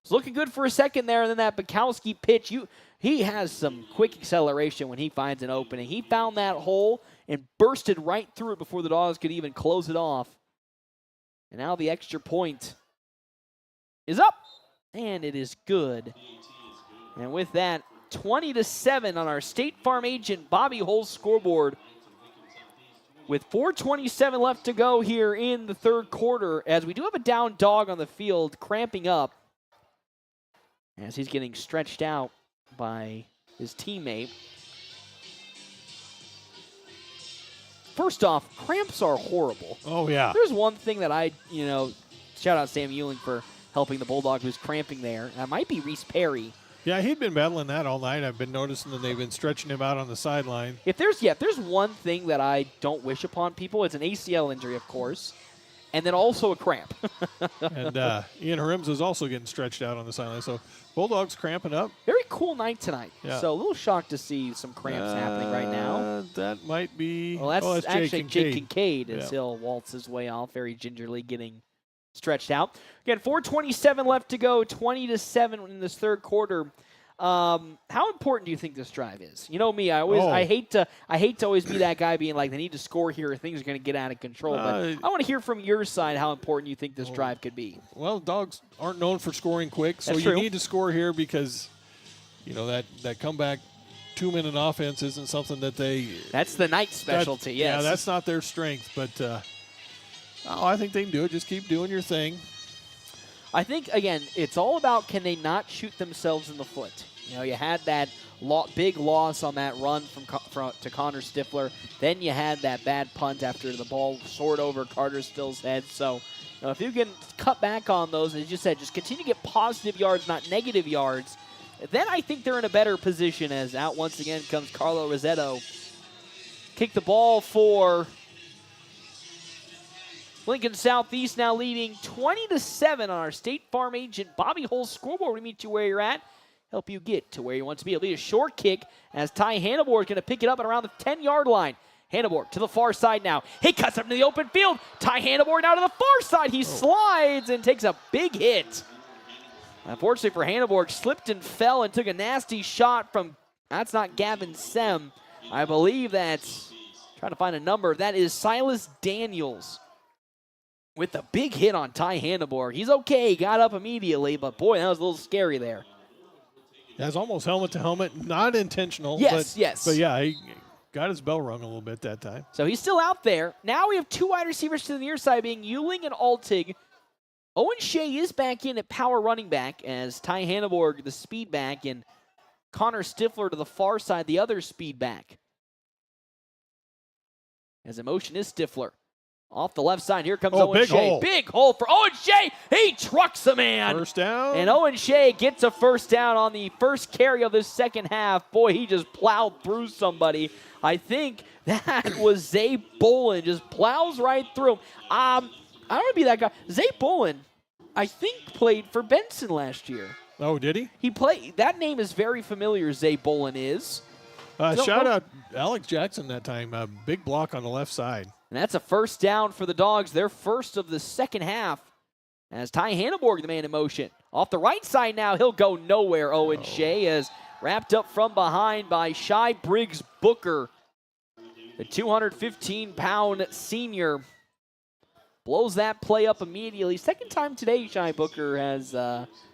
It's looking good for a second there, and then that Bukowski pitch, he has some quick acceleration when he finds an opening. He found that hole and bursted right through it before the Dogs could even close it off. And now the extra point is up, and it is good. And with that, 20-7 on our State Farm agent Bobby Hull's scoreboard. With 4:27 left to go here in the third quarter, as we do have a down dog on the field cramping up as he's getting stretched out by his teammate. First off, cramps are horrible. Oh, yeah. There's one thing that shout out Sam Ewing for helping the Bulldog who's cramping there. That might be Reese Perry. Yeah, he'd been battling that all night. I've been noticing that they've been stretching him out on the sideline. If there's one thing that I don't wish upon people, it's an ACL injury, of course, and then also a cramp. And Ian Harims is also getting stretched out on the sideline. So Bulldogs cramping up. Very cool night tonight. Yeah. So a little shocked to see some cramps happening right now. That might be. Well, that's actually Jake Kincaid as he'll waltz his way off, very gingerly getting stretched out. Again, 4:27 left to go, 20-7 in this third quarter. How important do you think this drive is? You know me, I hate to always be that guy being like, they need to score here or things are going to get out of control. But I want to hear from your side how important you think this drive could be. Well, Dogs aren't known for scoring quick, so you need to score here because that comeback 2-minute offense isn't something that they. That's the Knights' specialty. Yes. Yeah, that's not their strength, but. I think they can do it. Just keep doing your thing. I think, again, it's all about can they not shoot themselves in the foot. You had that big loss on that run to Connor Stifler. Then you had that bad punt after the ball soared over Carter Still's head. So if you can cut back on those, as you said, just continue to get positive yards, not negative yards, then I think they're in a better position as out once again comes Carlo Rossetto. Kick the ball for Lincoln Southeast, now leading 20-7 on our State Farm agent Bobby Hull's scoreboard. We meet you where you're at, help you get to where you want to be. It'll be a short kick as Ty Hannibor is going to pick it up at around the 10-yard line. Hannibor to the far side now. He cuts up into the open field. Ty Hannibor now to the far side. He slides and takes a big hit. Unfortunately for Hannibor, slipped and fell and took a nasty shot from, that's not Gavin Sem. I believe that's, trying to find a number, that is Silas Daniels. With a big hit on Ty Hannibor. He's okay, got up immediately, but boy, that was a little scary there. That's almost helmet to helmet, not intentional. Yes, yes. But yeah, got his bell rung a little bit that time. So he's still out there. Now we have 2 wide receivers to the near side, being Euling and Altig. Owen Shea is back in at power running back as Ty Hanneborg, the speed back, and Connor Stifler to the far side, the other speed back. As in motion is Stifler. Off the left side, here comes Owen Shea. Hole. Big hole for Owen Shea. He trucks a man. First down. And Owen Shea gets a first down on the first carry of this second half. Boy, he just plowed through somebody. I think that was Zay Bolin. Just plows right through him. I don't want to be that guy. Zay Bolin, I think, played for Benson last year. Oh, did he? He played. That name is very familiar, Zay Bolin is. Shout out Alex Jackson that time. Big block on the left side. And that's a first down for the Dogs, their first of the second half. As Ty Hanneborg, the man in motion. Off the right side now, he'll go nowhere. Owen Shea is wrapped up from behind by Shy Briggs Booker. The 215-pound senior blows that play up immediately. Second time today, Shy Booker has,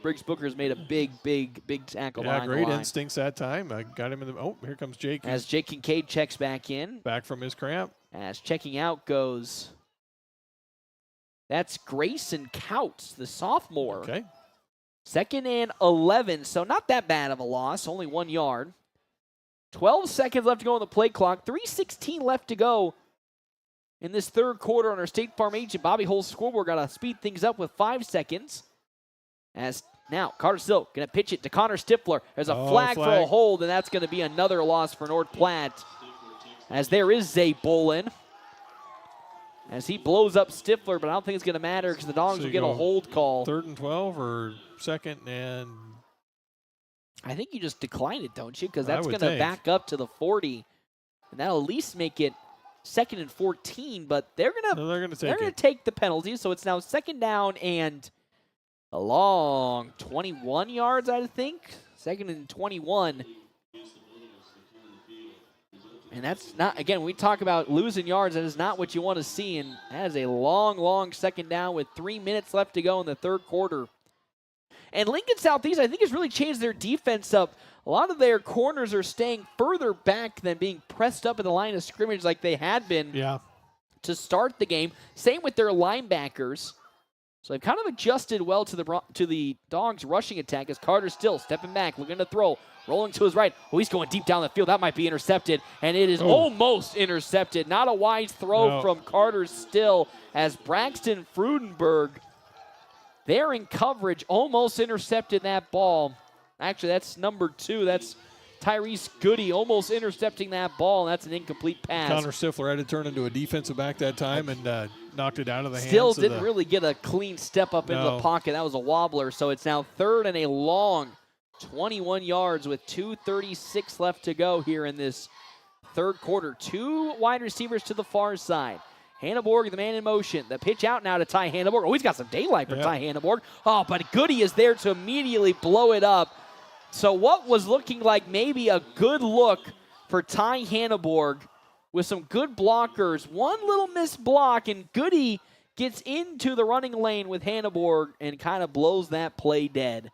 Briggs Booker has made a big tackle behind the line. Great instincts that time. Got him in the, here comes Jake. As Jake Kincaid checks back in. Back from his cramp. As checking out goes, that's Grayson Couts, the sophomore. Okay. 2nd and 11, so not that bad of a loss, only 1 yard. 12 seconds left to go on the play clock, 3:16 left to go in this third quarter on our State Farm agent Bobby Hull's scoreboard. Got to speed things up with 5 seconds. As now Carter Still going to pitch it to Connor Stifler. There's a flag for a hold, and that's going to be another loss for North Platte. As there is Zay Bolin. As he blows up Stifler, but I don't think it's going to matter because the Dogs will get a hold call. 3rd and 12 or 2nd and... I think you just decline it, don't you? Because that's going to back up to the 40. And that'll at least make it 2nd and 14, but they're going to take the penalty. So it's now 2nd down and a long 21 yards, I think. 2nd and 21. And that's not, again, when we talk about losing yards, that is not what you want to see. And that is a long 2nd down with 3 minutes left to go in the third quarter. And Lincoln Southeast, I think, has really changed their defense up. A lot of their corners are staying further back than being pressed up in the line of scrimmage like they had been to start the game. Same with their linebackers. So they've kind of adjusted well to the Dogs' rushing attack as Carter Still stepping back, looking to throw, rolling to his right. Oh, he's going deep down the field. That might be intercepted, and it is almost intercepted. Not a wise throw from Carter Still as Braxton Frudenberg, they're in coverage, almost intercepted that ball. Actually, that's number 2. That's Tyrese Goody almost intercepting that ball, and that's an incomplete pass. Connor Stifler had to turn into a defensive back that time and knocked it out of the hands. Still didn't really get a clean step up into the pocket. That was a wobbler. So it's now 3rd and a long 21 yards with 2:36 left to go here in this third quarter. 2 wide receivers to the far side. Hanneborg, the man in motion. The pitch out now to Ty Hanneborg. Oh, he's got some daylight for Ty Hanneborg. Oh, but Goody is there to immediately blow it up. So what was looking like maybe a good look for Ty Hanneborg with some good blockers. One little missed block, and Goody gets into the running lane with Hanneborg and kind of blows that play dead.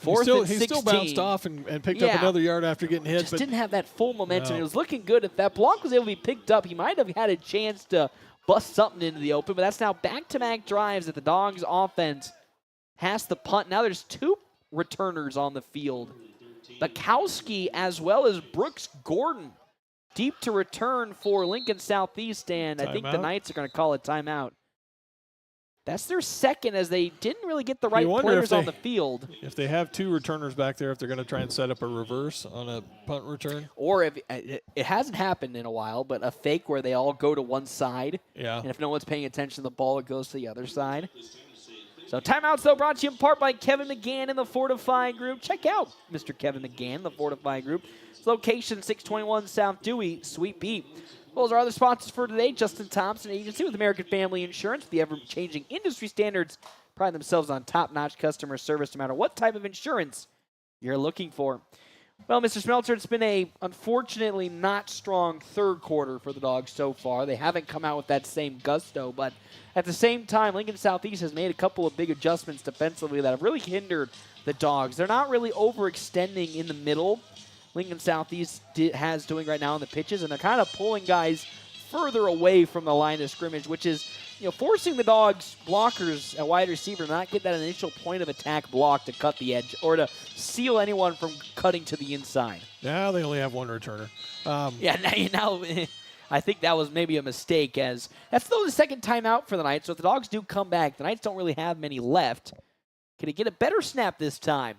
He still bounced off and picked up another yard after getting hit. Just didn't have that full momentum. It was looking good. If that block was able to be picked up, he might have had a chance to bust something into the open. But that's now back-to-back drives that the Dogs offense has the punt. Now there's 2 returners on the field. Bukowski as well as Brooks Gordon deep to return for Lincoln Southeast, and I think the Knights are going to call it timeout. That's their second, as they didn't really get the right players on the field. If they have 2 returners back there, if they're going to try and set up a reverse on a punt return. Or if it hasn't happened in a while, but a fake where they all go to one side. Yeah. And if no one's paying attention to the ball, it goes to the other side. So timeouts, though, brought to you in part by Kevin McGann and the Fortify Group. Check out Mr. Kevin McGann, the Fortify Group. It's location 621 South Dewey, Sweet Beat. Well, as our other sponsors for today, Justin Thompson Agency with American Family Insurance. With the ever-changing industry standards, pride themselves on top-notch customer service no matter what type of insurance you're looking for. Well, Mr. Smeltzer, it's been a, unfortunately, not strong third quarter for the Dogs so far. They haven't come out with that same gusto, but at the same time, Lincoln Southeast has made a couple of big adjustments defensively that have really hindered the Dogs. They're not really overextending in the middle Lincoln Southeast has doing right now on the pitches, and they're kind of pulling guys further away from the line of scrimmage, which is, forcing the Dogs blockers at wide receiver to not get that initial point of attack block to cut the edge or to seal anyone from cutting to the inside. Now they only have one returner. Now I think that was maybe a mistake, as that's the second timeout for the Knights. So if the Dogs do come back, the Knights don't really have many left. Can he get a better snap this time?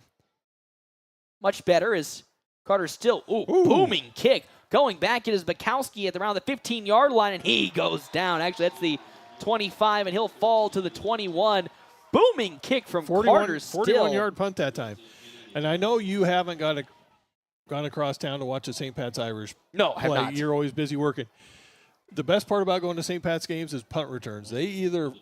Much better as Carter still, booming kick. Going back, it is Bukowski at around the 15-yard line, and he goes down. Actually, that's the 25, and he'll fall to the 21. Booming kick from Carter still. 41-yard punt that time. And I know you haven't gone across town to watch the St. Pat's Irish No, I have play. not. You're always busy working. The best part about going to St. Pat's games is punt returns. They either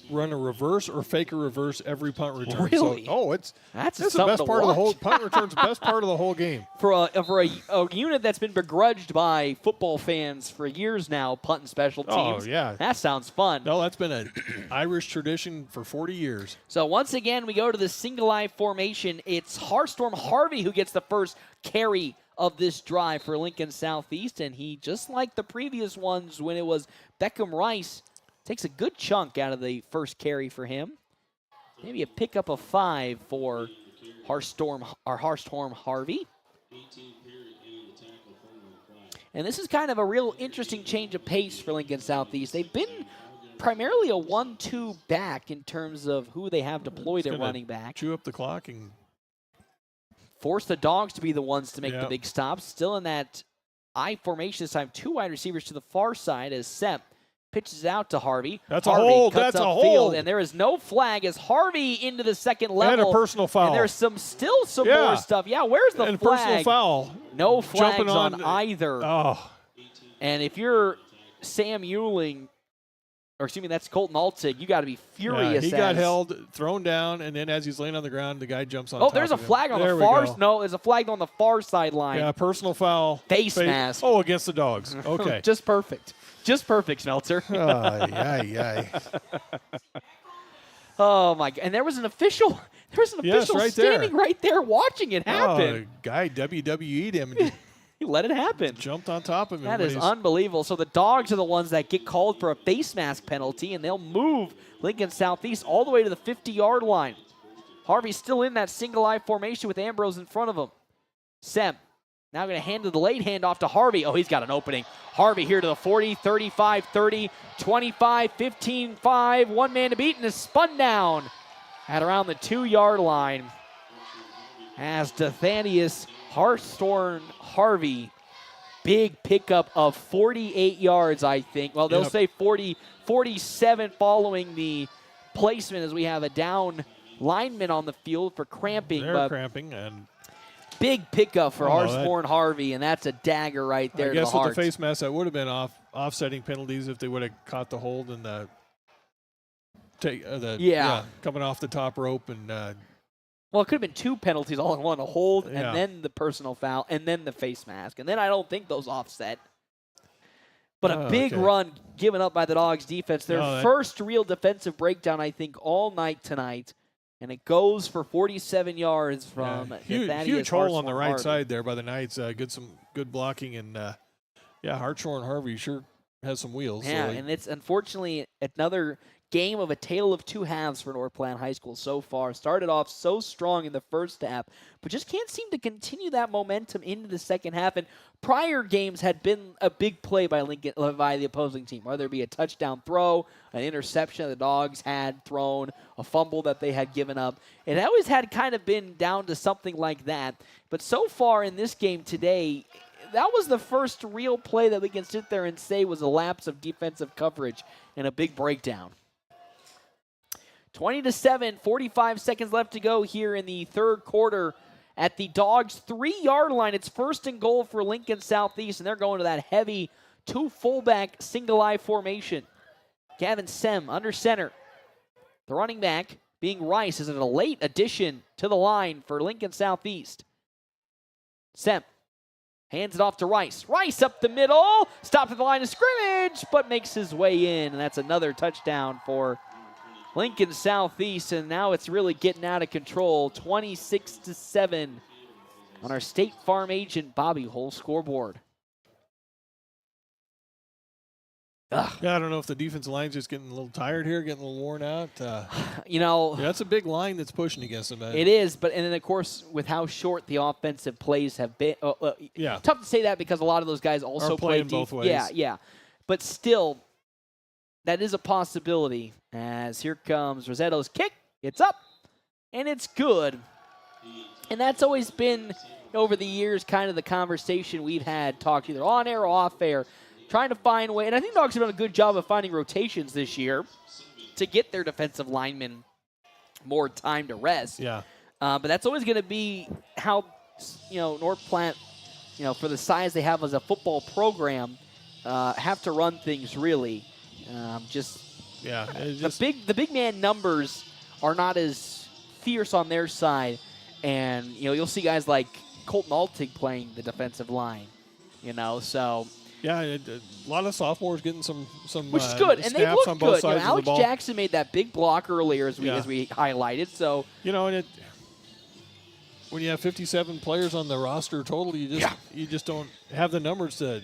run a reverse or fake a reverse every punt return. Really? So, that's the best part of the whole punt return's the best part of the whole game. For a unit that's been begrudged by football fans for years now, punt and special teams. Oh, yeah. That sounds fun. No, that's been an Irish tradition for 40 years. So once again, we go to the single eye formation. It's Harstorm Harvey who gets the first carry of this drive for Lincoln Southeast, and he, just like the previous ones when it was Beckham Rice, takes a good chunk out of the first carry for him. Maybe a pickup of 5 for Harstorm Harvey. And this is kind of a real interesting change of pace for Lincoln Southeast. They've been primarily a 1-2 back in terms of who they have deployed at running back. Chew up the clock and force the Dogs to be the ones to make the big stops. Still in that I formation this time. 2 wide receivers to the far side as Sepp pitches out to Harvey. That's Harvey a hold. cuts That's a upfield, hold. and there is no flag as Harvey into the second level. And a personal foul. And there's still some more stuff. Yeah, where's the and flag? Personal foul. No flags Jumping on either. Oh. And if you're Sam Ewing, or excuse me, that's Colton Altig, you got to be furious. Yeah, he got held, thrown down, and then as he's laying on the ground, the guy jumps on top there's a of him. flag on There the we far. go. No, there's a flag on the far sideline. Yeah, personal foul. Face mask. Oh, against the Dogs. Okay. Just perfect. Just perfect, Smeltzer. Oh my God! And there was an official. right standing there. right there watching it happen. Guy WWE'd him. And he let it happen. Jumped on top of him. That is unbelievable. So the Dogs are the ones that get called for a face mask penalty, and they'll move Lincoln Southeast all the way to the 50-yard line. Harvey's still in that single eye formation with Ambrose in front of him. Sem now going to hand the late handoff to Harvey. Oh, he's got an opening. Harvey here to the 40, 35, 30, 25, 15, 5. One man to beat, and is spun down at around the 2-yard line as Nathanius Harstorm Harvey. Big pickup of 48 yards, I think. Well, they'll say 47 following the placement as we have a down lineman on the field for cramping. They're cramping, and big pickup for Harstorm Harvey, and that's a dagger right there. I guess to the with heart. the face mask, that would have been offsetting penalties if they would have caught the hold and coming off the top rope and. Well, it could have been 2 penalties all in one: a hold and then the personal foul and then the face mask, and then I don't think those offset. But a big run given up by the Dogs defense. Their first real defensive breakdown, I think, all night tonight. And it goes for 47 yards from huge hole on the right side there by the Knights. Some good blocking, and Hartshorn Harvey sure has some wheels. Yeah, and it's unfortunately another game of a tale of 2 halves for North Platte High School so far. Started off so strong in the first half, but just can't seem to continue that momentum into the second half. And prior games had been a big play by the opposing team, whether it be a touchdown throw, an interception the Dogs had thrown, a fumble that they had given up. It always had kind of been down to something like that. But so far in this game today, that was the first real play that we can sit there and say was a lapse of defensive coverage and a big breakdown. 20-7, 45 seconds left to go here in the third quarter at the Dogs' 3-yard line. It's 1st and goal for Lincoln Southeast, and they're going to that heavy 2-fullback single-eye formation. Gavin Sem under center. The running back being Rice is a late addition to the line for Lincoln Southeast. Sem hands it off to Rice. Rice up the middle, stopped at the line of scrimmage, but makes his way in, and that's another touchdown for Lincoln Southeast, and now it's really getting out of control. 26-7 on our State Farm agent Bobby Hull scoreboard. Ugh. Yeah, I don't know if the defensive line's just getting a little tired here, getting a little worn out. Yeah, that's a big line that's pushing against them. It is, and then, of course, with how short the offensive plays have been, tough to say that because a lot of those guys also play both ways. Yeah. But still, that is a possibility as here comes Rossetto's kick. It's up, and it's good. And that's always been, over the years, kind of the conversation we've had, talked either on air or off air, trying to find a way. And I think Dogs have done a good job of finding rotations this year to get their defensive linemen more time to rest. Yeah. But that's always going to be how, North Platte, for the size they have as a football program, have to run things really. The big man numbers are not as fierce on their side. And, you'll see guys like Colton Altig playing the defensive line, so. Yeah, a lot of sophomores getting some which is good, and they look on both good. sides Alex of the ball. Jackson made that big block earlier, as we highlighted. So and when you have 57 players on the roster total, you just don't have the numbers to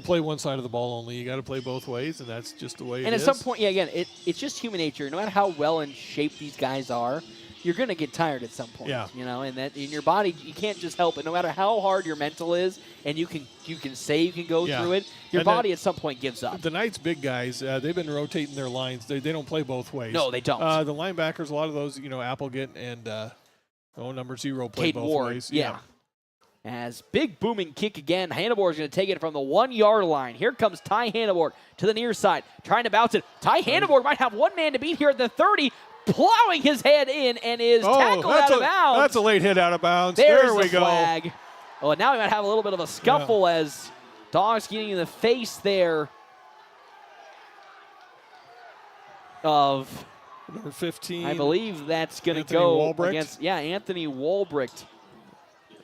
play one side of the ball only. You got to play both ways, and that's just the way. And at some point, it's just human nature. No matter how well in shape these guys are, you're going to get tired at some point. Yeah. And that in your body, you can't just help it. No matter how hard your mental is, and you can say you can go through it, your body at some point gives up. The Knights' big guys, they've been rotating their lines. They don't play both ways. No, they don't. The linebackers, a lot of those, Applegate and number 0 play Cade both Ward, ways. Yeah. As big booming kick again, Hannibal is going to take it from the 1-yard line. Here comes Ty Hannibal to the near side, trying to bounce it. Ty Hannibal might have one man to beat here at the 30. Plowing his head in and is tackled out of bounds. That's a late hit out of bounds. There we go. Flag. Oh, and now we might have a little bit of a scuffle as Dogs getting in the face there of number 15. I believe that's going to go against Anthony Walbricht.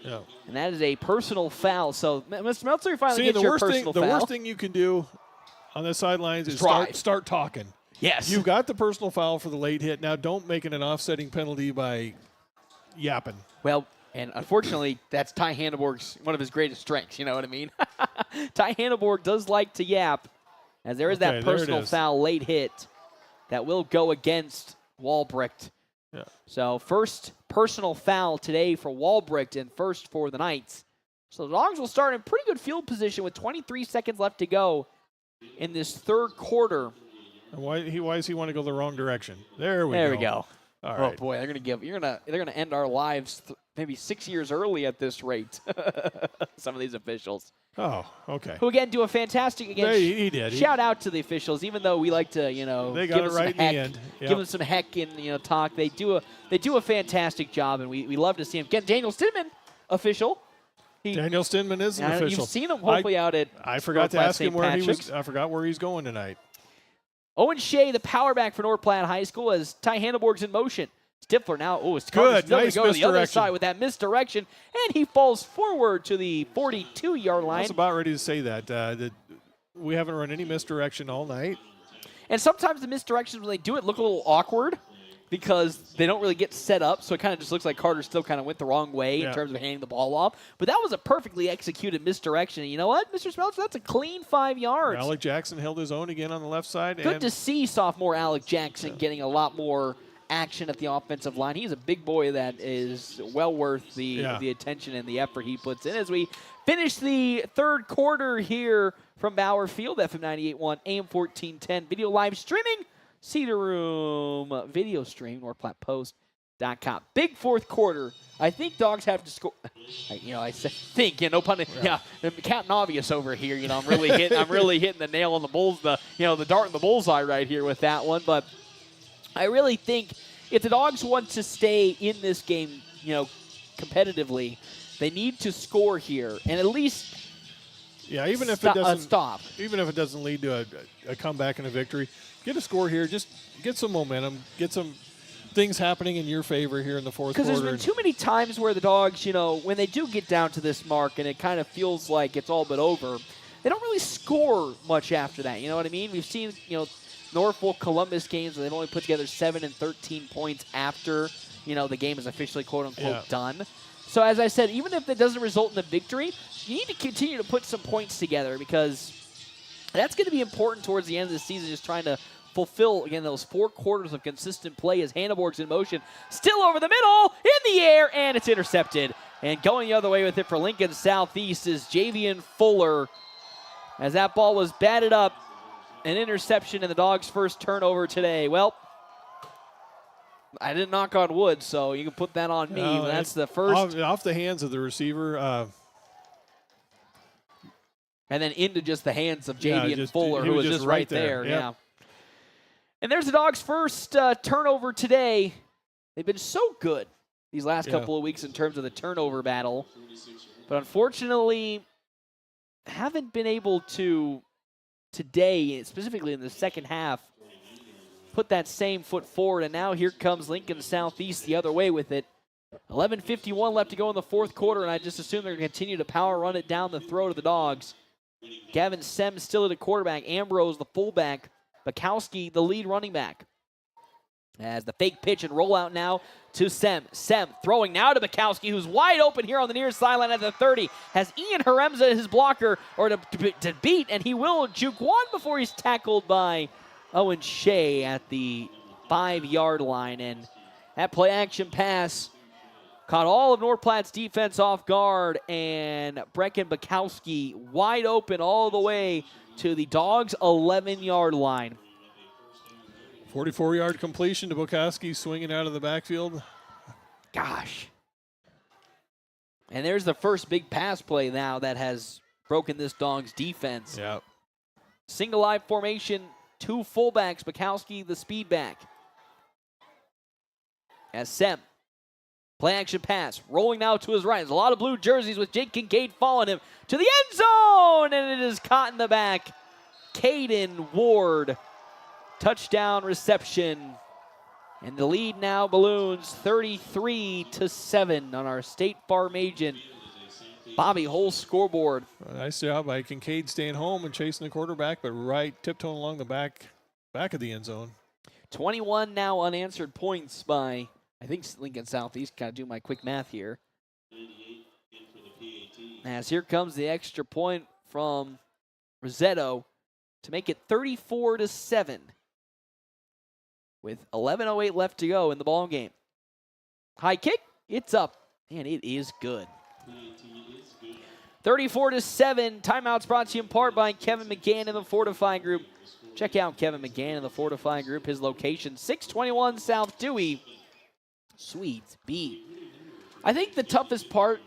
Yeah. And that is a personal foul. So Mr. Meltzer finally gets your personal foul. The worst thing you can do on the sidelines is start talking. Yes. You got the personal foul for the late hit. Now don't make it an offsetting penalty by yapping. Well, and unfortunately, that's Ty Hanneborg's one of his greatest strengths. You know what I mean? Ty Hanneborg does like to yap, as there is that personal foul late hit that will go against Walbricht. Yeah. So first personal foul today for Walbricht and first for the Knights. So the Dogs will start in pretty good field position with 23 seconds left to go in this third quarter. And why does he want to go the wrong direction? There we go. All right. Oh boy, they're gonna end our lives maybe 6 years early at this rate. Some of these officials. Oh, okay. Who again do a fantastic he did. Shout out to the officials, even though we like to they got it right in the end. Yep. Give them some heck in talk. They do a fantastic job, and we love to see them. Again, Daniel Stidman, official. Daniel Stidman is an official. You've seen him hopefully out at. I forgot to ask him where he was. I forgot where he's going tonight. Owen Shea, the power back for North Platte High School, as Ty Hanneborg's in motion. Stifler now, it's good. Nice go to the other side with that misdirection, and he falls forward to the 42-yard line. I was about ready to say that we haven't run any misdirection all night. And sometimes the misdirections, when they do it, look a little awkward because they don't really get set up, so it kind of just looks like Carter still kind of went the wrong way in terms of handing the ball off. But that was a perfectly executed misdirection. And you know what, Mr. Smeltzer, that's a clean 5 yards. Alec Jackson held his own again on the left side. Good to see sophomore Alec Jackson getting a lot more action at the offensive line. He's a big boy that is well worth the attention and the effort he puts in as we finish the third quarter here from Bauer Field, FM 98.1, AM 1410, video live streaming, Cedar Room video stream, NorthPlattePost.com. Big fourth quarter. I think Dogs have to score. I think, no pun. Yeah, Captain Obvious over here. I'm really hitting the nail on the bulls. The dart in the bullseye right here with that one. But I really think if the Dogs want to stay in this game, competitively, they need to score here and at least. Yeah, even if it doesn't stop. Even if it doesn't lead to a comeback and a victory, get a score here. Just get some momentum. Get some things happening in your favor here in the fourth quarter. Because there's been too many times where the Dogs, when they do get down to this mark and it kind of feels like it's all but over, they don't really score much after that. You know what I mean? We've seen, Norfolk, Columbus games where they've only put together 7 and 13 points after, the game is officially quote-unquote done. So as I said, even if it doesn't result in a victory, you need to continue to put some points together because that's going to be important towards the end of the season, just trying to fulfill, again, those 4 quarters of consistent play as Hanneborg's in motion. Still over the middle, in the air, and it's intercepted. And going the other way with it for Lincoln Southeast is Javian Fuller. As that ball was batted up, an interception and the Dogs' first turnover today. Well, I didn't knock on wood, so you can put that on me. That's the first. Off the hands of the receiver. And then into just the hands of Javian Fuller, who was just right there. Yep. Yeah. And there's the Dogs' first turnover today. They've been so good these last couple of weeks in terms of the turnover battle. But unfortunately, haven't been able to today, specifically in the second half, put that same foot forward. And now here comes Lincoln Southeast the other way with it. 11:51 left to go in the fourth quarter, and I just assume they're going to continue to power run it down the throat of the Dogs. Gavin Sem still at the quarterback. Ambrose, the fullback. Bukowski, the lead running back. As the fake pitch and rollout now to Sem. Sem throwing now to Bukowski, who's wide open here on the near sideline at the 30. Has Ian Haremza his blocker, or to beat, and he will juke one before he's tackled by Owen Shea at the 5-yard line. And that play action pass caught all of North Platte's defense off guard, and Brecken Bukowski wide open all the way to the Dogs' 11-yard line. 44-yard completion to Bukowski, swinging out of the backfield. Gosh. And there's the first big pass play now that has broken this Dogs' defense. Yep. Single eye formation, 2 fullbacks, Bukowski the speed back. As Sem, play action pass, rolling now to his right. There's a lot of blue jerseys with Jake Kincaid following him to the end zone, and it is caught in the back. Caden Ward, touchdown reception. And the lead now balloons 33-7 on our State Farm agent Bobby Hull scoreboard. Nice job by Kincaid staying home and chasing the quarterback, but tiptoeing along the back of the end zone. 21 now unanswered points by, I think, Lincoln Southeast. Got to do my quick math here. As here comes the extra point from Rosetto to make it 34-7. With 11:08 left to go in the ball game. High kick, it's up, and it is good. 34-7. Timeouts brought to you in part by Kevin McGann and the Fortify Group. Check out Kevin McGann and the Fortify Group. His location, 621 South Dewey, Suite B. I think the toughest part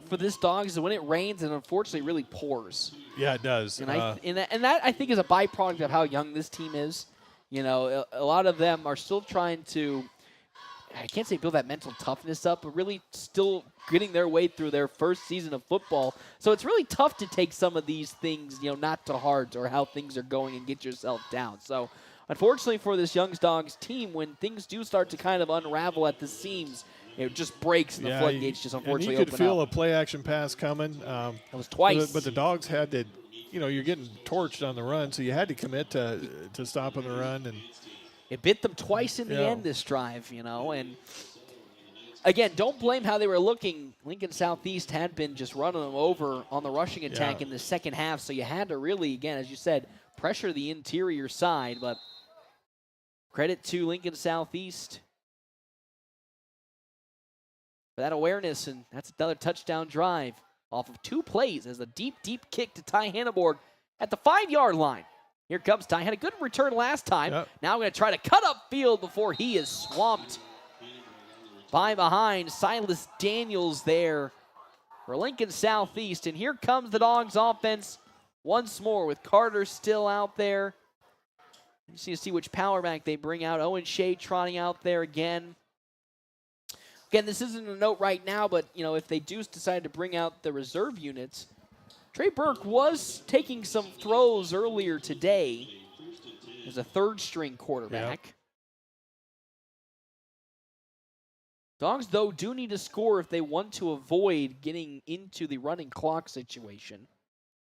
for this Dogs is when it rains and unfortunately really pours. Yeah, it does. And that I think is a byproduct of how young this team is. You know, a lot of them are still trying to, I can't say build that mental toughness up, but really still getting their way through their first season of football. So it's really tough to take some of these things, not to heart or how things are going and get yourself down. So unfortunately for this Young Dogs team, when things do start to kind of unravel at the seams, it just breaks and the floodgates just unfortunately open up. You could feel a play action pass coming. It was twice. But the Dogs had to, you're getting torched on the run, so you had to commit to stopping the run. And it bit them twice in the end this drive, and again, don't blame how they were looking. Lincoln Southeast had been just running them over on the rushing attack in the second half, so you had to really, again, as you said, pressure the interior side, but credit to Lincoln Southeast for that awareness, and that's another touchdown drive off of 2 plays as a deep, deep kick to Ty Hanneborg at the 5-yard line. Here comes Ty. Had a good return last time. Yep. Now going to try to cut up field before he is swamped by behind. Silas Daniels there for Lincoln Southeast. And here comes the Dogs offense once more with Carter still out there. You just need to see which power back they bring out. Owen Shea trotting out there again. Again, this isn't a note right now, but, if they do decide to bring out the reserve units, Trey Burke was taking some throws earlier today as a third-string quarterback. Yep. Dogs, though, do need to score if they want to avoid getting into the running clock situation.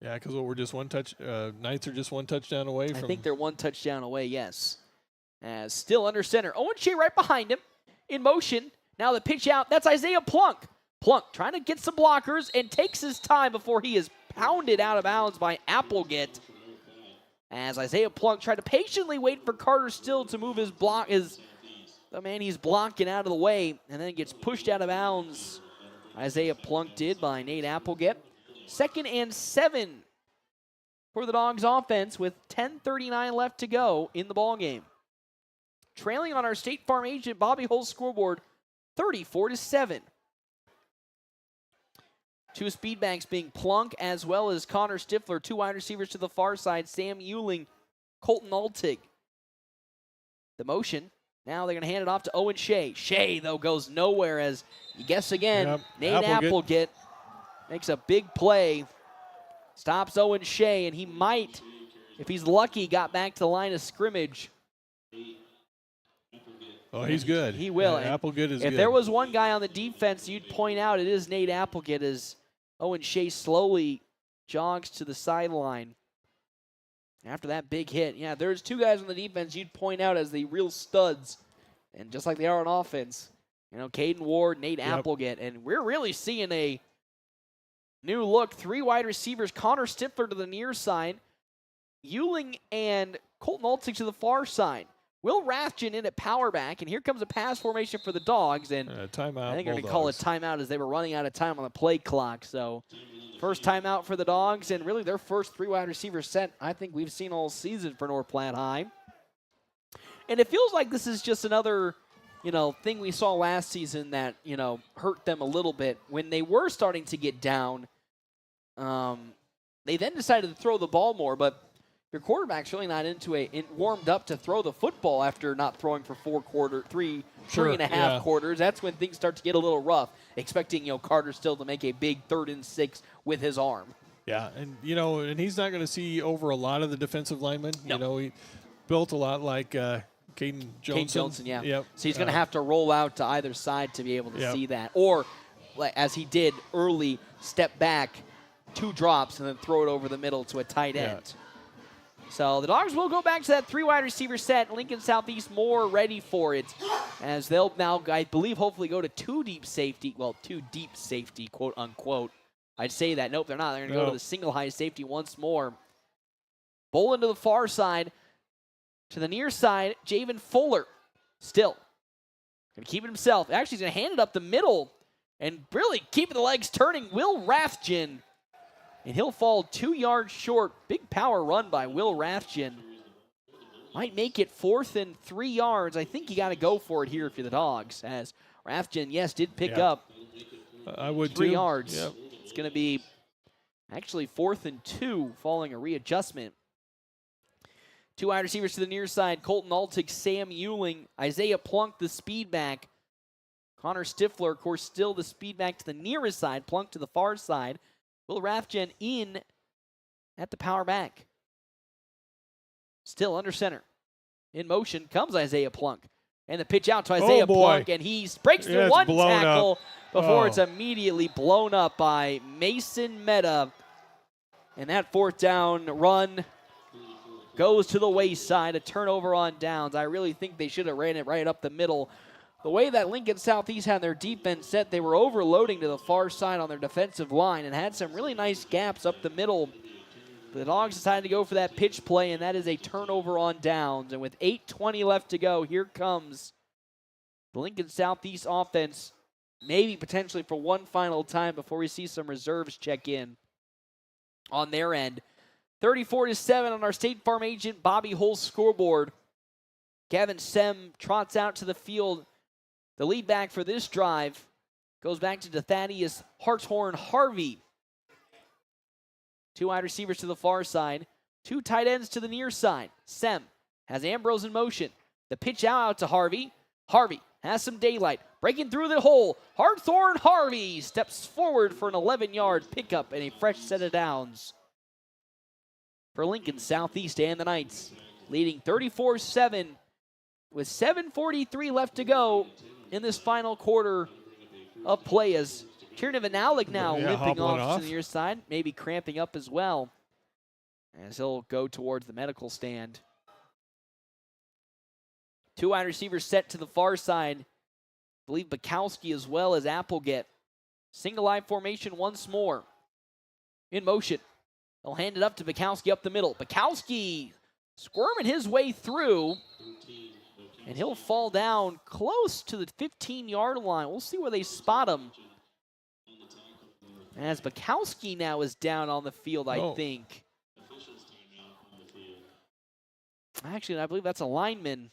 Yeah, because we're just Knights are just one touchdown away from. I think they're one touchdown away, yes. As still under center. Owen Shea right behind him in motion. Now the pitch out. That's Isaiah Plunk. Plunk trying to get some blockers and takes his time before he is pounded out of bounds by Applegate. As Isaiah Plunk tried to patiently wait for Carter Still to move the man he's blocking out of the way, and then gets pushed out of bounds. Isaiah Plunk did by Nate Applegate. 2nd and 7 for the Dogs offense with 10:39 left to go in the ballgame. Trailing on our State Farm agent Bobby Hull's scoreboard, 34-7. Two speedbacks being Plunk as well as Connor Stifler. Two wide receivers to the far side, Sam Euling, Colton Altig. The motion. Now they're going to hand it off to Owen Shea. Shea, though, goes nowhere as you guess again. Yep. Nate Applegate makes a big play. Stops Owen Shea, and he might, if he's lucky, got back to the line of scrimmage. Oh, he's good. He will. Yeah, Applegate is good. If there was one guy on the defense you'd point out, it is Nate Applegate as Owen Shea slowly jogs to the sideline. After that big hit, yeah, there's two guys on the defense you'd point out as the real studs. And just like they are on offense, Caden Ward, Nate Applegate. And we're really seeing a new look. 3 wide receivers, Connor Stifler to the near side, Euling and Colton Altig to the far side. Will Rathjen in at power back, and here comes a pass formation for the Dogs. And timeout. I think they're going to call it timeout as they were running out of time on the play clock. So first timeout for the Dogs, and really their first 3 wide receiver set I think we've seen all season for North Platte High. And it feels like this is just another, thing we saw last season that, hurt them a little bit. When they were starting to get down, they then decided to throw the ball more, but your quarterback's really not warmed up to throw the football after not throwing for 3 and a half quarters. That's when things start to get a little rough. Expecting, Carter Still to make a big 3rd and 6 with his arm. Yeah, and and he's not going to see over a lot of the defensive linemen. Nope. He built a lot like Caden Johnson. Caden Johnson, yeah. Yep. So he's going to have to roll out to either side to be able to see that, or as he did early, step back, 2 drops, and then throw it over the middle to a tight end. So the Dogs will go back to that 3 wide receiver set. Lincoln Southeast more ready for it as they'll now, I believe, hopefully go to 2 deep safety. Well, 2 deep safety, quote unquote. I'd say that. Nope, they're not. They're going to go to the single high safety once more. Bowling to the far side. To the near side, Javen Fuller. Still going to keep it himself. Actually, he's going to hand it up the middle and really keeping the legs turning. Will Rathjen. And he'll fall 2 yards short. Big power run by Will Rathjen. Might make it 4th and 3 yards. I think you got to go for it here if you're the Dogs. As Rathjen, yes, did pick up I would 3 too. yards. Yep. It's going to be actually 4th and 2 following a readjustment. 2 wide receivers to the near side. Colton Altig, Sam Euling, Isaiah Plunk, the speed back. Connor Stifler, of course, still the speed back to the nearest side. Plunk to the far side. Will Rathjen in at the power back. Still under center. In motion comes Isaiah Plunk. And the pitch out to Isaiah Plunk, and he breaks through one tackle before it's immediately blown up by Mason Meta. And that 4th down run goes to the wayside, a turnover on downs. I really think they should have ran it right up the middle. The way that Lincoln Southeast had their defense set, they were overloading to the far side on their defensive line and had some really nice gaps up the middle. The Dogs decided to go for that pitch play, and that is a turnover on downs. And with 8:20 left to go, here comes the Lincoln Southeast offense, maybe potentially for one final time before we see some reserves check in on their end. 34-7 on our State Farm agent Bobby Hull's scoreboard. Gavin Sem trots out to the field. The lead back for this drive goes back to Thaddeus Hartshorn Harvey. 2 wide receivers to the far side. 2 tight ends to the near side. Sem has Ambrose in motion. The pitch out to Harvey. Harvey has some daylight. Breaking through the hole. Hartshorn Harvey steps forward for an 11-yard pickup and a fresh set of downs for Lincoln Southeast and the Knights. Leading 34-7 with 7:43 left to go in this final quarter of play as Kieran Vanalik now limping off to the near side, maybe cramping up as well as he'll go towards the medical stand. 2 wide receivers set to the far side. I believe Bukowski as well as Applegate. Single eye formation once more. In motion. They'll hand it up to Bukowski up the middle. Bukowski squirming his way through. And he'll fall down close to the 15-yard line. We'll see where they spot him. As Bukowski now is down on the field, I think. Actually, I believe that's a lineman.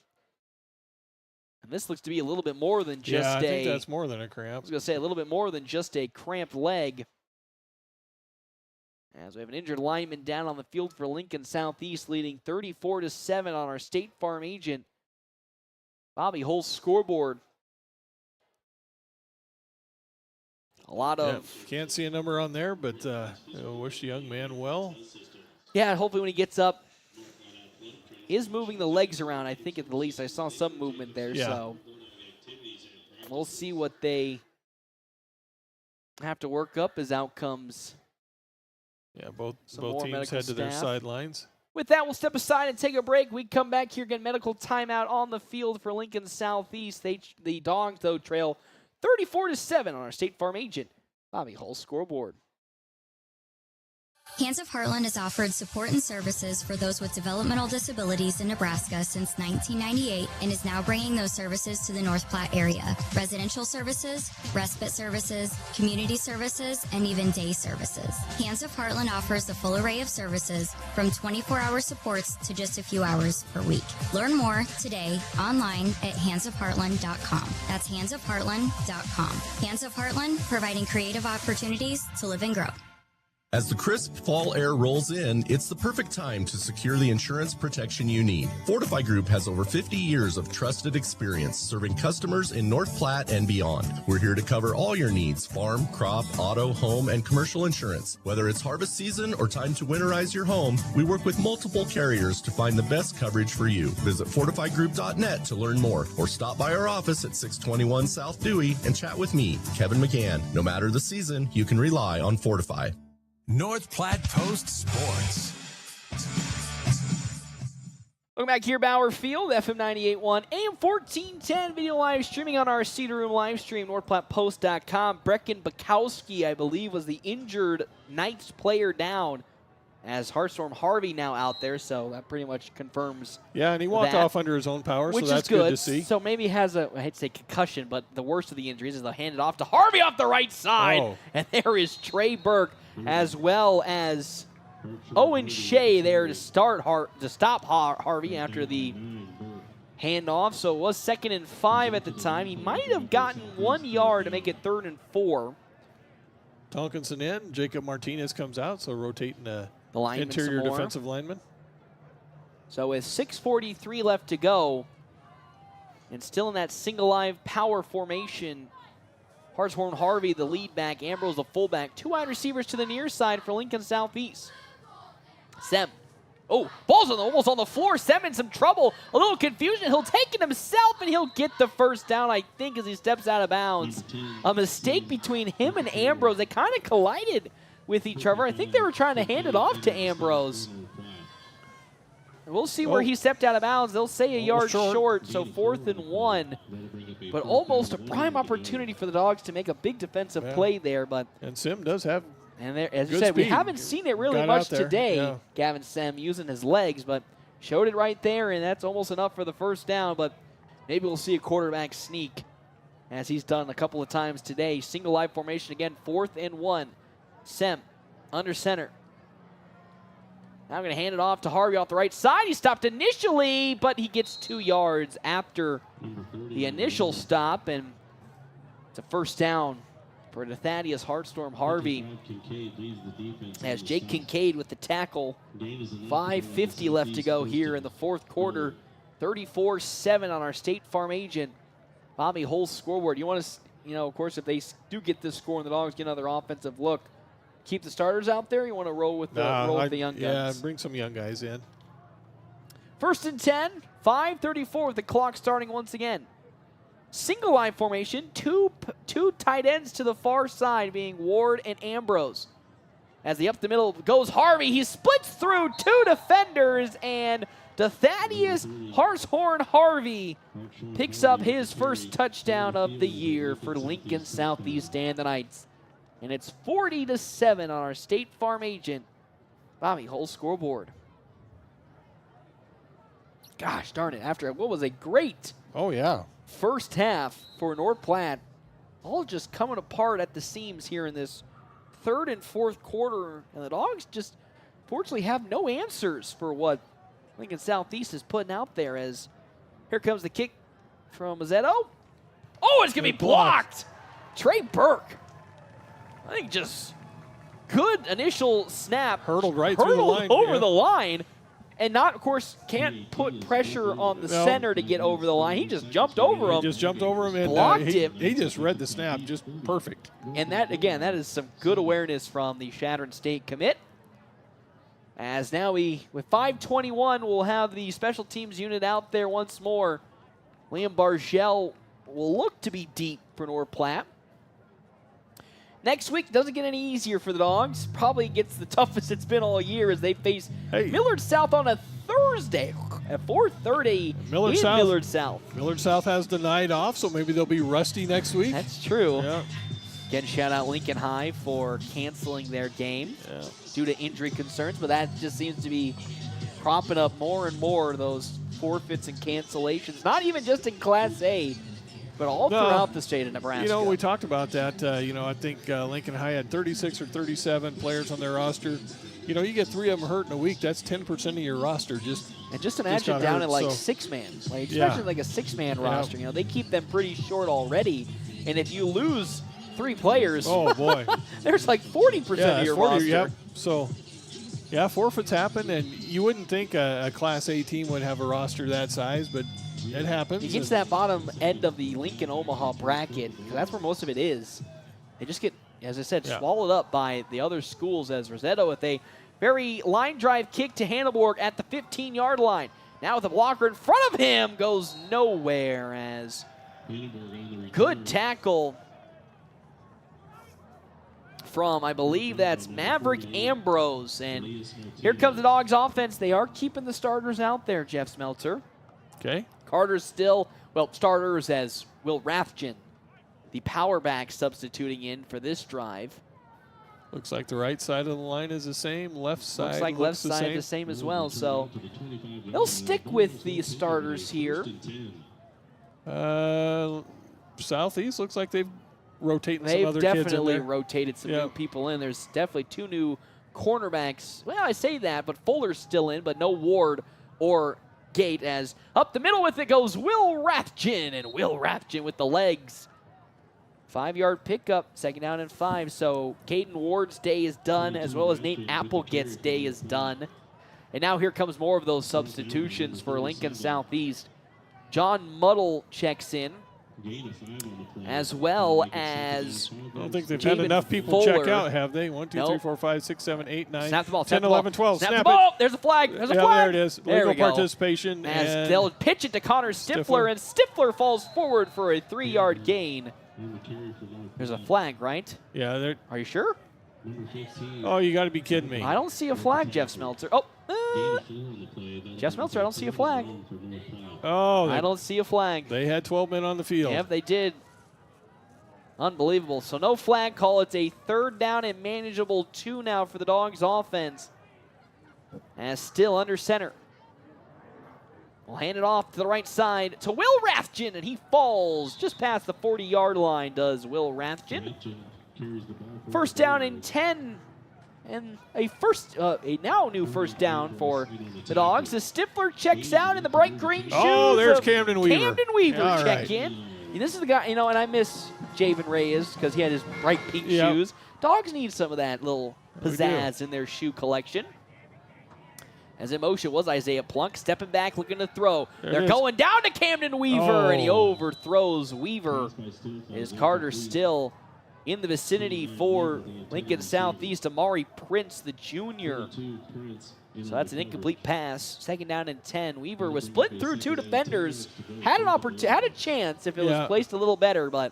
And this looks to be a little bit more than just I think that's more than a cramp. I was going to say a little bit more than just a cramped leg. As we have an injured lineman down on the field for Lincoln Southeast, leading 34-7 on our State Farm agent. Bobby Hull's scoreboard. A lot of... Can't see a number on there, but wish the young man well. Yeah, hopefully when he gets up, is moving the legs around, I think at the least. I saw some movement there, so we'll see what they have to work up as outcomes. Yeah, both teams head to their sidelines. With that, we'll step aside and take a break. We come back here, get medical timeout on the field for Lincoln Southeast. The Dogs, though, trail 34-7 on our State Farm agent, Bobby Hull's scoreboard. Hands of Heartland has offered support and services for those with developmental disabilities in Nebraska since 1998 and is now bringing those services to the North Platte area. Residential services, respite services, community services, and even day services. Hands of Heartland offers a full array of services from 24-hour supports to just a few hours per week. Learn more today online at handsofheartland.com. That's handsofheartland.com. Hands of Heartland, providing creative opportunities to live and grow. As the crisp fall air rolls in, it's the perfect time to secure the insurance protection you need. Fortify Group has over 50 years of trusted experience serving customers in North Platte and beyond. We're here to cover all your needs: farm, crop, auto, home, and commercial insurance. Whether it's harvest season or time to winterize your home, we work with multiple carriers to find the best coverage for you. Visit fortifygroup.net to learn more, or stop by our office at 621 South Dewey and chat with me, Kevin McCann. No matter the season, you can rely on Fortify. North Platte Post Sports. Welcome back here, Bauer Field, FM 98.1, AM 1410, video live streaming on our Cedar Room live stream, NorthPlattePost.com. Brecken Bukowski, I believe, was the injured Knights player down, as Hartstorm Harvey now out there, so that pretty much confirms. Yeah, and he walked off under his own power, which so that's is good to see. So maybe he has a, I hate to say concussion, but the worst of the injuries is they'll hand it off to Harvey off the right side. And there is Trey Burke, as well as Owen Shea there to stop Harvey after the handoff. So it was 2nd and 5 at the time. He might have gotten 1 yard to make it 3rd and 4. Tonkinson in, Jacob Martinez comes out, so rotating the lineman interior defensive lineman. So with 6:43 left to go, and still in that single live power formation, Hartshorn Harvey, the lead back, Ambrose, the fullback. 2 wide receivers to the near side for Lincoln Southeast. Sem. Oh, ball's almost on the floor. Sem in some trouble. A little confusion. He'll take it himself, and he'll get the first down, I think, as he steps out of bounds. A mistake between him and Ambrose. They kind of collided with each other. I think they were trying to hand it off to Ambrose. We'll see where he stepped out of bounds. They'll say a yard short, so 4th and 1. But almost a prime opportunity for the Dogs to make a big defensive play there. And Sim does have And there, as you said, we haven't seen it really much today, Gavin Sem using his legs, but showed it right there, and that's almost enough for the first down. But maybe we'll see a quarterback sneak, as he's done a couple of times today. Single live formation again, 4th and 1. Sem under center. Now I'm going to hand it off to Harvey off the right side. He stopped initially, but he gets 2 yards after the initial stop, and it's a first down for Thaddeus Hartstorm Harvey, as Jake Kincaid with the tackle. 5:50 left to go here in the 4th quarter. 34-7 on our State Farm agent, Bobby Hull's scoreboard. You want to, of course, if they do get this score and the Dogs get another offensive look, keep the starters out there? You want to roll with the young guys? Yeah, bring some young guys in. 1st and 10, 5:34 with the clock starting once again. Single line formation, two tight ends to the far side, being Ward and Ambrose. As the up the middle goes Harvey, he splits through 2 defenders, and Thaddeus Hartshorn Harvey picks up his first touchdown of the year for Lincoln Southeast and the Knights. And it's 40-7 on our State Farm agent, Bobby Hull scoreboard. Gosh darn it, after what was a great first half for North Platte, all just coming apart at the seams here in this third and fourth quarter, and the Dogs just fortunately have no answers for what Lincoln Southeast is putting out there. As here comes the kick from Mazzetto. Oh, it's going to be blocked. Trey Burke, I think just good initial snap. Hurdled right through the line. Over the line. And not, of course, can't put pressure on the center to get over the line. He just jumped over him. He just jumped over him and blocked him. He just read the snap just perfect. And that, again, that is some good awareness from the Chadron State commit. As now with 5:21, we'll have the special teams unit out there once more. Liam Bargel will look to be deep for North Platte. Next week doesn't get any easier for the Dogs. Probably gets the toughest it's been all year as they face Millard South on a Thursday at 4:30 Millard South. Millard South has the night off, so maybe they'll be rusty next week. That's true. Yeah. Again, shout out Lincoln High for canceling their game due to injury concerns, but that just seems to be cropping up more and more, those forfeits and cancellations, not even just in Class A, but all throughout the state of Nebraska. You know, we talked about that. I think Lincoln High had 36 or 37 players on their roster. You know, you get 3 of them hurt in a week, that's 10% of your roster. Just imagine down at like 6-man, especially like a 6-man roster. You know, they keep them pretty short already, and if you lose 3 players, oh boy, there's like 40% of your roster. Yep. So, forfeits happen, and you wouldn't think a Class A team would have a roster that size, but it happens. You get to that bottom end of the Lincoln-Omaha bracket, because that's where most of it is. They just get, as I said, swallowed up by the other schools, as Rossetto with a very line drive kick to Hanneborg at the 15-yard line. Now with a blocker in front of him, goes nowhere, as good tackle from, I believe that's Maverick Ambrose. And here comes the Dogs offense. They are keeping the starters out there, Jeff Smeltzer. Okay. Carter's still, starters as Will Rathjen, the power back, substituting in for this drive. Looks like the right side of the line is the same. Left side looks like left side the same as well. So they'll stick with the starters here. Southeast looks like they've rotated some other kids in there. They've definitely rotated some new people in. There's definitely 2 new cornerbacks. Well, I say that, but Fuller's still in, but no Ward or Gate, as up the middle with it goes Will Rathjen, and Will Rathjen with the legs. 5-yard pickup, 2nd down and 5. So Caden Ward's day is done, as well as Nate Applegett's day is done. And now here comes more of those substitutions for Lincoln Southeast. John Muddle checks in, as well as I don't think they've had enough people check out, have they? 1, 2, 3, 4, 5, 6, 7, 8, 9, snap the ball, 10, 11, 12. Snap the ball. There's a flag. There's a flag. There it is. Legal participation. As they'll pitch it to Connor Stifler, and Stifler falls forward for a 3-yard gain. There's a flag, right? Yeah. Are you sure? Oh, you got to be kidding me. I don't see a flag, Jeff Smeltzer. Jeff Smeltzer, I don't see a flag. Oh, I don't see a flag. They had 12 men on the field. Yep, they did. Unbelievable. So no flag call. It's a 3rd down and manageable 2 now for the Dogs offense. As still under center. We'll hand it off to the right side to Will Rathjen, and he falls just past the 40-yard line, does Will Rathjen. 1st down and 10. And a now new 1st down for the Dogs. The Stifler checks out in the bright green shoes. Oh, there's Camden Weaver. Camden Weaver check in. And this is the guy, and I miss Javen Reyes because he had his bright pink shoes. Dogs need some of that little pizzazz in their shoe collection. As in motion was Isaiah Plunk, stepping back, looking to throw. They're going down to Camden Weaver, and he overthrows Weaver. Is Carter still in the vicinity for Lincoln Southeast? Amari Prince, the junior. So that's an incomplete pass. 2nd down and 10. Weaver was split through 2 defenders. Had a chance if it was placed a little better, but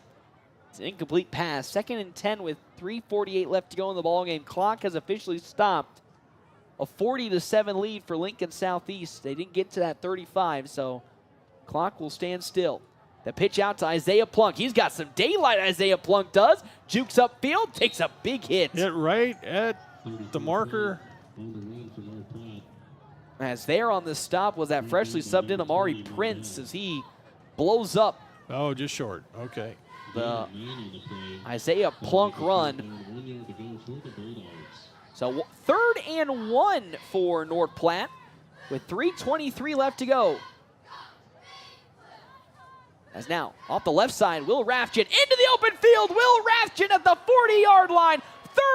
it's an incomplete pass. 2nd and 10 with 3:48 left to go in the ballgame. Clock has officially stopped. A 40-7 lead for Lincoln Southeast. They didn't get to that 35, so clock will stand still. The pitch out to Isaiah Plunk. He's got some daylight, Isaiah Plunk does. Jukes upfield, takes a big hit. Hit right at the marker. As there on the stop was that freshly subbed in Amari Prince as he blows up. Oh, just short. Okay. The Isaiah Plunk run. So 3rd and 1 for North Platte with 3:23 left to go. As now, off the left side, Will Rathjen into the open field. Will Rathjen at the 40-yard line.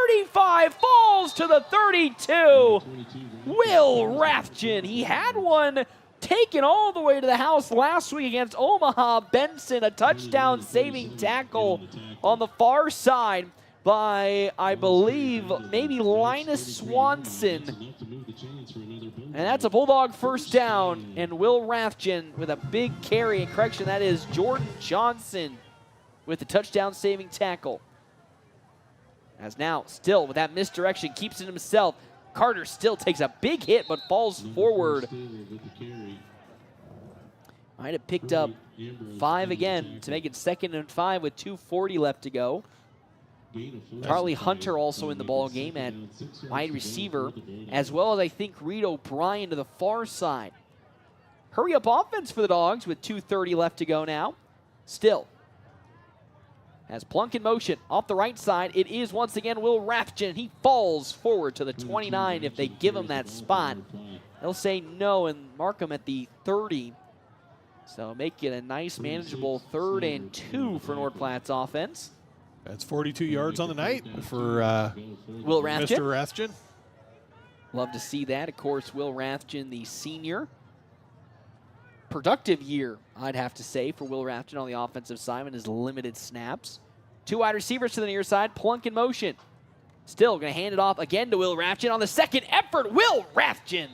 35 falls to the 32. Will Rathjen, he had one taken all the way to the house last week against Omaha Benson. A touchdown-saving tackle on the far side by, I believe, maybe Linus Swanson. And that's a Bulldog first down. And Will Rathjen with a big carry. And correction, that is Jordan Johnson with the touchdown-saving tackle. As now, still with that misdirection, keeps it himself. Carter still takes a big hit, but falls forward. Might have picked up 5 again to make it 2nd and 5 with 2:40 left to go. Charlie Hunter also in the ball game at wide receiver, as well as I think Reed O'Brien to the far side. Hurry up offense for the Dogs with 2:30 left to go now. Still has Plunk in motion off the right side. It is once again Will Rathjen. He falls forward to the 29 if they give him that spot. They'll say no and mark him at the 30. So make it a nice, manageable 3rd and 2 for North Platte's offense. That's 42 yards on the night for Will Rathjen. Mr. Rathjen. Love to see that. Of course, Will Rathjen, the senior. Productive year, I'd have to say, for Will Rathjen on the offensive side in his limited snaps. 2 wide receivers to the near side. Plunk in motion. Still going to hand it off again to Will Rathjen on the second effort. Will Rathjen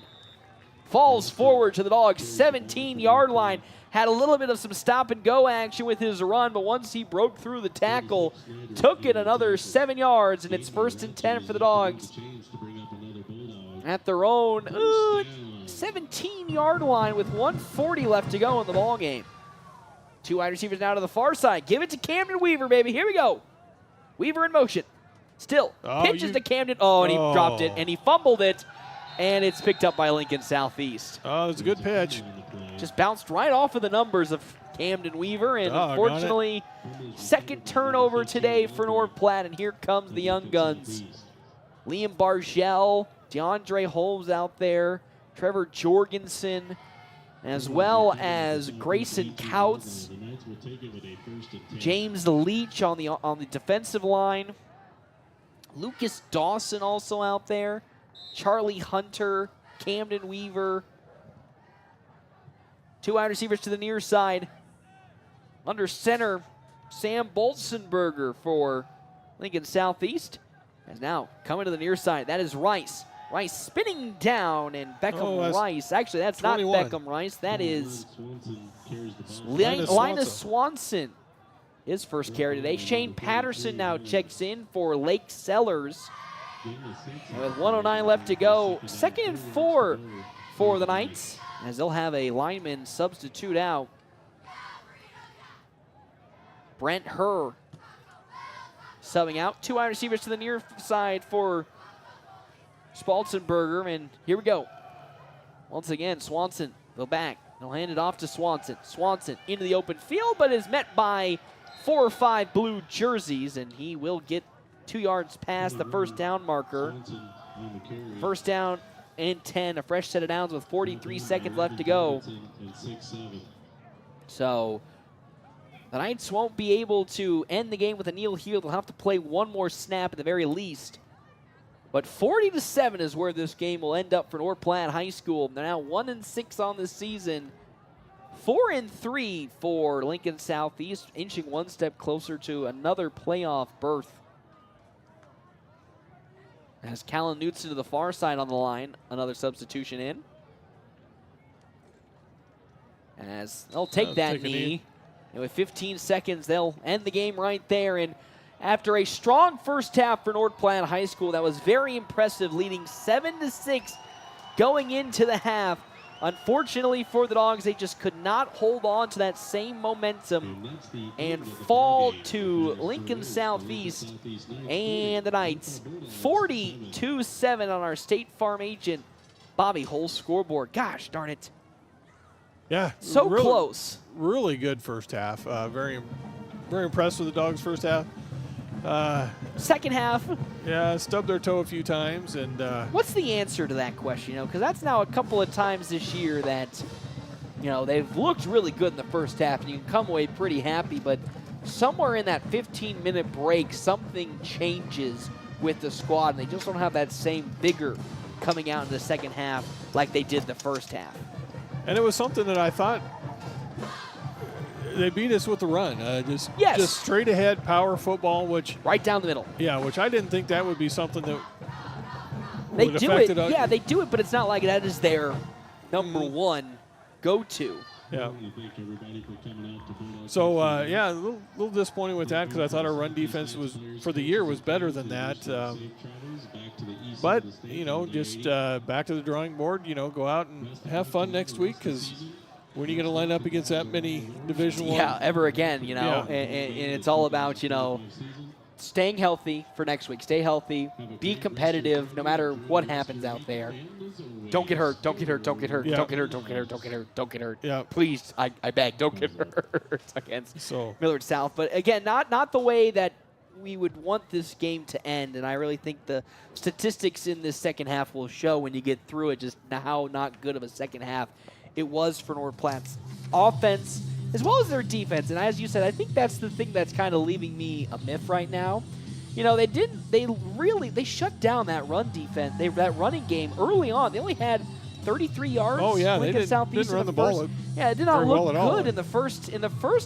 falls forward to the Dogs' 17-yard line. Had a little bit of some stop-and-go action with his run, but once he broke through the tackle, took it another 7 yards, and it's 1st and 10 for the Dogs at their own 17-yard line with 1:40 left to go in the ball game. 2 wide receivers now to the far side. Give it to Camden Weaver, baby. Here we go. Weaver in motion. Still pitches to Camden. Oh, and he dropped it, and he fumbled it, and it's picked up by Lincoln Southeast. Oh, it's a good pitch. Just bounced right off of the numbers of Camden Weaver, and unfortunately, 2nd turnover today for North Platte, and here comes the young guns. Liam Bargell, DeAndre Holmes out there, Trevor Jorgensen, as well as Grayson Couts, James Leach on the defensive line, Lucas Dawson also out there, Charlie Hunter, Camden Weaver. 2 wide receivers to the near side. Under center, Sam Bolsenberger for Lincoln Southeast. And now coming to the near side, that is Rice. Rice spinning down, and Beckham Rice. Actually, that's 21. Not Beckham Rice. That is Linus Swanson. His first carry today. Shane Patterson now checks in for Lake Sellers. And with 1:09 left to go, 2nd and 4 for the Knights, as they'll have a lineman substitute out. Brent Herr subbing out. 2 wide receivers to the near side for Spalzenberger, and here we go. Once again, Swanson, go back. They'll hand it off to Swanson. Swanson into the open field, but is met by 4 or 5 blue jerseys, and he will get 2 yards past the first down marker. First down and 10, a fresh set of downs with 43 seconds left to go. So the Knights won't be able to end the game with a kneel heel. They'll have to play one more snap at the very least. But 40-7 is where this game will end up for North Platte High School. They're now 1-6 on the season. 4-3 for Lincoln Southeast, inching one step closer to another playoff berth. As Callan Knutson to the far side on the line, another substitution in. As they'll take that knee. And with 15 seconds, they'll end the game right there. And after a strong first half for North Platte High School, that was very impressive, leading 7-6 going into the half. Unfortunately for the Dogs, they just could not hold on to that same momentum and fall to Lincoln Southeast and the Knights. 42-7 on our State Farm agent Bobby Hull scoreboard. Gosh darn it. Yeah. So really, close. Really good first half. Very impressed with the Dogs' first half. Second half. Yeah, stubbed their toe a few times. And what's the answer to that question? Because that's now a couple of times this year that, they've looked really good in the first half, and you can come away pretty happy. But somewhere in that 15-minute break, something changes with the squad, and they just don't have that same vigor coming out in the second half like they did the first half. And it was something that I thought they beat us with the run. Just straight ahead power football, which right down the middle. Yeah, which I didn't think that would be something that they do it. Yeah, they do it, but it's not like that is their number one go-to. Yeah. So a little disappointing with that because I thought our run defense for the year was better than that. But just back to the drawing board. Go out and have fun next week because. When are you going to line up against that many Division I? Yeah, ever again, and it's all about, staying healthy for next week. Stay healthy, be competitive no matter what happens out there. Don't get hurt, don't get hurt, don't get hurt, don't get hurt, don't get hurt, don't get hurt, don't get hurt. Yeah. Please, I beg, don't get hurt against Millard South. But again, not the way that we would want this game to end, and I really think the statistics in this second half will show when you get through it just how not good of a second half it was for North Platte's offense as well as their defense. And as you said, I think that's the thing that's kind of leaving me a myth right now. They shut down that run defense, that running game early on. They only had 33 yards. Oh yeah, Lincoln Southeast didn't run the ball. Yeah, it did not look good in the first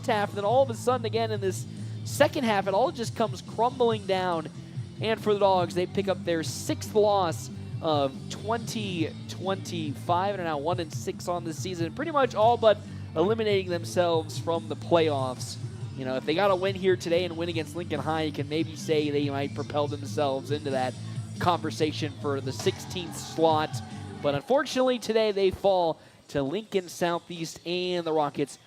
half. And then all of a sudden, again in this second half, it all just comes crumbling down. And for the Dogs, they pick up their sixth loss of 2025 and are now 1-6 on this season. Pretty much all but eliminating themselves from the playoffs. If they got a win here today and win against Lincoln High, you can maybe say they might propel themselves into that conversation for the 16th slot. But unfortunately today they fall to Lincoln Southeast and the Rockets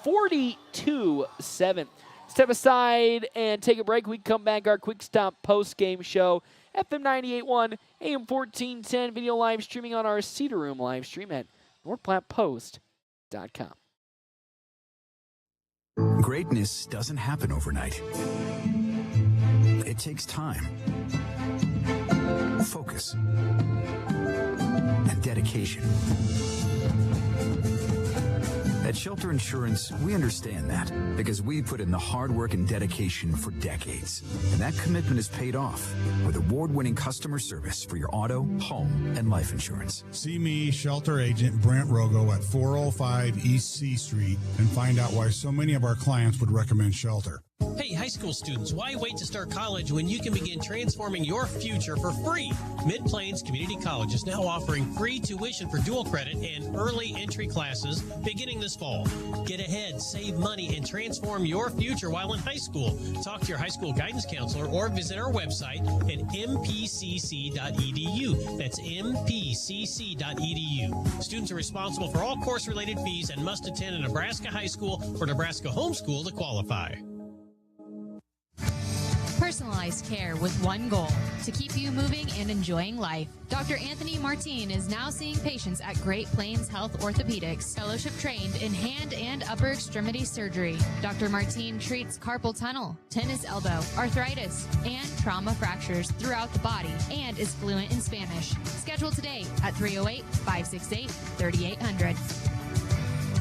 42-7. Step aside and take a break. We come back, our quick stop post-game show. FM 98.1, AM 1410, video live streaming on our Cedar Room live stream at NorthPlattePost.com. Greatness doesn't happen overnight. It takes time, focus, and dedication. At Shelter Insurance, we understand that because we put in the hard work and dedication for decades. And that commitment is paid off with award-winning customer service for your auto, home, and life insurance. See me, Shelter Agent Brent Rogo at 405 East C Street and find out why so many of our clients would recommend Shelter. Hey, high school students, why wait to start college when you can begin transforming your future for free? Mid-Plains Community College is now offering free tuition for dual credit and early entry classes beginning this fall. Get ahead, save money, and transform your future while in high school. Talk to your high school guidance counselor or visit our website at mpcc.edu. That's mpcc.edu. Students are responsible for all course-related fees and must attend a Nebraska high school or Nebraska homeschool to qualify. Personalized care with one goal, to keep you moving and enjoying life. Dr. Anthony Martin is now seeing patients at Great Plains Health Orthopedics, fellowship trained in hand and upper extremity surgery. Dr. Martin treats carpal tunnel, tennis elbow, arthritis, and trauma fractures throughout the body and is fluent in Spanish. Schedule today at 308-568-3800.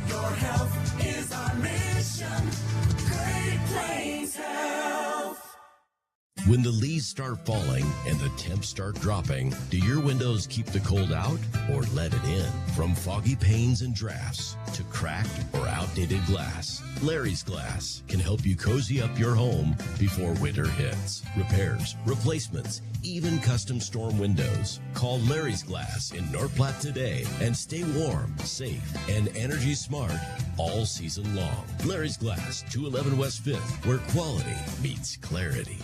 Your health is our mission. Great Plains Health. When the leaves start falling and the temps start dropping, do your windows keep the cold out or let it in? From foggy panes and drafts to cracked or outdated glass, Larry's Glass can help you cozy up your home before winter hits. Repairs, replacements, even custom storm windows. Call Larry's Glass in North Platte today and stay warm, safe, and energy smart all season long. Larry's Glass, 211 West 5th, where quality meets clarity.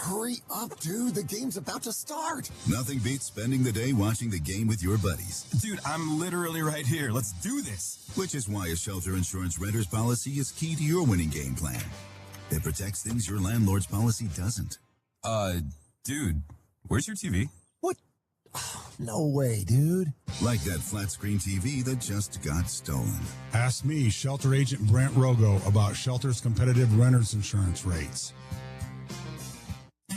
Hurry up, dude. The game's about to start. Nothing beats spending the day watching the game with your buddies. Dude, I'm literally right here. Let's do this. Which is why a shelter insurance renter's policy is key to your winning game plan. It protects things your landlord's policy doesn't. Dude, where's your TV? What? No way, dude. Like that flat screen TV that just got stolen. Ask me, Shelter Agent Brent Rogo, about Shelter's competitive renter's insurance rates.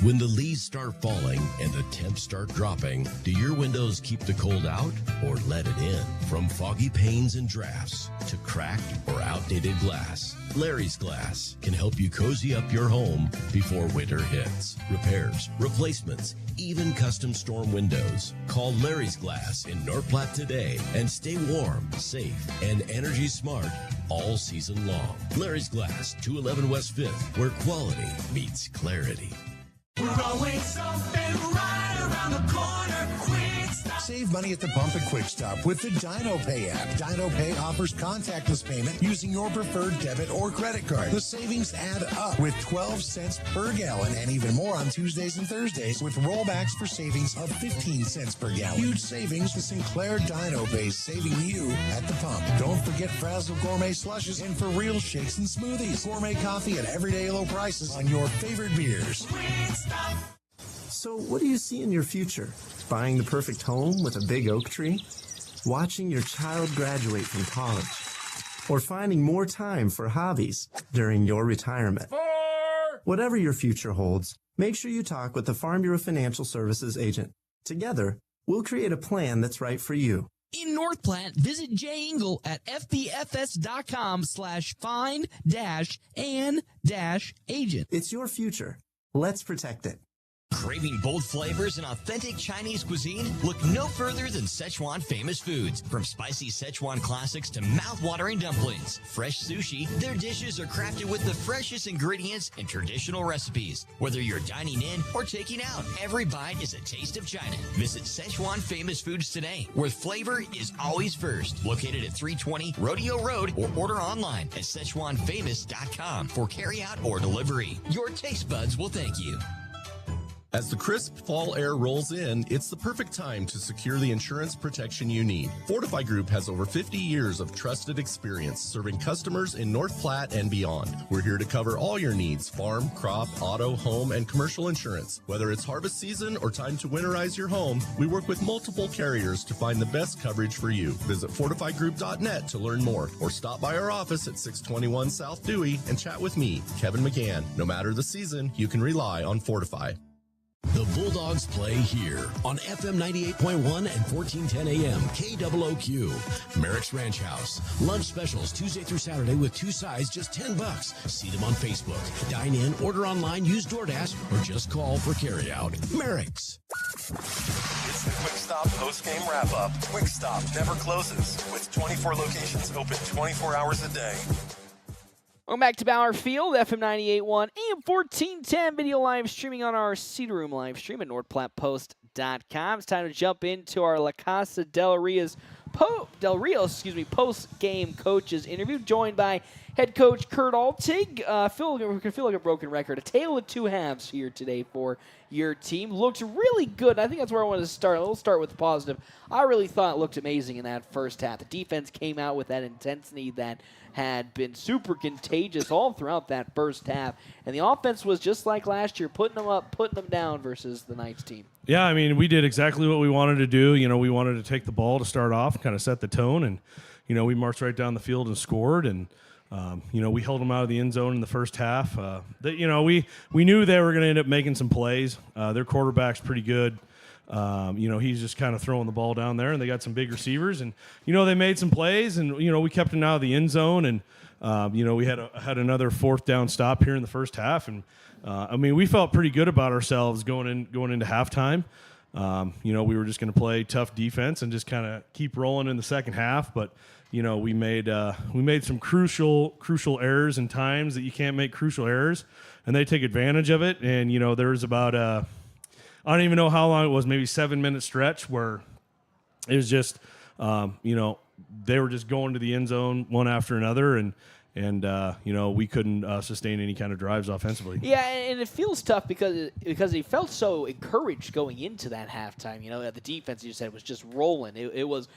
When the leaves start falling and the temps start dropping, do your windows keep the cold out or let it in? From foggy panes and drafts to cracked or outdated glass, Larry's Glass can help you cozy up your home before winter hits. Repairs, replacements, even custom storm windows. Call Larry's Glass in North Platte today and stay warm, safe, and energy smart all season long. Larry's Glass, 211 West 5th, where quality meets clarity. We're always something right around the corner. Quick Stop. Save money at the pump at Quick Stop with the Dino Pay app. Dino Pay offers contactless payment using your preferred debit or credit card. The savings add up with 12 cents per gallon and even more on Tuesdays and Thursdays with rollbacks for savings of 15 cents per gallon. Huge savings with Sinclair Dino Pay, saving you at the pump. Don't forget Frazzle Gourmet Slushes and For Real shakes and smoothies. Gourmet coffee at everyday low prices on your favorite beers. So what do you see in your future? Buying the perfect home with a big oak tree? Watching your child graduate from college? Or finding more time for hobbies during your retirement? Whatever your future holds, make sure you talk with the Farm Bureau Financial Services agent. Together, we'll create a plan that's right for you. In North Platte, visit Jay Engel at fbfs.com/find-an-agent. It's your future. Let's protect it. Craving bold flavors and authentic Chinese cuisine? Look no further than Szechuan Famous Foods. From spicy Szechuan classics to mouth-watering dumplings, fresh sushi, their dishes are crafted with the freshest ingredients and traditional recipes. Whether you're dining in or taking out, every bite is a taste of China. Visit Szechuan Famous Foods today, where flavor is always first. Located at 320 Rodeo Road, or order online at SzechuanFamous.com for carryout or delivery. Your taste buds will thank you. As the crisp fall air rolls in, it's the perfect time to secure the insurance protection you need. Fortify Group has over 50 years of trusted experience serving customers in North Platte and beyond. We're here to cover all your needs: farm, crop, auto, home, and commercial insurance. Whether it's harvest season or time to winterize your home, we work with multiple carriers to find the best coverage for you. Visit fortifygroup.net to learn more, or stop by our office at 621 South Dewey and chat with me, Kevin McGann. No matter the season, you can rely on Fortify. The Bulldogs play here on FM 98.1 and 1410 AM KOOQ. Merrick's Ranch House. Lunch specials Tuesday through Saturday with two sides, just $10. See them on Facebook. Dine in, order online, use DoorDash, or just call for carryout. Merrick's. It's the Quick Stop post-game wrap-up. Quick Stop never closes, with 24 locations open 24 hours a day. Welcome back to Bauer Field, FM 98.1, AM 1410, video live streaming on our Cedar Room live stream at NorthPlattePost.com. It's time to jump into our La Casa Del Rio's post-game coaches interview, joined by head coach Kurt Altig. Feel like a broken record. A tale of two halves here today for your team. Looked really good. I think that's where I wanted to start. We'll start with the positive. I really thought it looked amazing in that first half. The defense came out with that intensity that had been super contagious all throughout that first half. And the offense was just like last year, putting them up, putting them down versus the Knights team. Yeah, I mean, we did exactly what we wanted to do. You know, we wanted to take the ball to start off, kind of set the tone, and, you know, we marched right down the field and scored, and, you know, we held them out of the end zone in the first half. You know, we knew they were going to end up making some plays. Their quarterback's pretty good. You know, he's just kind of throwing the ball down there, and they got some big receivers, and, you know, they made some plays, and, you know, we kept them out of the end zone, and, you know, we had another fourth down stop here in the first half, and, I mean, we felt pretty good about ourselves going into halftime. You know, we were just going to play tough defense and just kind of keep rolling in the second half, but, you know, we made some crucial errors and times that you can't make crucial errors, and they take advantage of it, and, you know, there's about I don't even know how long it was, maybe 7-minute stretch where it was just, you know, they were just going to the end zone one after another. And, and we couldn't sustain any kind of drives offensively. Yeah, and it feels tough because he felt so encouraged going into that halftime. The defense, you said, was just rolling. It was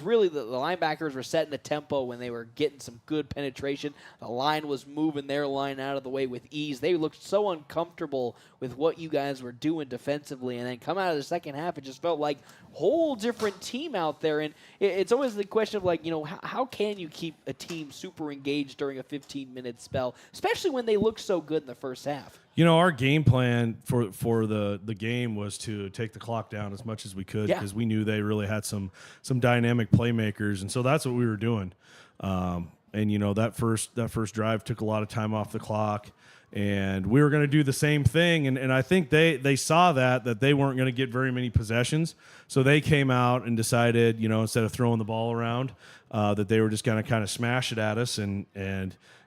really the linebackers were setting the tempo when they were getting some good penetration. The line was moving their line out of the way with ease. They looked so uncomfortable with what you guys were doing defensively, and then come out of the second half, it just felt like a whole different team out there. And it's always the question of how can you keep a team super engaged during a 15-minute spell, especially when they look so good in the first half. Our game plan for the game was to take the clock down as much as we could because we knew they really had some dynamic playmakers, and so that's what we were doing. And that first drive took a lot of time off the clock, and we were going to do the same thing. And I think they saw that they weren't going to get very many possessions, so they came out and decided, instead of throwing the ball around, that they were just going to kind of smash it at us and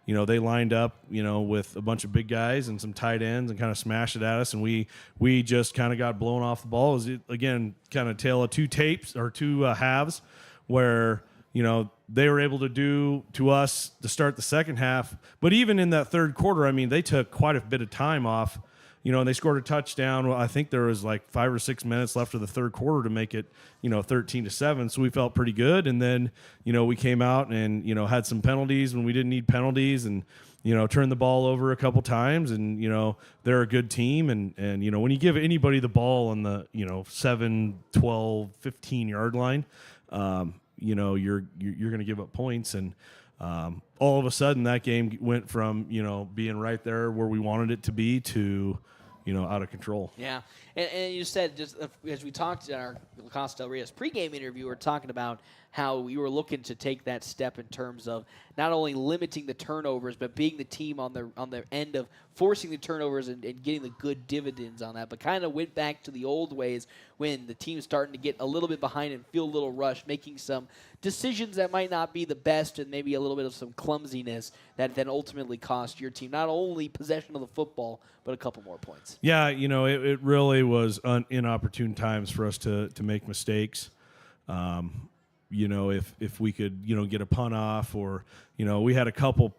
they lined up, with a bunch of big guys and some tight ends and kind of smashed it at us, and we just kind of got blown off the ball. It was, again, kind of tale of two halves where, they were able to do to us to start the second half. But even in that third quarter, they took quite a bit of time off, and they scored a touchdown. Well, I think there was like 5 or 6 minutes left of the third quarter to make it, 13-7. So we felt pretty good. And then, we came out and, had some penalties when we didn't need penalties and, turned the ball over a couple times. And, they're a good team. And when you give anybody the ball on the, 7, 12, 15-yard line, you're going to give up points. And all of a sudden that game went from, being right there where we wanted it to be to, out of control. Yeah. And you said, just as we talked in our Costa Del Rios pregame interview, we were talking about how you were looking to take that step in terms of not only limiting the turnovers, but being the team on the end of forcing the turnovers and getting the good dividends on that. But kind of went back to the old ways when the team's starting to get a little bit behind and feel a little rushed, making some decisions that might not be the best and maybe a little bit of some clumsiness that then ultimately cost your team not only possession of the football, but a couple more points. Yeah, it really was inopportune times for us to make mistakes. If we could, get a punt off, or, we had a couple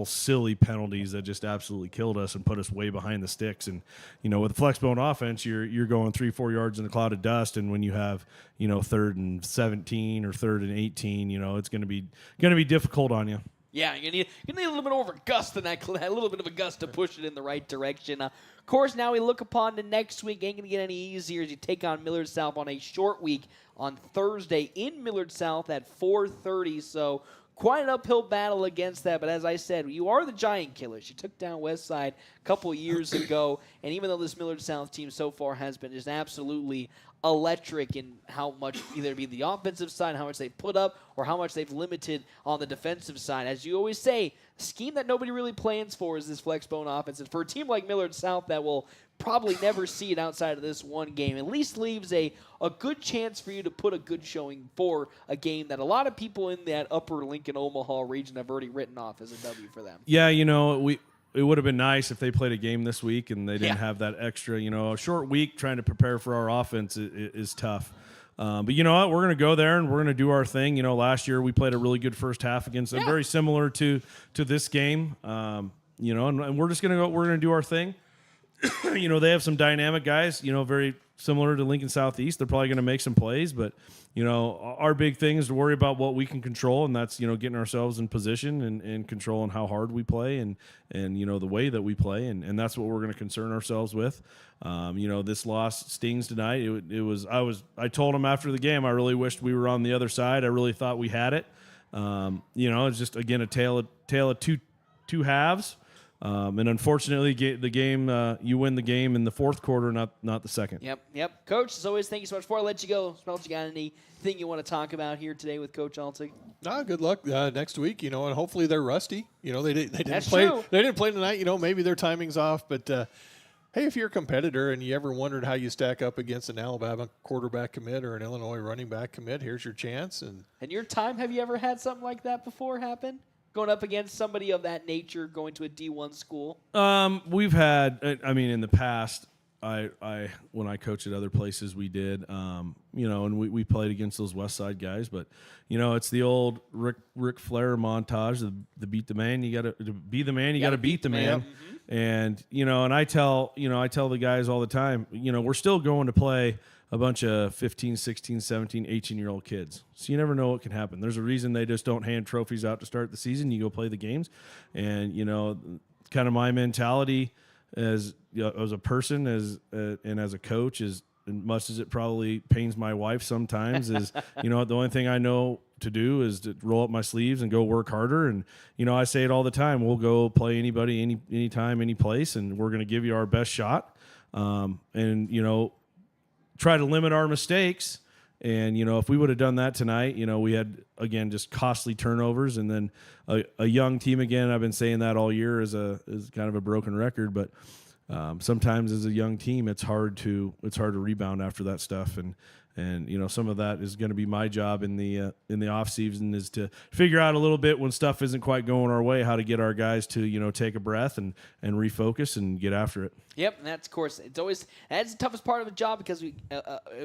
silly penalties that just absolutely killed us and put us way behind the sticks. And, with the flex bone offense, you're going 3-4 yards in a cloud of dust. And when you have, 3rd and 17 or 3rd and 18, it's going to be difficult on you. Yeah, you need a little bit more of a gust than that, a little bit of a gust to push it in the right direction. Of course, now we look upon the next week. Ain't going to get any easier as you take on Millard South on a short week on Thursday in Millard South at 4:30. So quite an uphill battle against that. But as I said, you are the Giant Killers. You took down Westside a couple years ago. And even though this Millard South team so far has been just absolutely electric in how much either be the offensive side, how much they put up, or how much they've limited on the defensive side. As you always say, a scheme that nobody really plans for is this flex bone offense. And for a team like Millard South that will probably never see it outside of this one game, at least leaves a good chance for you to put a good showing for a game that a lot of people in that upper Lincoln, Omaha region have already written off as a W for them. Yeah, it would have been nice if they played a game this week and they didn't have that extra, a short week trying to prepare for our offense is tough. But you know what? We're going to go there and we're going to do our thing. Last year we played a really good first half against them, very similar to this game. And we're just going to go. We're going to do our thing. They have some dynamic guys. Very similar to Lincoln Southeast. They're probably going to make some plays, but our big thing is to worry about what we can control, and that's getting ourselves in position and controlling how hard we play and the way that we play, and that's what we're going to concern ourselves with. This loss stings tonight. I told them after the game I really wished we were on the other side. I really thought we had it. It's just again a tale of two halves. And unfortunately, the game you win the game in the fourth quarter, not the second. Yep. Coach, as always, thank you so much. Before I let you go, Smelt, you got anything you want to talk about here today with Coach Altig? Good luck next week. And hopefully they're rusty. They didn't That's play. True. They didn't play tonight. Maybe their timing's off. But hey, if you're a competitor and you ever wondered how you stack up against an Alabama quarterback commit or an Illinois running back commit, here's your chance. And your time, have you ever had something like that before happen? Going up against somebody of that nature, going to a D1 school? We've had, in the past, I when I coached at other places, we did, and we played against those West Side guys. But, it's the old Ric Flair montage, the beat the man. You got to be the man. You got to beat the man. Mm-hmm. And, and I tell the guys all the time, we're still going to play a bunch of 15, 16, 17, 18-year-old kids. So you never know what can happen. There's a reason they just don't hand trophies out to start the season. You go play the games. And, kind of my mentality as a person and as a coach, as much as it probably pains my wife sometimes, is the only thing I know to do is to roll up my sleeves and go work harder. And I say it all the time, we'll go play anybody anytime, any place, and we're going to give you our best shot, and try to limit our mistakes. And, if we would have done that tonight, we had, again, just costly turnovers, and then a young team, again, I've been saying that all year is kind of a broken record, but sometimes as a young team, it's hard to rebound after that stuff. And some of that is going to be my job in the off season, is to figure out a little bit when stuff isn't quite going our way, how to get our guys to, take a breath and refocus and get after it. Yep, and that's, of course, that's the toughest part of the job, because we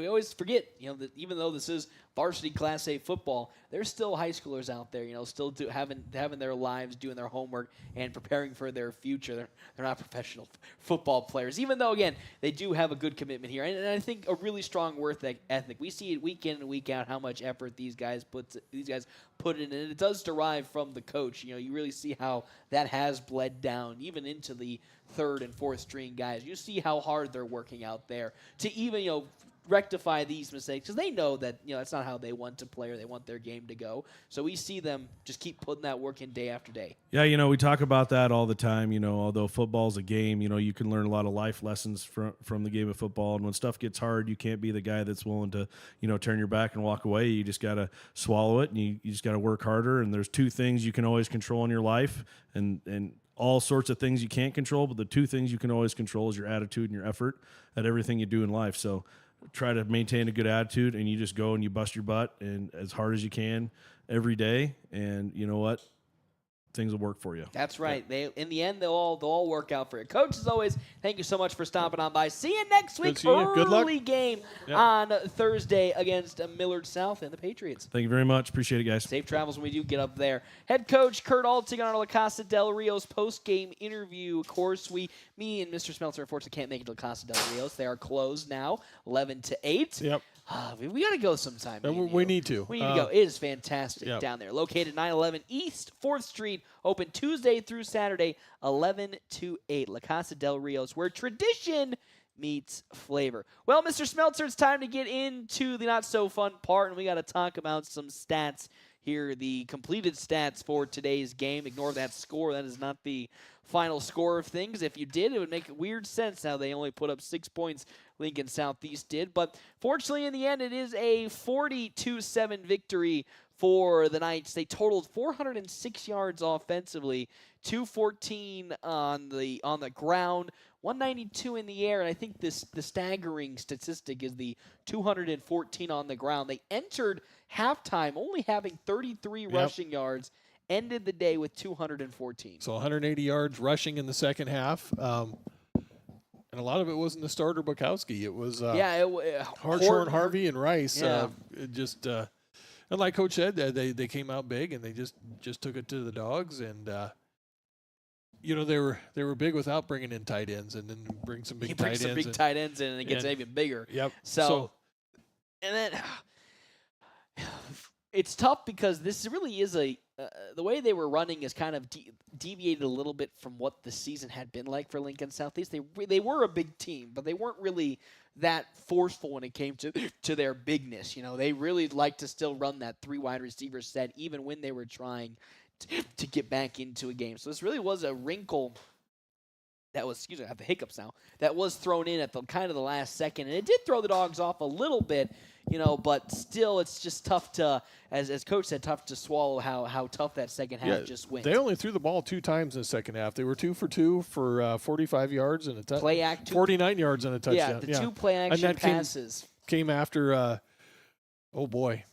always forget, that even though this is varsity Class A football, there's still high schoolers out there, still having their lives, doing their homework, and preparing for their future. They're not professional football players, even though, again, they do have a good commitment here, and I think a really strong work ethic. We see it week in and week out how much effort these guys put in, and it does derive from the coach. You really see how that has bled down even into the third and fourth string guys. You see how hard they're working out there to even rectify these mistakes, because they know that that's not how they want to play, or they want their game to go. So we see them just keep putting that work in day after day. Yeah, we talk about that all the time. Although football's a game, you can learn a lot of life lessons from the game of football. And when stuff gets hard, you can't be the guy that's willing to turn your back and walk away. You just got to swallow it, and you just got to work harder. And there's two things you can always control in your life, and all sorts of things you can't control, but the two things you can always control is your attitude and your effort at everything you do in life. So try to maintain a good attitude, and you just go and you bust your butt and as hard as you can every day. And you know what? Things will work for you. That's right. Yeah. In the end, they'll all work out for you. Coach, as always, thank you so much for stopping on by. See you next week. Early game on Thursday against Millard South and the Patriots. Thank you very much. Appreciate it, guys. Safe travels when we do get up there. Head coach Kurt Altig on our La Casa Del Rio's post-game interview. Of course, me and Mr. Smeltzer, unfortunately, can't make it to La Casa del Rio's. They are closed now, 11-8. Yep. We got to go sometime. We need to. We need to go. It is fantastic down there. Located 911 East 4th Street. Open Tuesday through Saturday, 11 to 8. La Casa del Rio's, where tradition meets flavor. Well, Mr. Smeltzer, it's time to get into the not-so-fun part, and we got to talk about some stats here. The completed stats for today's game. Ignore that score. That is not the final score of things. If you did, it would make weird sense how they only put up 6 points. Lincoln Southeast did. But fortunately, in the end, it is a 42-7 victory for the Knights. They totaled 406 yards offensively, 214 on the ground, 192 in the air, and I think the staggering statistic is the 214 on the ground. They entered halftime only having 33 rushing yards, ended the day with 214. So 180 yards rushing in the second half. And a lot of it wasn't the starter Bukowski. It was Hartshorn, Harvey, and Rice. And like Coach said, they came out big, and they just took it to the Dogs. And they were big without bringing in tight ends, and then bring some big tight ends. Some big tight ends in, and it gets even bigger. Yep. So and then it's tough, because this really is the way they were running is kind of deviated a little bit from what the season had been like for Lincoln Southeast. They were a big team, but they weren't really that forceful when it came to their bigness. They really liked to still run that 3 wide receiver set, even when they were trying to get back into a game. So this really was a wrinkle that was, I have the hiccups now, that was thrown in at the kind of the last second. And it did throw the Dogs off a little bit, but still it's just tough to, as Coach said, tough to swallow how tough that second half just went. They only threw the ball 2 times in the second half. They were 2 for 2 for 45 yards and a touchdown. Play act 49 yards and a touchdown. Yeah, the 2 play action passes. Came after,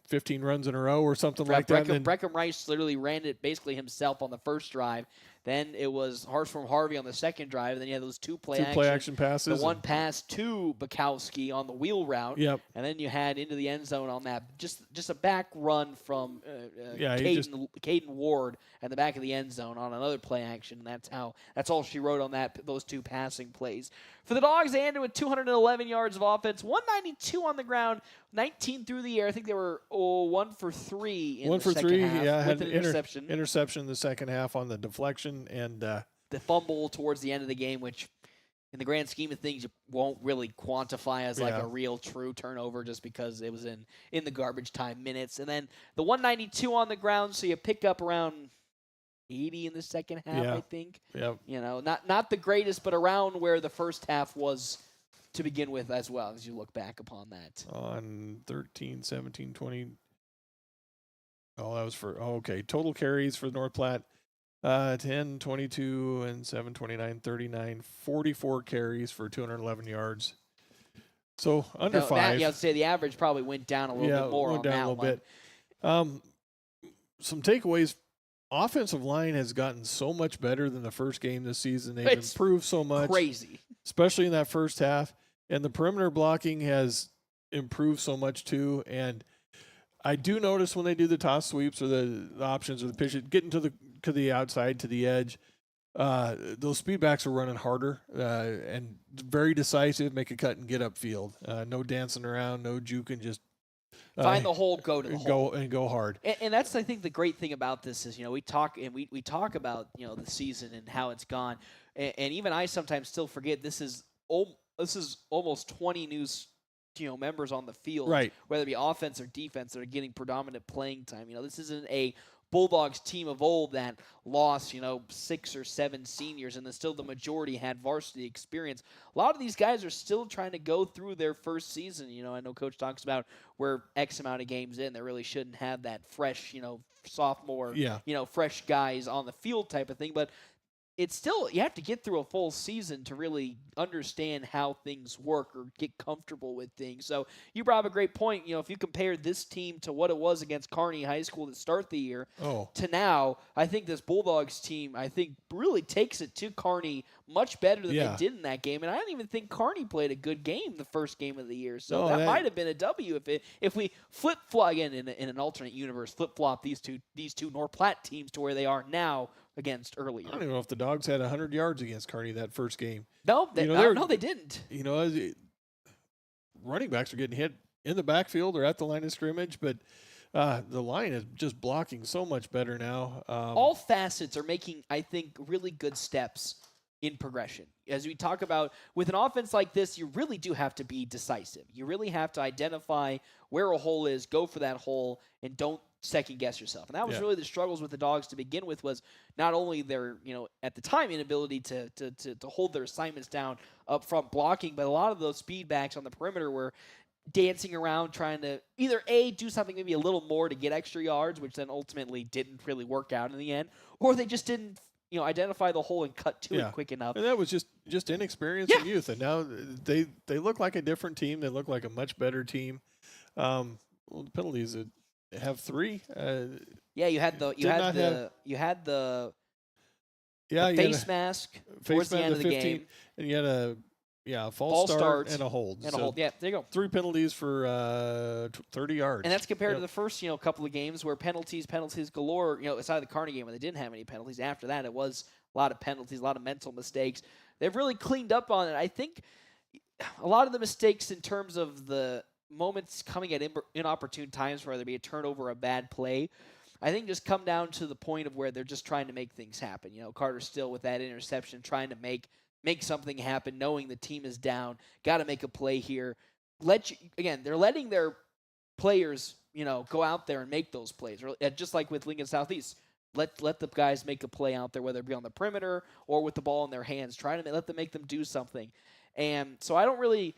15 runs in a row or something like that. Breckham Rice literally ran it basically himself on the first drive. Then it was Hartshorn Harvey on the second drive. And then you had those two play action passes. The one pass to Bukowski on the wheel route. Yep. And then you had into the end zone on that. Just a back run from Caden Ward at the back of the end zone on another play action. That's all she wrote on those two passing plays. For the Dogs, they ended with 211 yards of offense, 192 on the ground, 19 through the air. I think they were 1 for 3 in the second half. Yeah, with had an interception. Interception in the second half on the deflection. And the fumble towards the end of the game, which in the grand scheme of things, you won't really quantify as like a real true turnover just because it was in the garbage time minutes. And then the 192 on the ground, so you pick up around 80 in the second half, I think. Yep. Not the greatest, but around where the first half was to begin with as well, as you look back upon that. On 13, 17, 20. Oh, that was okay. Total carries for North Platte. 10, 22, and 7, 29, 39, 44 carries for 211 yards. So under 5. I'd say the average probably went down a little bit more on that one. A little bit. Some takeaways. Offensive line has gotten so much better than the first game this season. They've improved so much. Crazy. Especially in that first half. And the perimeter blocking has improved so much too. And I do notice when they do the toss sweeps or the options or the pitch, getting to the outside, to the edge, those speedbacks are running harder and very decisive, make a cut and get upfield. No dancing around, no juking, just find the hole, go to the hole. Go hard. And that's, I think, the great thing about this is, we talk about, the season and how it's gone. And even I sometimes still forget this is almost 20 new members on the field, right? Whether it be offense or defense that are getting predominant playing time. This isn't a Bulldogs team of old that lost, 6 or 7 seniors, and then still the majority had varsity experience. A lot of these guys are still trying to go through their first season. I know Coach talks about we're X amount of games in. They really shouldn't have that fresh, sophomore, fresh guys on the field type of thing. But it's still, you have to get through a full season to really understand how things work or get comfortable with things. So you brought up a great point. If you compare this team to what it was against Kearney High School to start the year to now, I think this Bulldogs team, really takes it to Kearney much better than they did in that game. And I don't even think Kearney played a good game the first game of the year. So that might have been a W if we flip-flop, again, in an alternate universe, flip-flop these two North Platte teams to where they are now against earlier. I don't even know if the Dogs had 100 yards against Kearney that first game. No, they didn't. Running backs are getting hit in the backfield or at the line of scrimmage, but the line is just blocking so much better now. All facets are making, I think, really good steps in progression. As we talk about, with an offense like this, you really do have to be decisive. You really have to identify where a hole is, go for that hole, and don't second guess yourself. And that was really the struggles with the Dogs to begin with, was not only their, at the time, inability to hold their assignments down up front blocking, but a lot of those speedbacks on the perimeter were dancing around trying to either do something maybe a little more to get extra yards, which then ultimately didn't really work out in the end, or they just didn't identify the hole and cut to it quick enough. And that was just inexperience and youth. And now they look like a different team. They look like a much better team. The penalties have 3. You had the face mask towards the end of the 15, game, and you had a false start and a hold. Yeah, there you go. 3 penalties for 30 yards. And that's compared to the first couple of games where penalties galore. Aside the Kearney game where they didn't have any penalties. After that, it was a lot of penalties, a lot of mental mistakes. They've really cleaned up on it. I think a lot of the mistakes in terms of the moments coming at inopportune times, whether it be a turnover or a bad play, I think just come down to the point of where they're just trying to make things happen. Carter Still with that interception, trying to make something happen, knowing the team is down, got to make a play here. They're letting their players, go out there and make those plays. Just like with Lincoln Southeast, let the guys make a play out there, whether it be on the perimeter or with the ball in their hands. Try to let them make them do something. And so I don't really,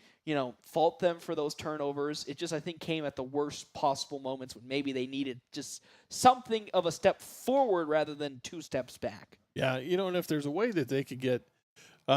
fault them for those turnovers. It just, I think, came at the worst possible moments when maybe they needed just something of a step forward rather than 2 steps back. Yeah, and if there's a way that they could get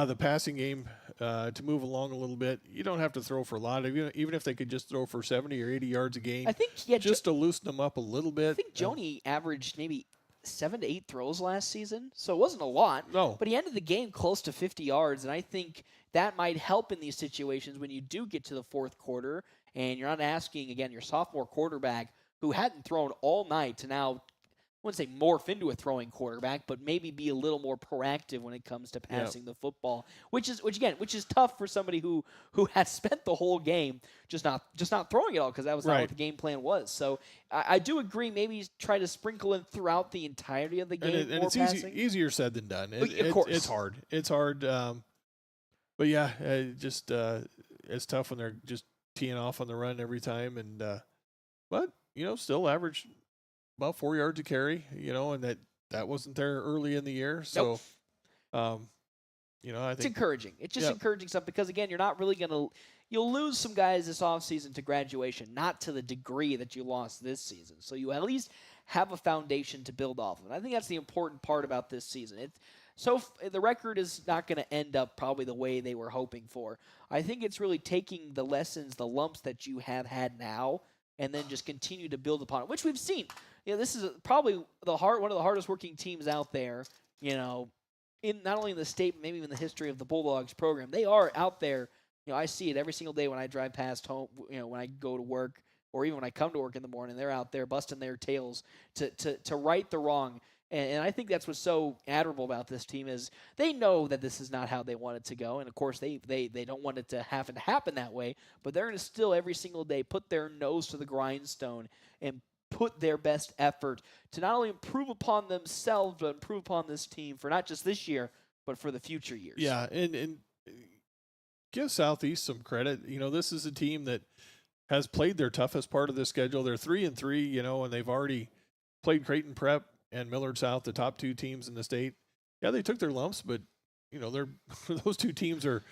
the passing game to move along a little bit. You don't have to throw for a lot. Even if they could just throw for 70 or 80 yards a game, I think just to loosen them up a little bit. I think Joni averaged maybe 7 to 8 throws last season, so it wasn't a lot. No. But he ended the game close to 50 yards, and I think that might help in these situations when you do get to the fourth quarter, and you're not asking, again, your sophomore quarterback who hadn't thrown all night to now, I wouldn't say morph into a throwing quarterback, but maybe be a little more proactive when it comes to passing the football, which is tough for somebody who has spent the whole game just not throwing it all, because that was not what the game plan was. So I do agree. Maybe try to sprinkle in throughout the entirety of the game. And it's easier said than done. Of course, it's hard. It's hard. But yeah, it's tough when they're just teeing off on the run every time. And but still average about 4 yards a carry, and that wasn't there early in the year. So, I think it's encouraging. It's just encouraging stuff, because again, you're not really you'll lose some guys this offseason to graduation, not to the degree that you lost this season. So you at least have a foundation to build off of. And I think that's the important part about this season. The record is not going to end up probably the way they were hoping for. I think it's really taking the lessons, the lumps that you have had now, and then just continue to build upon it, which we've seen. This is probably one of the hardest working teams out there, in not only in the state, but maybe even the history of the Bulldogs program. They are out there. I see it every single day when I drive past home, when I go to work, or even when I come to work in the morning. They're out there busting their tails to right the wrong. And I think that's what's so admirable about this team is they know that this is not how they want it to go. And, of course, they don't want it to happen that way. But they're going to still every single day put their nose to the grindstone and put their best effort to not only improve upon themselves, but improve upon this team for not just this year, but for the future years. Yeah, and give Southeast some credit. This is a team that has played their toughest part of the schedule. They're 3-3, and they've already played Creighton Prep and Millard South, the top two teams in the state. Yeah, they took their lumps, but they're those two teams are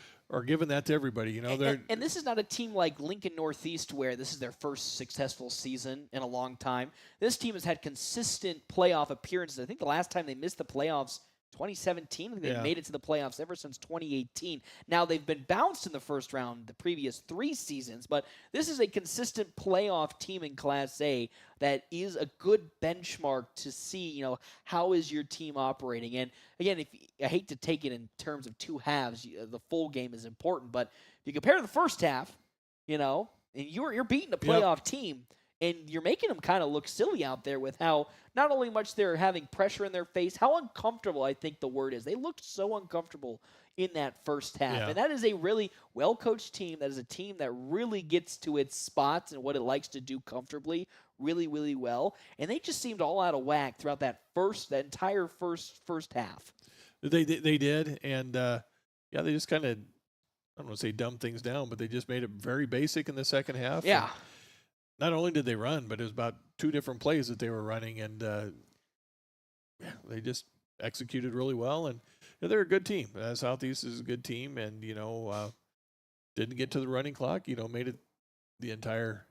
giving that to everybody. And this is not a team like Lincoln Northeast where this is their first successful season in a long time. This team has had consistent playoff appearances. I think the last time they missed the playoffs, 2017. They've made it to the playoffs ever since 2018. Now, they've been bounced in the first round the previous 3 seasons, but this is a consistent playoff team in Class A that is a good benchmark to see, how is your team operating. And, again, I hate to take it in terms of 2 halves. The full game is important, but if you compare the first half, and you're beating a playoff team, and you're making them kind of look silly out there with how not only much they're having pressure in their face, how uncomfortable I think the word is. They looked so uncomfortable in that first half. Yeah. And that is a really well-coached team. That is a team that really gets to its spots and what it likes to do comfortably really, really well. And they just seemed all out of whack throughout that entire first half. They did. And, they just kind of, I don't want to say dumb things down, but they just made it very basic in the second half. Yeah. And not only did they run, but it was about 2 different plays that they were running, and they just executed really well. And they're a good team. Southeast is a good team, and didn't get to the running clock. Made it the entire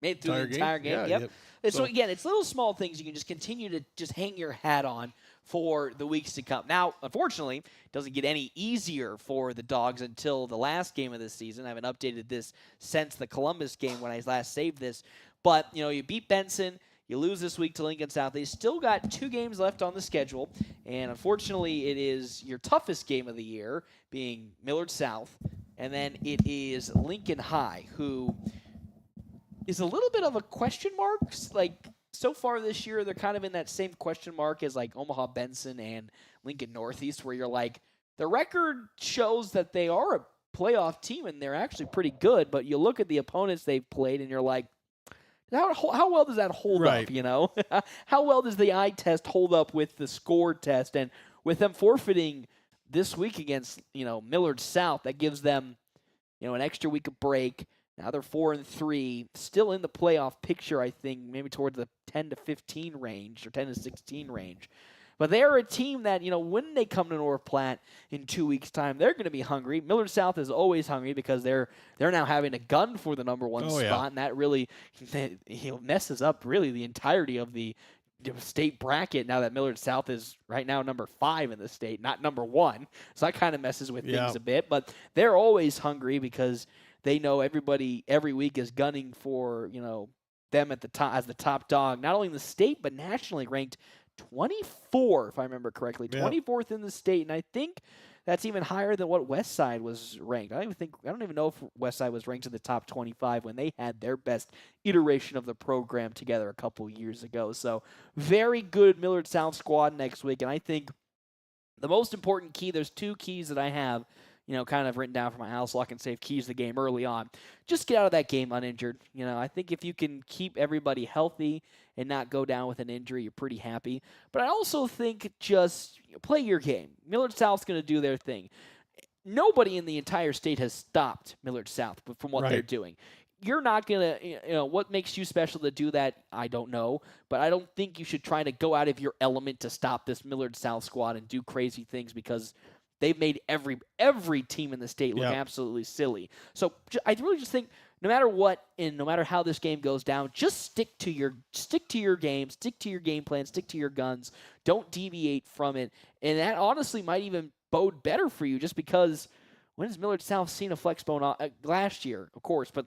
made it through the entire game. Yeah, yep. So again, it's little small things you can just continue to just hang your hat on for the weeks to come. Now, unfortunately, it doesn't get any easier for the Dogs until the last game of this season. I haven't updated this since the Columbus game when I last saved this. But, you beat Benson. You lose this week to Lincoln South. They still got 2 games left on the schedule. And unfortunately, it is your toughest game of the year, being Millard South. And then it is Lincoln High, who is a little bit of a question mark. So far this year, they're kind of in that same question mark as Omaha Benson and Lincoln Northeast, where you're the record shows that they are a playoff team and they're actually pretty good, but you look at the opponents they've played and you're how well does that hold up, How well does the eye test hold up with the score test? And with them forfeiting this week against, Millard South, that gives them, an extra week of break. Now they're 4-3, still in the playoff picture, I think, maybe towards the 10 to 15 range or 10 to 16 range. But they are a team that, when they come to North Platte in 2 weeks' time, they're going to be hungry. Millard South is always hungry because they're now having a gun for the number 1 spot, and that really messes up really the entirety of the state bracket now that Millard South is right now number 5 in the state, not number 1. So that kind of messes with things a bit. But they're always hungry because they know everybody every week is gunning for, them at the top as the top dog, not only in the state but nationally ranked 24, if I remember correctly, 24th in the state, and I think that's even higher than what Westside was ranked. I don't even know if Westside was ranked in the top 25 when they had their best iteration of the program together a couple years ago. So very good Millard South squad next week, and I think the most important key, there's 2 keys that I have, kind of written down for my house lock and safe keys to the game early on. Just get out of that game uninjured. I think if you can keep everybody healthy and not go down with an injury, you're pretty happy. But I also think just play your game. Millard South's going to do their thing. Nobody in the entire state has stopped Millard South from what they're doing. You're not going to, what makes you special to do that, I don't know. But I don't think you should try to go out of your element to stop this Millard South squad and do crazy things because they've made every team in the state look absolutely silly. So I really just think no matter what and no matter how this game goes down, just stick to your game, stick to your game plan, stick to your guns. Don't deviate from it. And that honestly might even bode better for you just because when has Millard South seen a flex bone last year, of course, but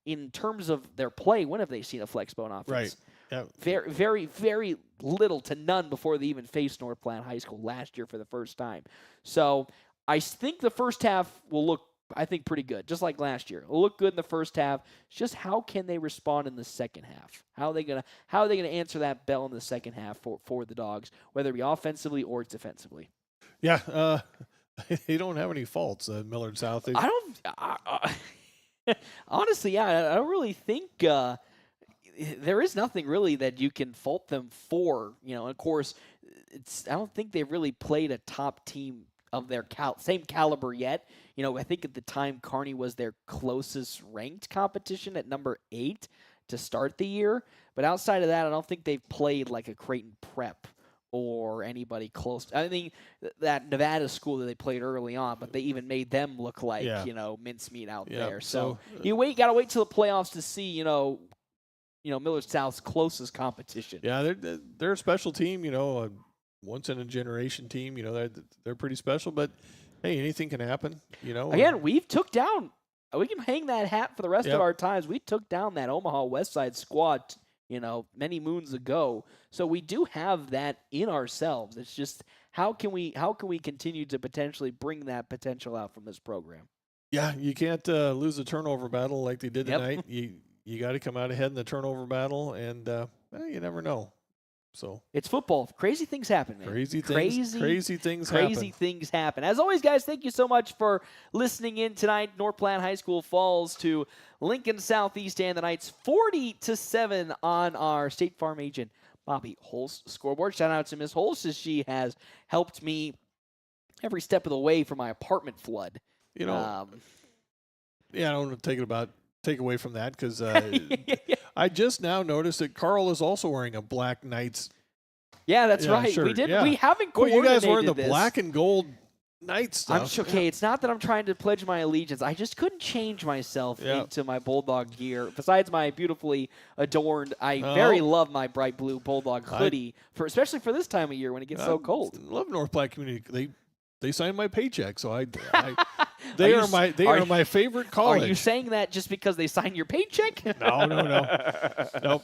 in terms of their play, when have they seen a flex bone offense? Right. Yeah. Very, very, very little to none before they even faced North Platte High School last year for the first time. So I think the first half will look, I think, pretty good, just like last year. It'll look good in the first half. It's just how can they respond in the second half? How are they gonna answer that bell in the second half for the Dogs, whether it be offensively or defensively? Yeah, they don't have any faults, Millard South. Honestly, I don't really think there is nothing really that you can fault them for. Of course, I don't think they've really played a top team of their same caliber yet. I think at the time Kearney was their closest ranked competition at number 8 to start the year. But outside of that, I don't think they've played like a Creighton Prep or anybody close. I think that Nevada school that they played early on, but they even made them look like, mincemeat out there. So you gotta wait till the playoffs to see, Millard South's closest competition. Yeah, they're a special team, a once in a generation team, they're pretty special, but hey, anything can happen, Again, we can hang that hat for the rest of our times. We took down that Omaha Westside squad many moons ago. So we do have that in ourselves. It's just how can we continue to potentially bring that potential out from this program? Yeah, you can't lose a turnover battle like they did tonight. You got to come out ahead in the turnover battle, and you never know. So it's football. Crazy things happen, man. Crazy things happen. As always, guys, thank you so much for listening in tonight. North Platte High School falls to Lincoln Southeast and the Knights 40-7 on our State Farm agent Bobby Holst scoreboard. Shout out to Miss Holst as she has helped me every step of the way for my apartment flood. I don't want to take away from that because I just now noticed that Carl is also wearing a black Knights. Yeah, that's right. Shirt. We did. We haven't coordinated this. You guys wearing the black and gold Knights stuff. Okay, it's not that I'm trying to pledge my allegiance. I just couldn't change myself into my Bulldog gear. Besides my beautifully adorned, I very love my bright blue Bulldog hoodie, especially for this time of year when it gets so cold. I love North Platte community. They signed my paycheck, so they are my favorite college. Are you saying that just because they signed your paycheck? No. Nope.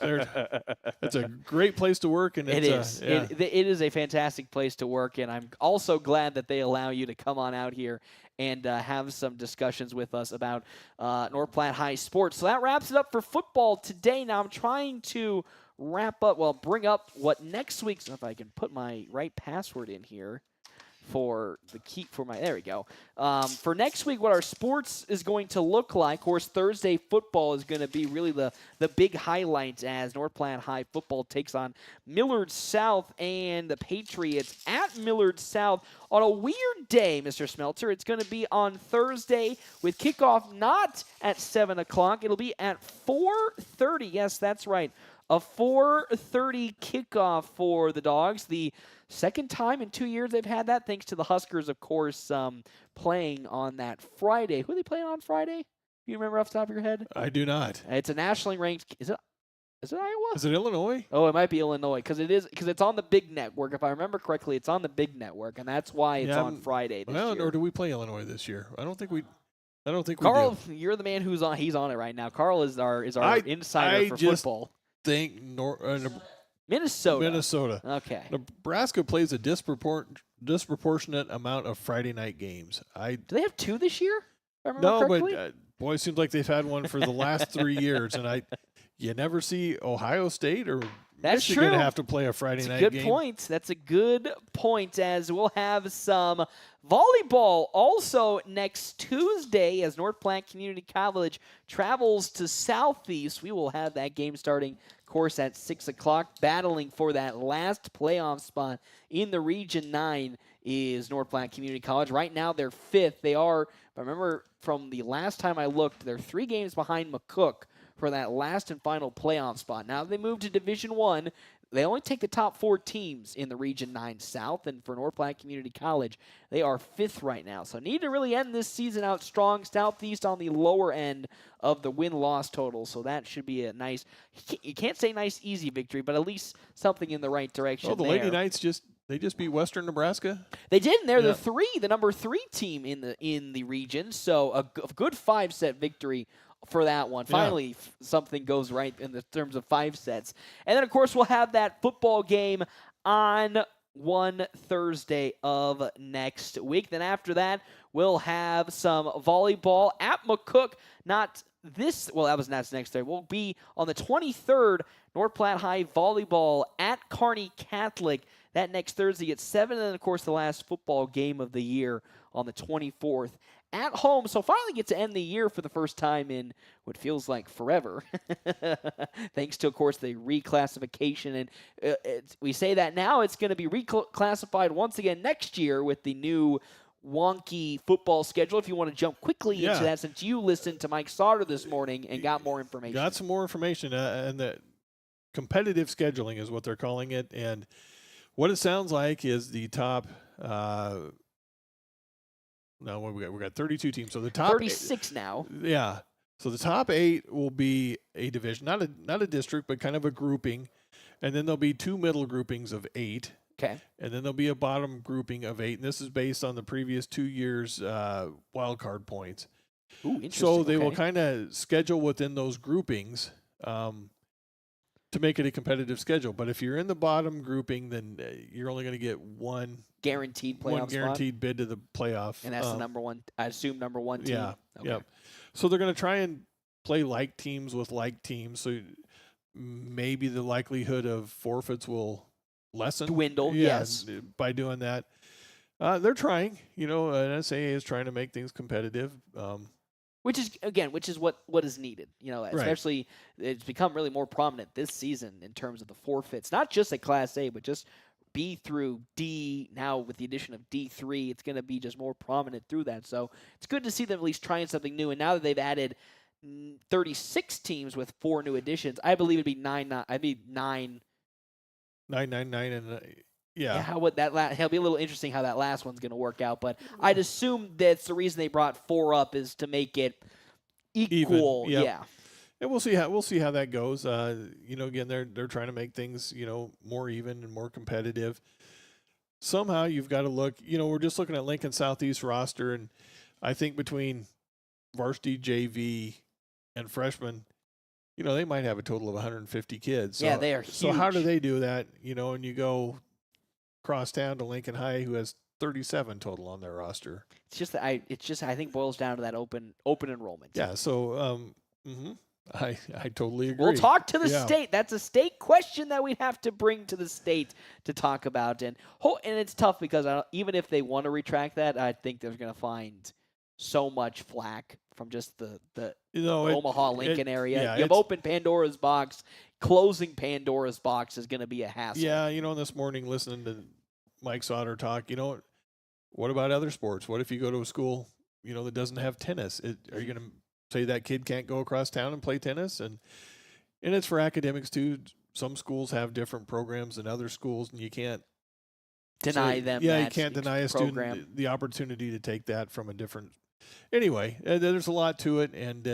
It's a great place to work, and it is. It is a fantastic place to work, and I'm also glad that they allow you to come on out here and have some discussions with us about North Platte High sports. So that wraps it up for football today. Now I'm trying to bring up what next week's. If I can put my right password in here. There we go. For next week, what our sports is going to look like. Of course, Thursday football is going to be really the big highlight as North Platte High football takes on Millard South and the Patriots at Millard South on a weird day, Mr. Smelter. It's going to be on Thursday with kickoff not at 7 o'clock. It'll be at 4:30. Yes, that's right. A 4:30 kickoff for the Dogs. The second time in 2 years they've had that, thanks to the Huskers, of course, playing on that Friday. Who are they playing on Friday? Do you remember off the top of your head? I do not. It's a nationally ranked. Is it Is it Iowa? Is it Illinois? Oh, it might be Illinois because it's on the big network. If I remember correctly, it's on the big network, and that's why it's on Friday this year. Or do we play Illinois this year? I don't think we Carl, do. you're the man who's on. He's on it right now. Carl is our insider for football. Think Minnesota. Okay. Nebraska plays a disproportionate amount of Friday night games. Do they have 2 this year? If I remember correctly? But boy, it seems like they've had one for the last 3 years, and you never see Ohio State or That's Michigan true. have to play a Friday night Good game. point. That's a good point, as we'll have some volleyball also next Tuesday as North Platte Community College travels to Southeast. We will have that game starting, of course, at 6 o'clock. Battling for that last playoff spot in the Region 9 is North Platte Community College. Right now, they're 5th. They are, if I remember from the last time I looked, they're 3 games behind McCook for that last and final playoff spot. Now they move to Division I. They only take the top 4 teams in the Region 9 South, and for North Platte Community College, they are 5th right now. So need to really end this season out strong. Southeast on the lower end of the win-loss total, so that should be a nice, you can't say nice, easy victory, but at least something in the right direction. Oh, the Lady Knights just beat Western Nebraska? They did, and they're the number 3 team in the region, so a good 5-set victory for that one. Finally, something goes right in the terms of 5 sets. And then, of course, we'll have that football game on one Thursday of next week. Then after that, we'll have some volleyball at McCook. That was next Thursday. We'll be on the 23rd, North Platte High volleyball at Kearney Catholic. That next Thursday at 7. And then, of course, the last football game of the year on the 24th. At home, so finally get to end the year for the first time in what feels like forever. Thanks to, of course, the reclassification. And we say that now it's going to be reclassified once again next year with the new wonky football schedule. If you want to jump quickly into that, since you listened to Mike Sauter this morning and got more information. Got some more information, and the competitive scheduling is what they're calling it. And what it sounds like is the top no, we got 32 teams. So the top 36 now. Yeah. So the top 8 will be a division, not a district, but kind of a grouping, and then there'll be 2 middle groupings of 8. Okay. And then there'll be a bottom grouping of 8, and this is based on the previous 2 years' wild card points. Ooh, interesting. So they will kind of schedule within those groupings to make it a competitive schedule. But if you're in the bottom grouping, then you're only going to get one guaranteed playoff spot. Bid to the playoff. And that's the number 1, I assume, number 1 team. Yeah. Okay. Yep. So they're going to try and play like teams with like teams. So maybe the likelihood of forfeits will lessen. Dwindle, yes. By doing that. They're trying. NSAA is trying to make things competitive. Which is what is needed, especially it's become really more prominent this season in terms of the forfeits, not just at Class A, but just B through D. Now with the addition of D3, it's going to be just more prominent through that. So it's good to see them at least trying something new. And now that they've added 36 teams with 4 new additions, I believe it'd be 9. I'd be 9. 999 and yeah. How would that? It'll be a little interesting how that last one's going to work out. But I'd assume that's the reason they brought 4 up is to make it equal. Even, yep. Yeah. And we'll see how that goes. Again, they're trying to make things more even and more competitive. Somehow you've got to look. We're just looking at Lincoln Southeast roster, and I think between varsity, JV, and freshmen, they might have a total of 150 kids. So, yeah, they are huge. So how do they do that? And you go cross town to Lincoln High, who has 37 total on their roster. It's just that I think boils down to that open enrollment. Yeah. So I totally agree. We'll talk to the state. That's a state question that we'd have to bring to the state to talk about. And it's tough because even if they want to retract that, I think they're going to find so much flack from just the Omaha Lincoln area. Yeah, you have opened Pandora's box. Closing Pandora's box is going to be a hassle. Yeah, this morning listening to Mike Sauter talk, what about other sports? What if you go to a school, that doesn't have tennis? Are you going to say that kid can't go across town and play tennis? And it's for academics too. Some schools have different programs than other schools, and you can't deny them. Yeah, you can't deny a student the opportunity to take that from a different. Anyway, there's a lot to it, and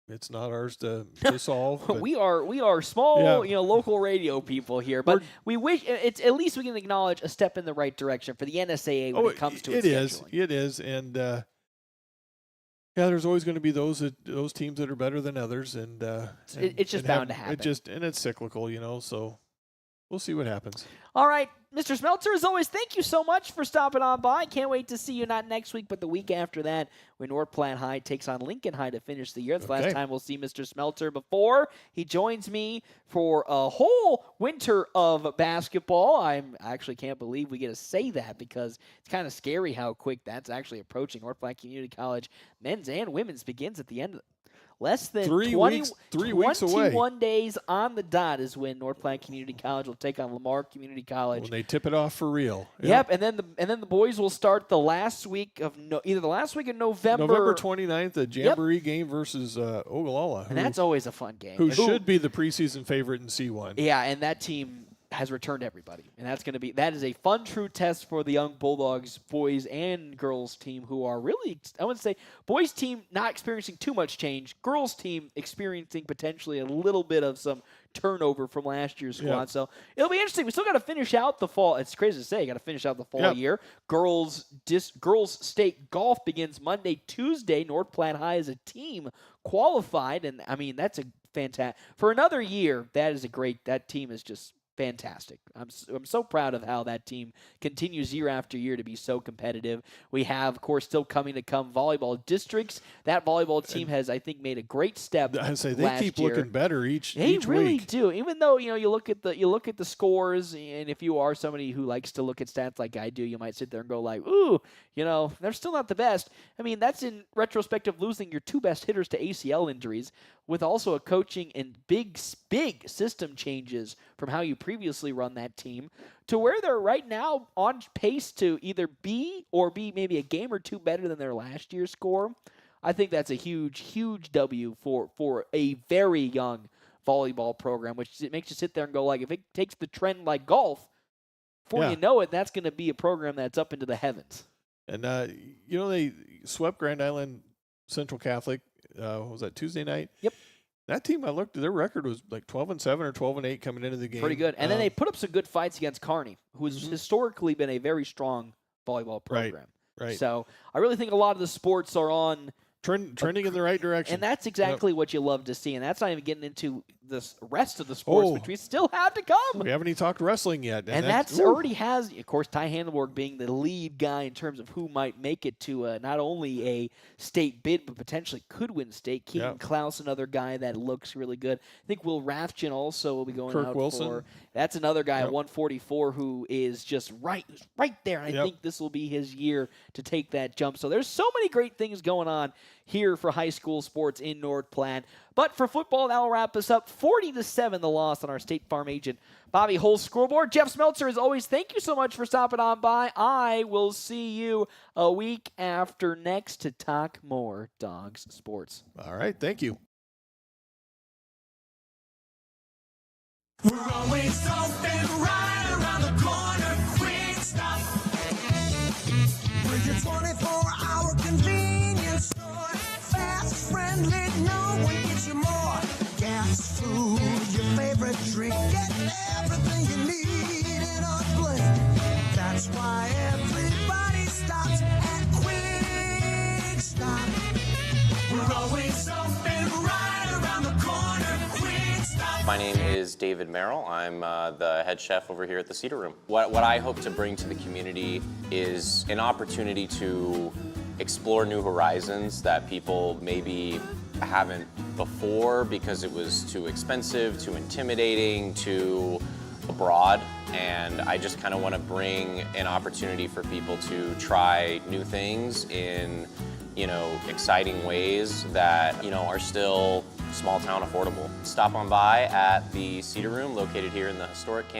It's not ours to solve. we are small, local radio people here, but we wish it's at least we can acknowledge a step in the right direction for the NSAA when it comes to its scheduling. It is, and there's always going to be those teams that are better than others, and it's just bound to happen. And it's cyclical, so we'll see what happens. All right, Mr. Smeltzer, as always, thank you so much for stopping on by. Can't wait to see you not next week, but the week after that when North Platte High takes on Lincoln High to finish the year. It's the last time we'll see Mr. Smeltzer before he joins me for a whole winter of basketball. I actually can't believe we get to say that because it's kind of scary how quick that's actually approaching. North Platte Community College men's and women's begins at the end of less than 21 days on the dot is when North Platte Community College will take on Lamar Community College. When they tip it off for real. Yep, and then the boys will start the last week of either the last week of November. November 29th, a Jamboree game versus Ogallala. And that's always a fun game. Who should be the preseason favorite in C1. Yeah, and that team has returned everybody. And that is a fun true test for the young Bulldogs boys and girls team who are really, I wouldn't say, boys team not experiencing too much change, girls team experiencing potentially a little bit of some turnover from last year's squad. Yep. So it'll be interesting. We still got to finish out the fall. It's crazy to say, got to finish out the fall year. Girls state golf begins Monday, Tuesday. North Platte High is a team qualified, and I mean that's a fantastic for another year. That team is just fantastic. I'm so proud of how that team continues year after year to be so competitive. We have, of course, still coming to come volleyball districts. That volleyball team has, I think, made a great step. I say they keep year. looking better each They really week. do. Even though you look at the scores, and if you are somebody who likes to look at stats like I do, you might sit there and go like, ooh, they're still not the best. I mean, that's in retrospect of losing your two best hitters to ACL injuries, with also a coaching and big system changes from how you previously run that team to where they're right now on pace to either be maybe a game or two better than their last year's score. I think that's a huge W for a very young volleyball program, which it makes you sit there and go like, if it takes the trend like golf, before you know it, that's going to be a program that's up into the heavens. And, they swept Grand Island Central Catholic. Was that Tuesday night? Yep. That team, I looked, their record was like 12-7 or 12-8 coming into the game. Pretty good. And then they put up some good fights against Kearney, who has historically been a very strong volleyball program. Right. So I really think a lot of the sports are on trending in the right direction. And that's exactly what you love to see. And that's not even getting into the rest of the sports, which we still have to come. We haven't even talked wrestling yet. And that's already has, of course, Ty Handelborg being the lead guy in terms of who might make it to not only a state bid, but potentially could win state. Keegan Klaus, another guy that looks really good. I think Will Rathjen also will be going Kirk out Wilson. for. That's another guy at 144 who is just right there. And I think this will be his year to take that jump. So there's so many great things going on here for high school sports in North Platte. But for football, that will wrap us up. 40-7, the loss on our State Farm agent Bobby Hull's scoreboard. Jeff Smeltzer, as always, thank you so much for stopping on by. I will see you a week after next to talk more Dogs sports. All right, thank you. We're always open right around the corner. Quick Stop. We're your 24-hour convenience store. Fast, friendly, no one gets you more. Gas, food, your favorite drink. Get everything you need in a blink. That's why everybody stops at Quick Stop. We're always open right around the corner. Quick Stop. My name is David Merrill. I'm the head chef over here at the Cedar Room. What I hope to bring to the community is an opportunity to explore new horizons that people maybe haven't before because it was too expensive, too intimidating, too abroad. And I just kind of want to bring an opportunity for people to try new things in, exciting ways that, are still small town affordable. Stop on by at the Cedar Room located here in the historic Canteen.